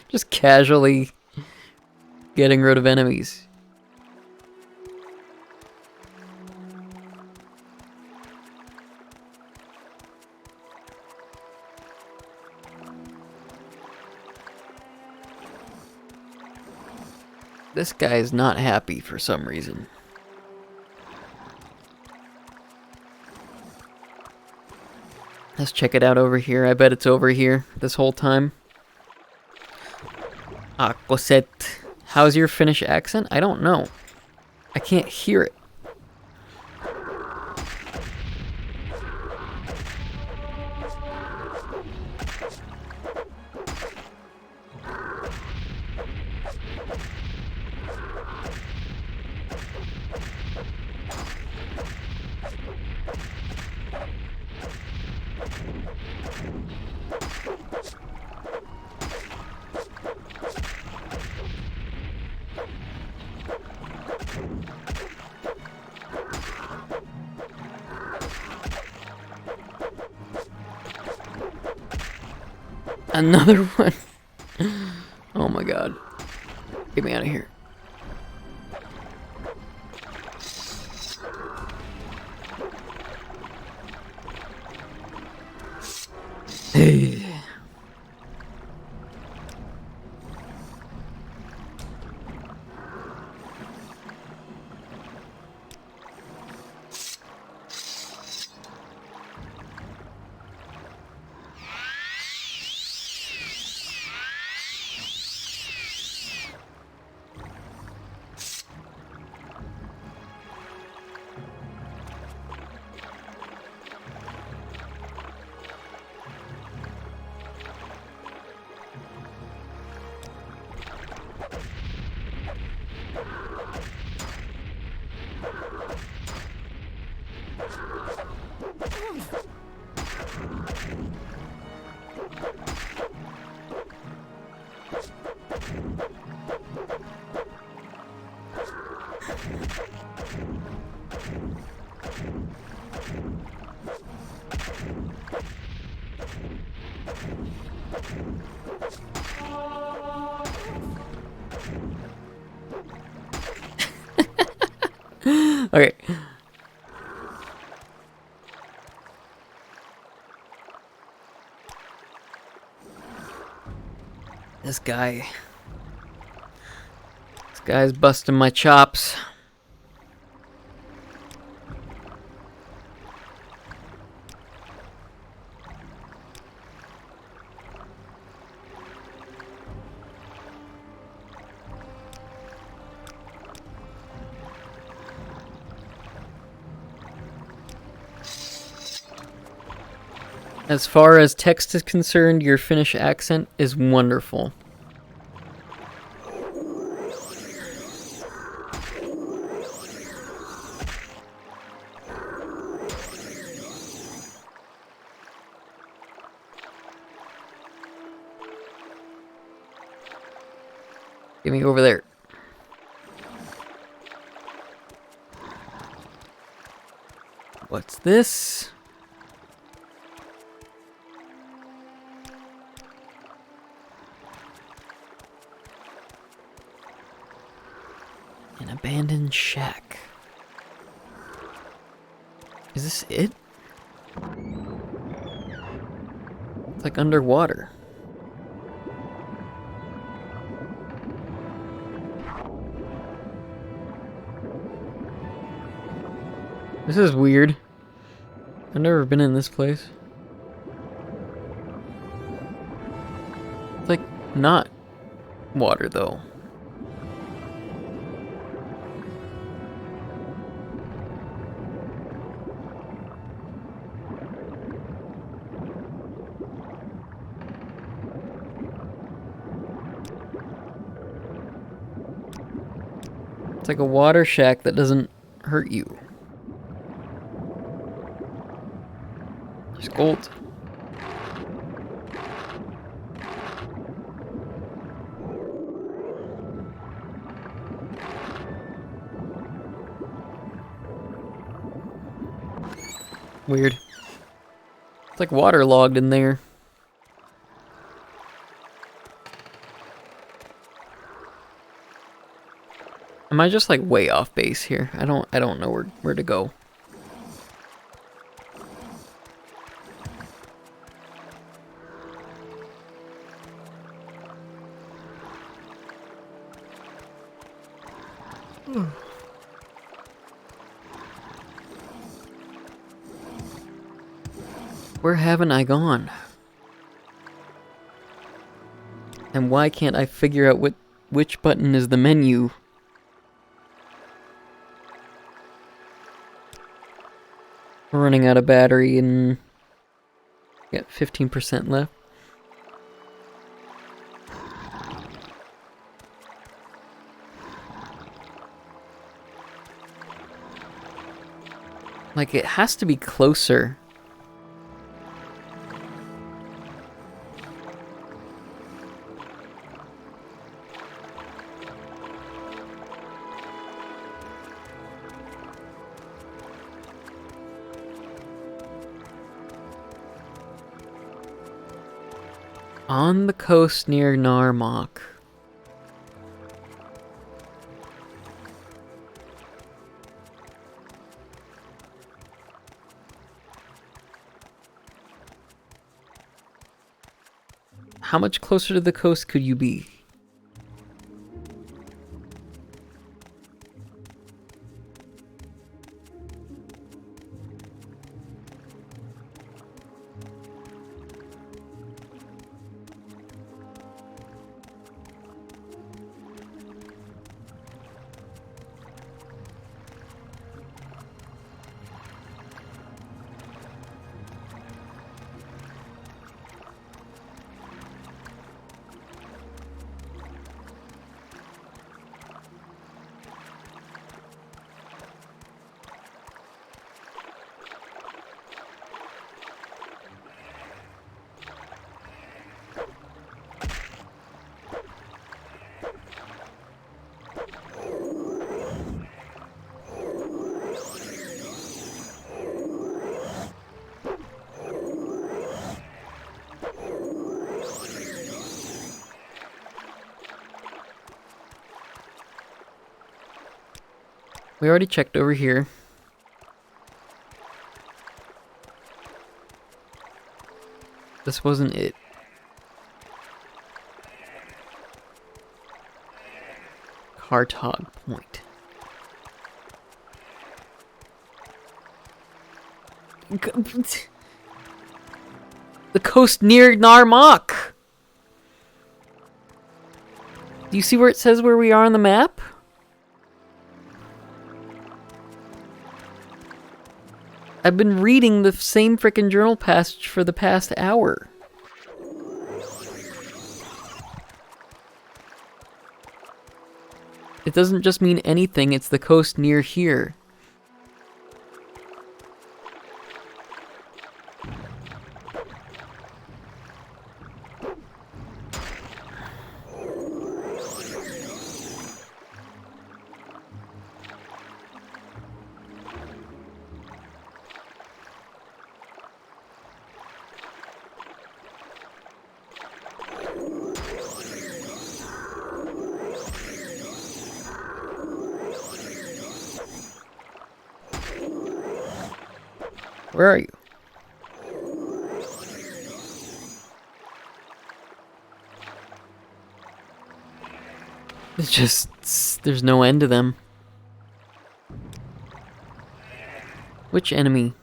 Just casually getting rid of enemies. This guy is not happy for some reason. Let's check it out over here. I bet it's over here this whole time. Ah, Cosette. How's your Finnish accent? I don't know. I can't hear it. Another one. Oh my god. Get me out of here. Hey. Okay. This guy's busting my chops. As far as text is concerned, your Finnish accent is wonderful. Get me over there. What's this? An abandoned shack. Is this it? It's like underwater. This is weird. I've never been in this place. It's like not water though. It's like a water shack that doesn't hurt you. Just gold. Weird. It's like waterlogged in there. Am I just like way off base here? I don't know where to go. Where haven't I gone? And why can't I figure out which button is the menu? We're running out of battery and got 15% left. Like, it has to be closer. On the coast near Narmak. How much closer to the coast could you be? We already checked over here. This wasn't it. Kartog Point. The coast near Narmak. Do you see where it says where we are on the map? I've been reading the same frickin' journal passage for the past hour. It doesn't just mean anything, it's the coast near here. Where are you? It's just, there's no end to them. Which enemy?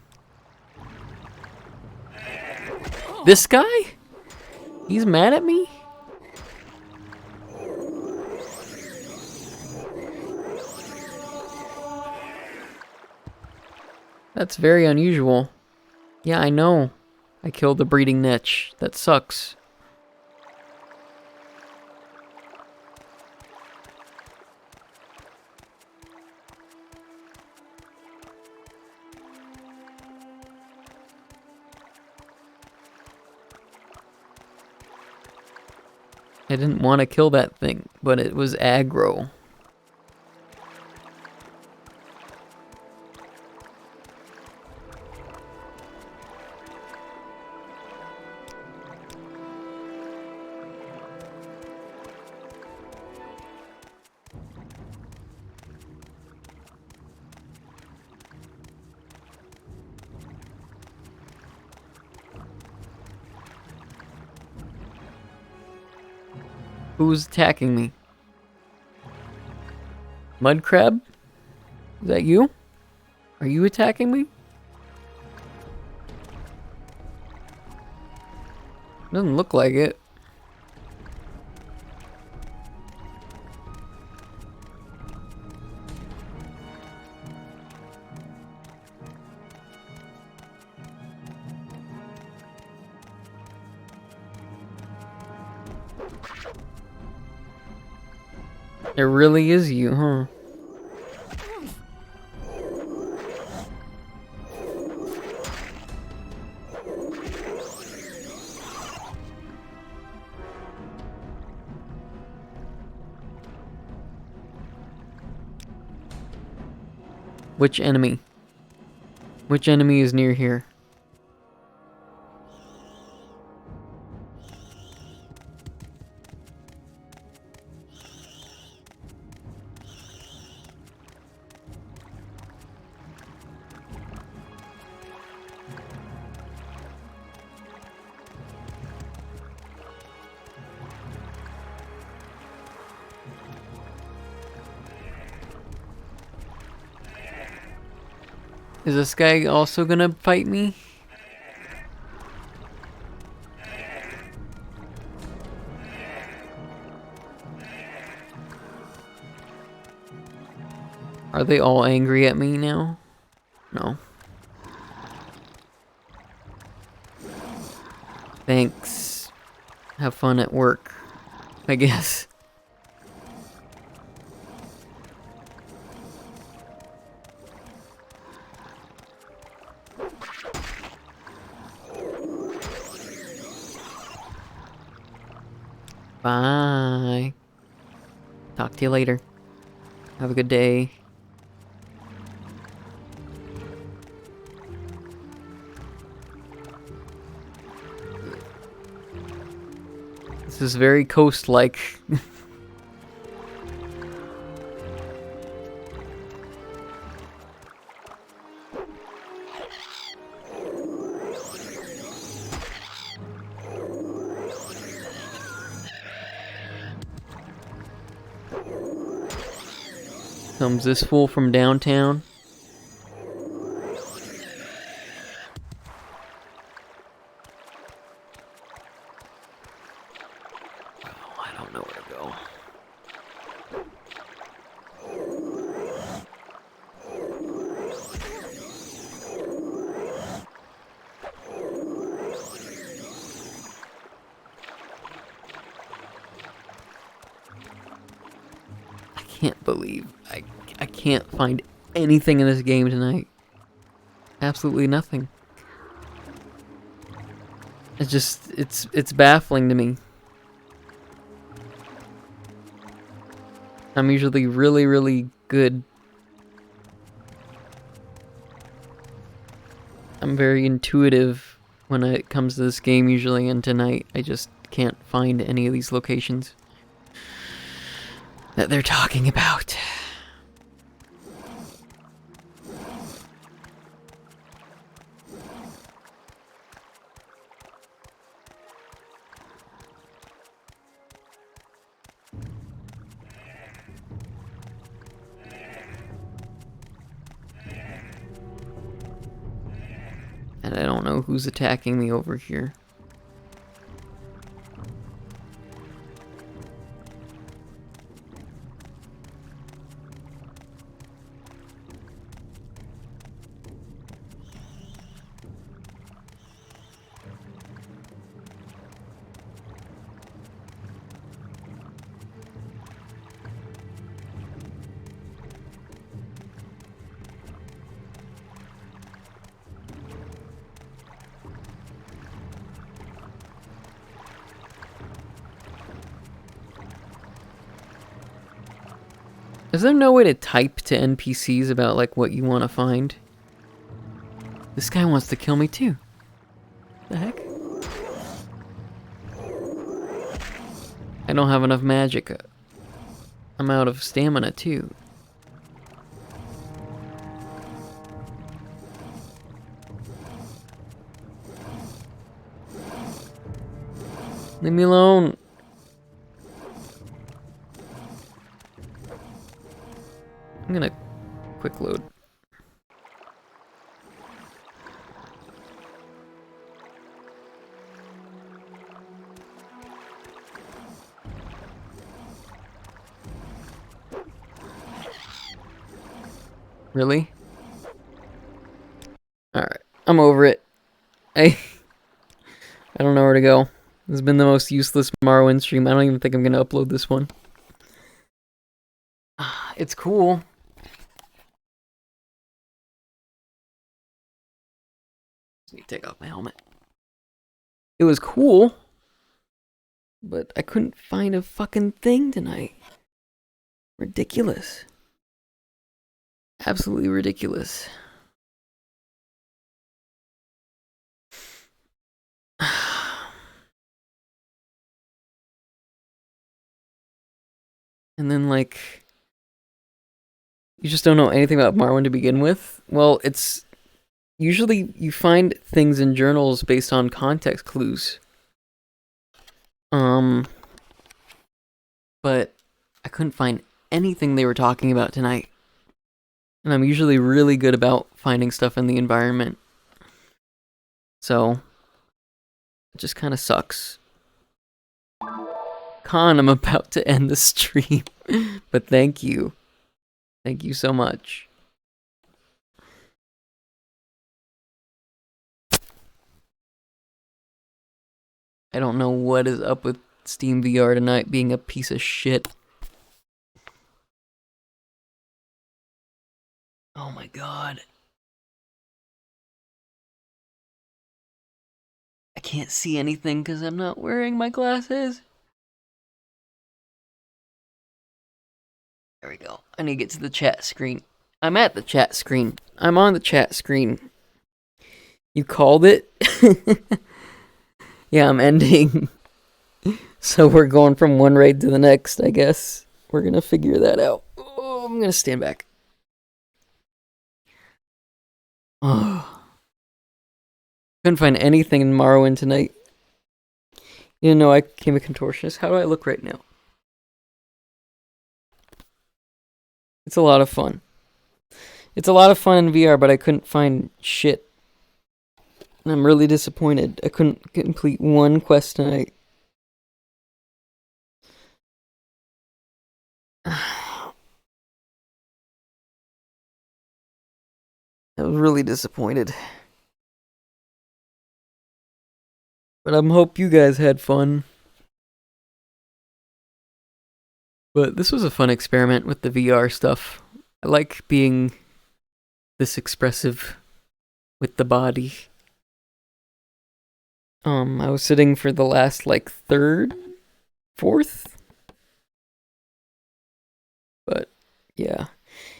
This guy? He's mad at me? That's very unusual. Yeah, I know. I killed the breeding niche. That sucks. I didn't want to kill that thing, but it was aggro. Who's attacking me? Mud crab? Is that you? Are you attacking me? Doesn't look like it. It really is you, huh? Which enemy? Which enemy is near here? Is this guy also gonna fight me? Are they all angry at me now? No. Thanks. Have fun at work, I guess. Bye. Talk to you later. Have a good day. This is very coast-like. Comes this fool from downtown. Oh, I don't know where to go. I can't believe I can't find anything in this game tonight. Absolutely nothing. It's just it's baffling to me. I'm usually really good. I'm very intuitive when it comes to this game usually, and tonight I just can't find any of these locations that they're talking about. And I don't know who's attacking me over here. Is there no way to type to NPCs about, like, what you want to find? This guy wants to kill me, too. The heck? I don't have enough magic. I'm out of stamina, too. Leave me alone. I'm gonna quick load. Really? Alright, I'm over it. I don't know where to go. This has been the most useless Morrowind stream. I don't even think I'm gonna upload this one. It's cool. Let me take off my helmet. It was cool, but I couldn't find a fucking thing tonight. Ridiculous. Absolutely ridiculous. And then, like, you just don't know anything about Morrowind to begin with. Well, it's usually you find things in journals based on context clues. But I couldn't find anything they were talking about tonight. And I'm usually really good about finding stuff in the environment. So, it just kind of sucks. Con, I'm about to end the stream. But thank you. Thank you so much. I don't know what is up with Steam VR tonight being a piece of shit. Oh my god. I can't see anything because I'm not wearing my glasses. There we go. I need to get to the chat screen. I'm at the chat screen. I'm on the chat screen. You called it? Yeah, I'm ending. So we're going from one raid to the next, I guess. We're gonna figure that out. Oh, I'm gonna stand back. Oh. Couldn't find anything in Morrowind tonight. You didn't know I became a contortionist? How do I look right now? It's a lot of fun. It's a lot of fun in VR, but I couldn't find shit. And I'm really disappointed. I couldn't complete one quest tonight. I was really disappointed. But I hope you guys had fun. But this was a fun experiment with the VR stuff. I like being this expressive with the body. I was sitting for the last, like, third? Fourth? But, yeah.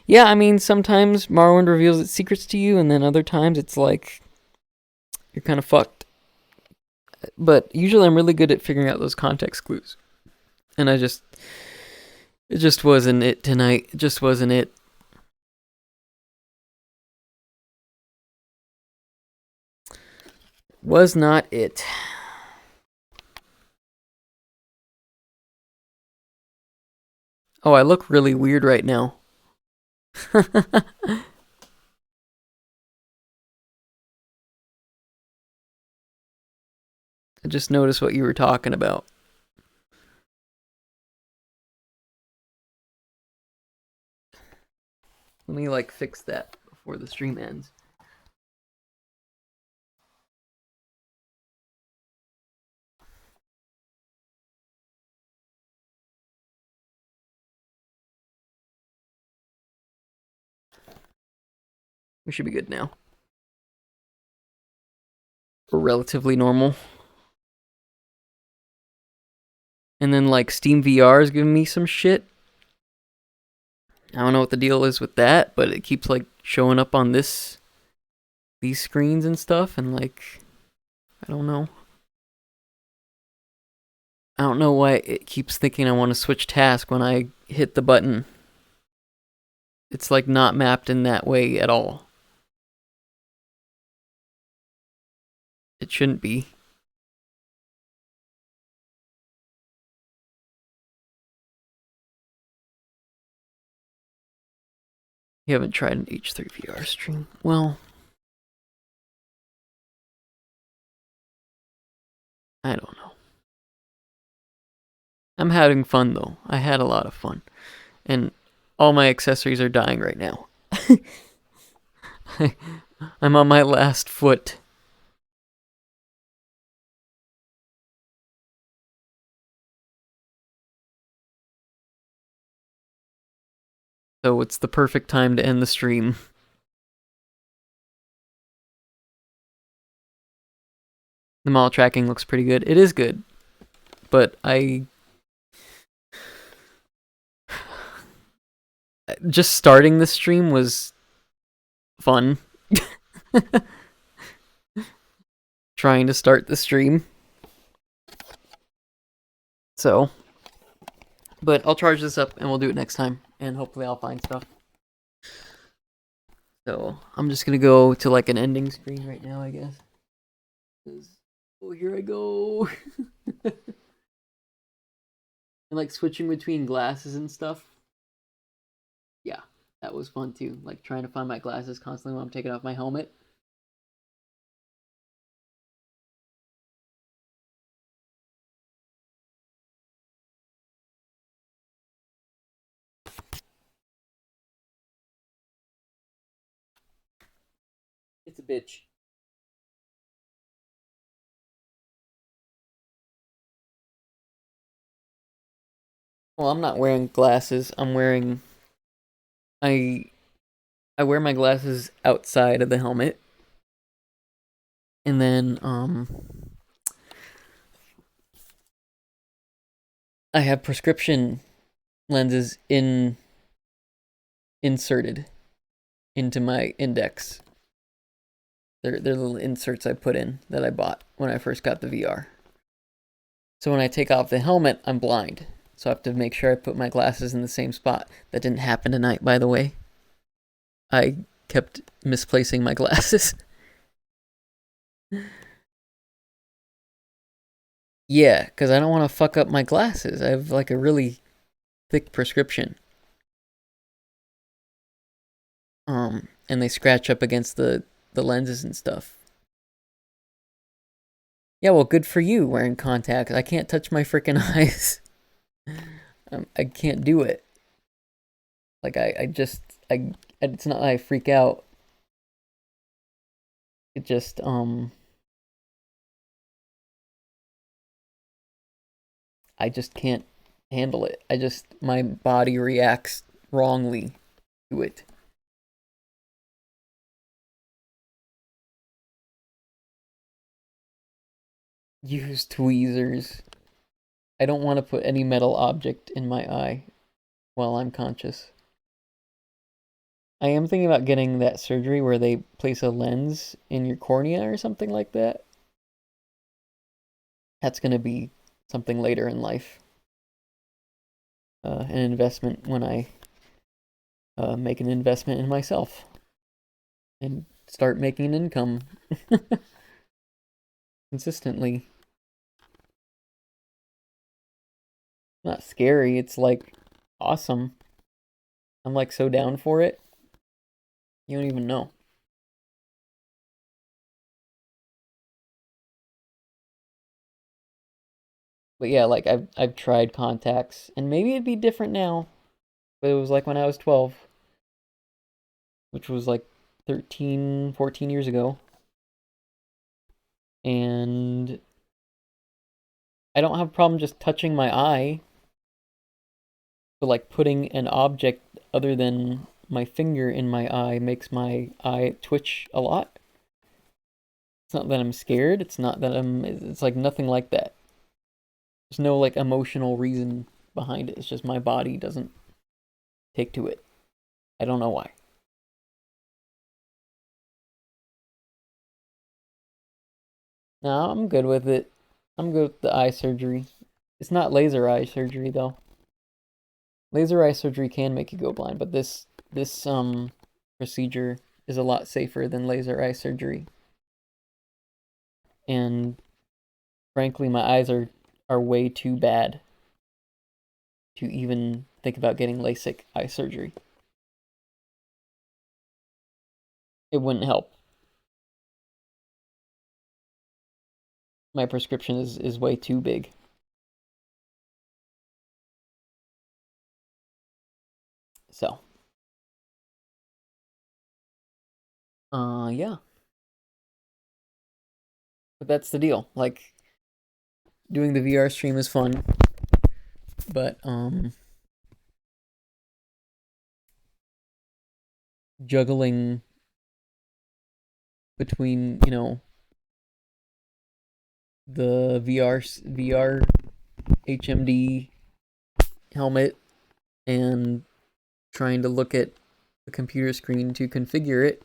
Yeah, I mean, sometimes Morrowind reveals its secrets to you, and then other times it's like, you're kind of fucked. But usually I'm really good at figuring out those context clues. And it just wasn't it tonight. It just wasn't it. Was not it. Oh, I look really weird right now. I just noticed what you were talking about. Let me like fix that before the stream ends. We should be good now. We're relatively normal. And then like Steam VR is giving me some shit. I don't know what the deal is with that, but it keeps like showing up on these screens and stuff, and like I don't know. I don't know why it keeps thinking I want to switch task when I hit the button. It's like not mapped in that way at all. It shouldn't be. You haven't tried an H3 VR stream? Well, I don't know. I'm having fun though. I had a lot of fun. And all my accessories are dying right now. I'm on my last foot. So it's the perfect time to end the stream. The mall tracking looks pretty good. It is good. But just starting the stream was fun. Trying to start the stream. So, but I'll charge this up and we'll do it next time. And hopefully I'll find stuff. So, I'm just gonna go to like an ending screen right now, I guess. Oh, here I go. And like switching between glasses and stuff. Yeah, that was fun too. Like trying to find my glasses constantly when I'm taking off my helmet. It's a bitch. Well, I'm not wearing glasses. I'm wearing... I wear my glasses outside of the helmet. And then, I have prescription lenses inserted into my index. They're little inserts I put in that I bought when I first got the VR. So when I take off the helmet, I'm blind. So I have to make sure I put my glasses in the same spot. That didn't happen tonight, by the way. I kept misplacing my glasses. Yeah, because I don't want to fuck up my glasses. I have like a really thick prescription. And they scratch up against the lenses and stuff. Yeah, well, good for you wearing contacts. I can't touch my freaking eyes. I can't do it. Like, it's not that I freak out. It just, I just can't handle it. My body reacts wrongly to it. Use tweezers. I don't want to put any metal object in my eye while I'm conscious. I am thinking about getting that surgery where they place a lens in your cornea or something like that. That's going to be something later in life. An investment when I make an investment in myself and start making an income consistently. Not scary, it's like awesome. I'm like so down for it. You don't even know. But yeah, like I've tried contacts, and maybe it'd be different now, but it was like when I was 12, which was like 13, 14 years ago. And I don't have a problem just touching my eye, but like putting an object other than my finger in my eye makes my eye twitch a lot. It's not that I'm scared, it's like nothing like that. There's no like emotional reason behind it. It's just my body doesn't take to it. I don't know why. No, I'm good with it. I'm good with the eye surgery. It's not laser eye surgery though. Laser eye surgery can make you go blind, but this procedure is a lot safer than laser eye surgery. And frankly, my eyes are way too bad to even think about getting LASIK eye surgery. It wouldn't help. My prescription is way too big. So, yeah. But that's the deal. Like, doing the VR stream is fun, but juggling between, the VR HMD helmet and trying to look at the computer screen to configure it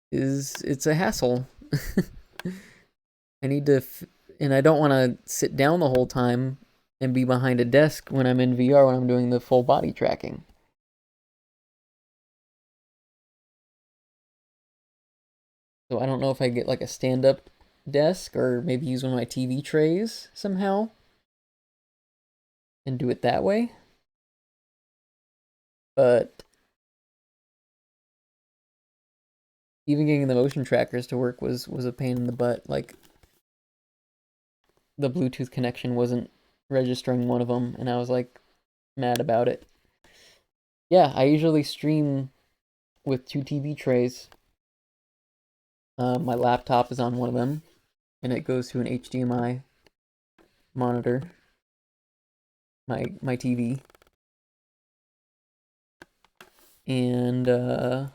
it's a hassle. I need to and I don't want to sit down the whole time and be behind a desk when I'm in VR when I'm doing the full body tracking. So I don't know if I get like a stand-up desk or maybe use one of my TV trays somehow and do it that way. But even getting the motion trackers to work was a pain in the butt. Like the Bluetooth connection wasn't registering one of them, and I was like mad about it. Yeah, I usually stream with two TV trays. My laptop is on one of them, and it goes to an HDMI monitor. My TV, and the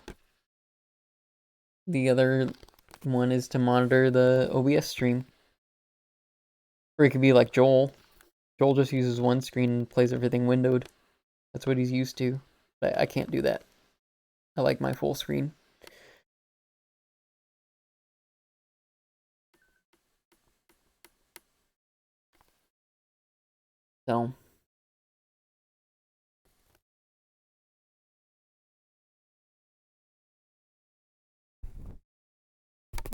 other one is to monitor the OBS stream. Or it could be like Joel. Joel just uses one screen and plays everything windowed. That's what he's used to. But I can't do that. I like my full screen. So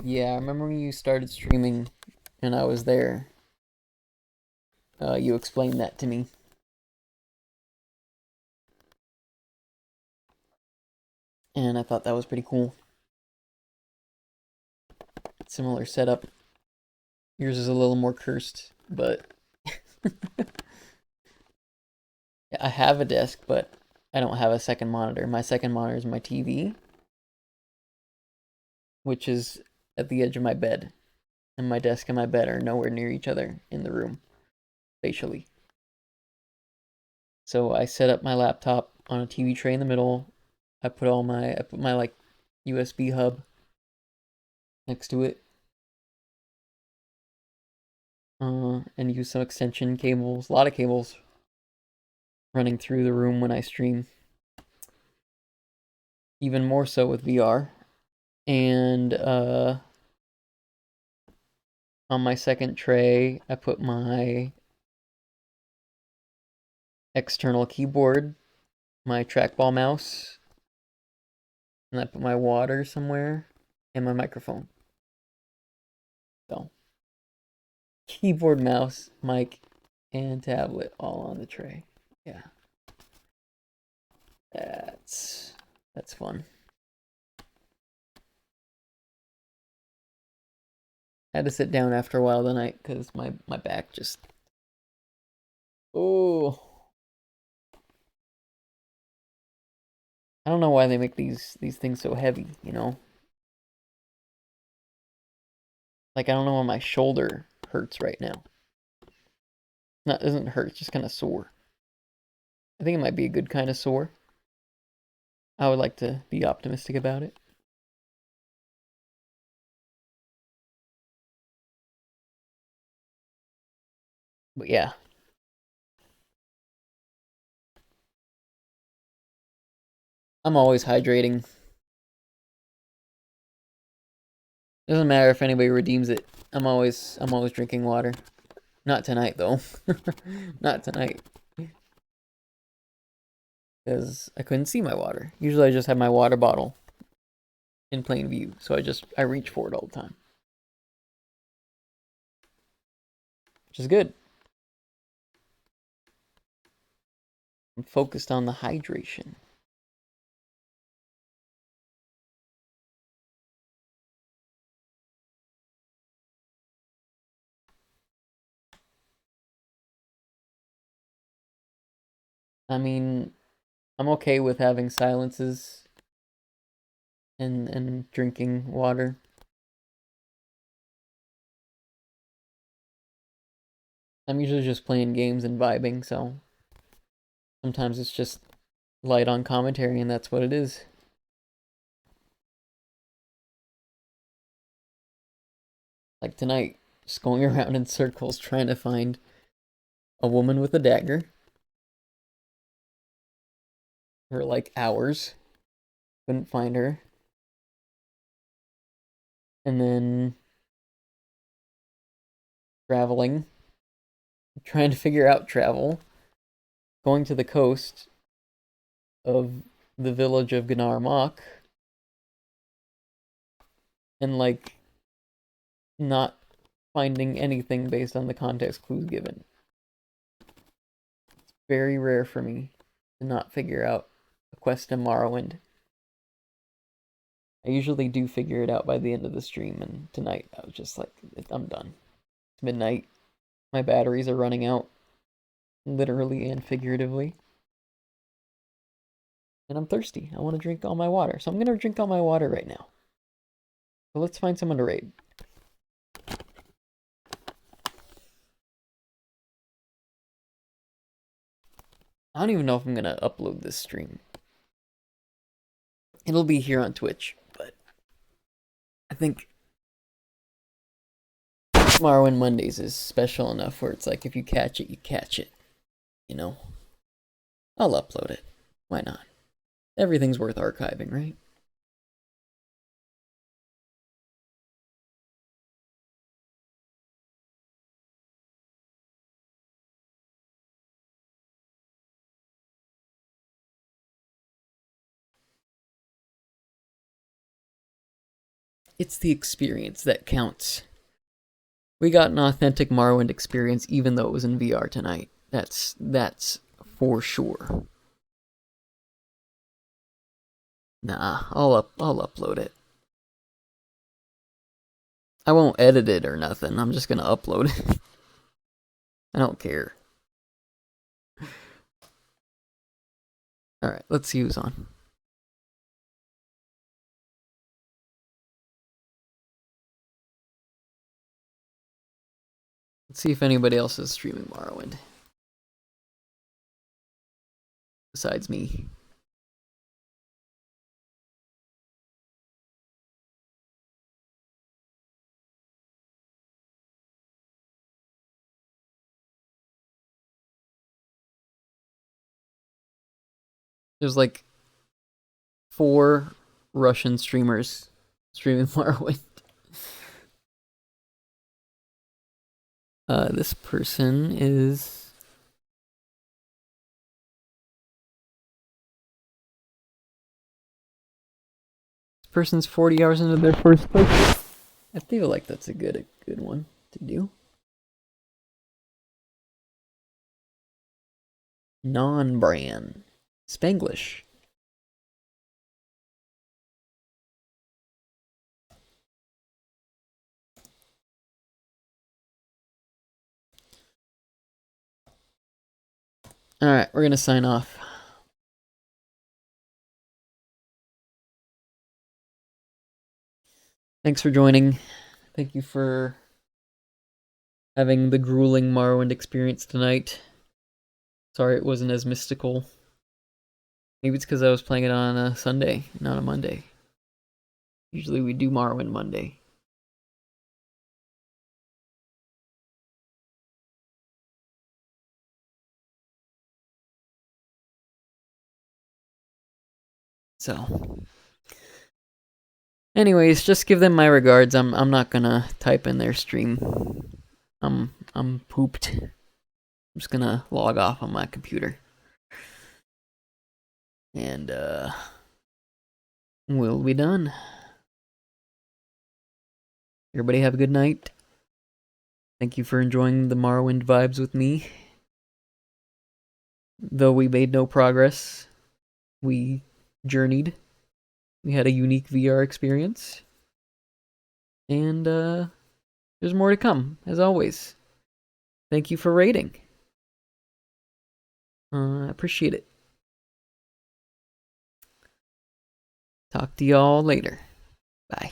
yeah, I remember when you started streaming and I was there. You explained that to me. And I thought that was pretty cool. Similar setup. Yours is a little more cursed, but I have a desk, but I don't have a second monitor. My second monitor is my TV, which is at the edge of my bed. And my desk and my bed are nowhere near each other in the room, spatially. So I set up my laptop on a TV tray in the middle. I put my like USB hub next to it. And use some extension cables, a lot of cables running through the room when I stream. Even more so with VR. And on my second tray, I put my external keyboard, my trackball mouse, and I put my water somewhere, and my microphone. So, keyboard, mouse, mic, and tablet all on the tray. Yeah. That's fun. Had to sit down after a while tonight because my back just... Oh. I don't know why they make these things so heavy, you know? Like, I don't know why my shoulder hurts right now. Not, it doesn't hurt, it's just kind of sore. I think it might be a good kind of sore. I would like to be optimistic about it. But yeah. I'm always hydrating. Doesn't matter if anybody redeems it. I'm always drinking water. Not tonight though. Not tonight. Because I couldn't see my water. Usually I just have my water bottle in plain view, so I reach for it all the time. Which is good. I'm focused on the hydration. I mean, I'm okay with having silences and drinking water. I'm usually just playing games and vibing, so sometimes it's just light on commentary and that's what it is. Like tonight, just going around in circles trying to find a woman with a dagger for like hours. Couldn't find her. And then traveling, trying to figure out travel, going to the coast of the village of Gnar Mok, and like not finding anything based on the context clues given. It's very rare for me to not figure out a quest in Morrowind. I usually do figure it out by the end of the stream, and tonight I was just like, I'm done. It's midnight. My batteries are running out, literally and figuratively. And I'm thirsty. I want to drink all my water. So I'm going to drink all my water right now. So let's find someone to raid. I don't even know if I'm going to upload this stream. It'll be here on Twitch, but I think Morrowind Mondays is special enough where it's like if you catch it, you catch it. You know? I'll upload it. Why not? Everything's worth archiving, right? It's the experience that counts. We got an authentic Morrowind experience even though it was in VR tonight. That's for sure. Nah, I'll upload it. I won't edit it or nothing. I'm just gonna upload it. I don't care. Alright, let's see who's on. Let's see if anybody else is streaming Morrowind. Besides me. There's like 4 Russian streamers streaming Morrowind. This person is... This person's 40 hours into their first playthrough. I feel like that's a good one to do. Non-brand. Spanglish. Alright, we're gonna sign off. Thanks for joining. Thank you for having the grueling Morrowind experience tonight. Sorry it wasn't as mystical. Maybe it's because I was playing it on a Sunday, not a Monday. Usually we do Morrowind Monday. So, anyways, just give them my regards. I'm not gonna type in their stream. I'm pooped. I'm just gonna log off on my computer. And we'll be done. Everybody have a good night. Thank you for enjoying the Morrowind vibes with me. Though we made no progress, we journeyed. We had a unique VR experience. And there's more to come, as always. Thank you for rating. I appreciate it. Talk to y'all later. Bye.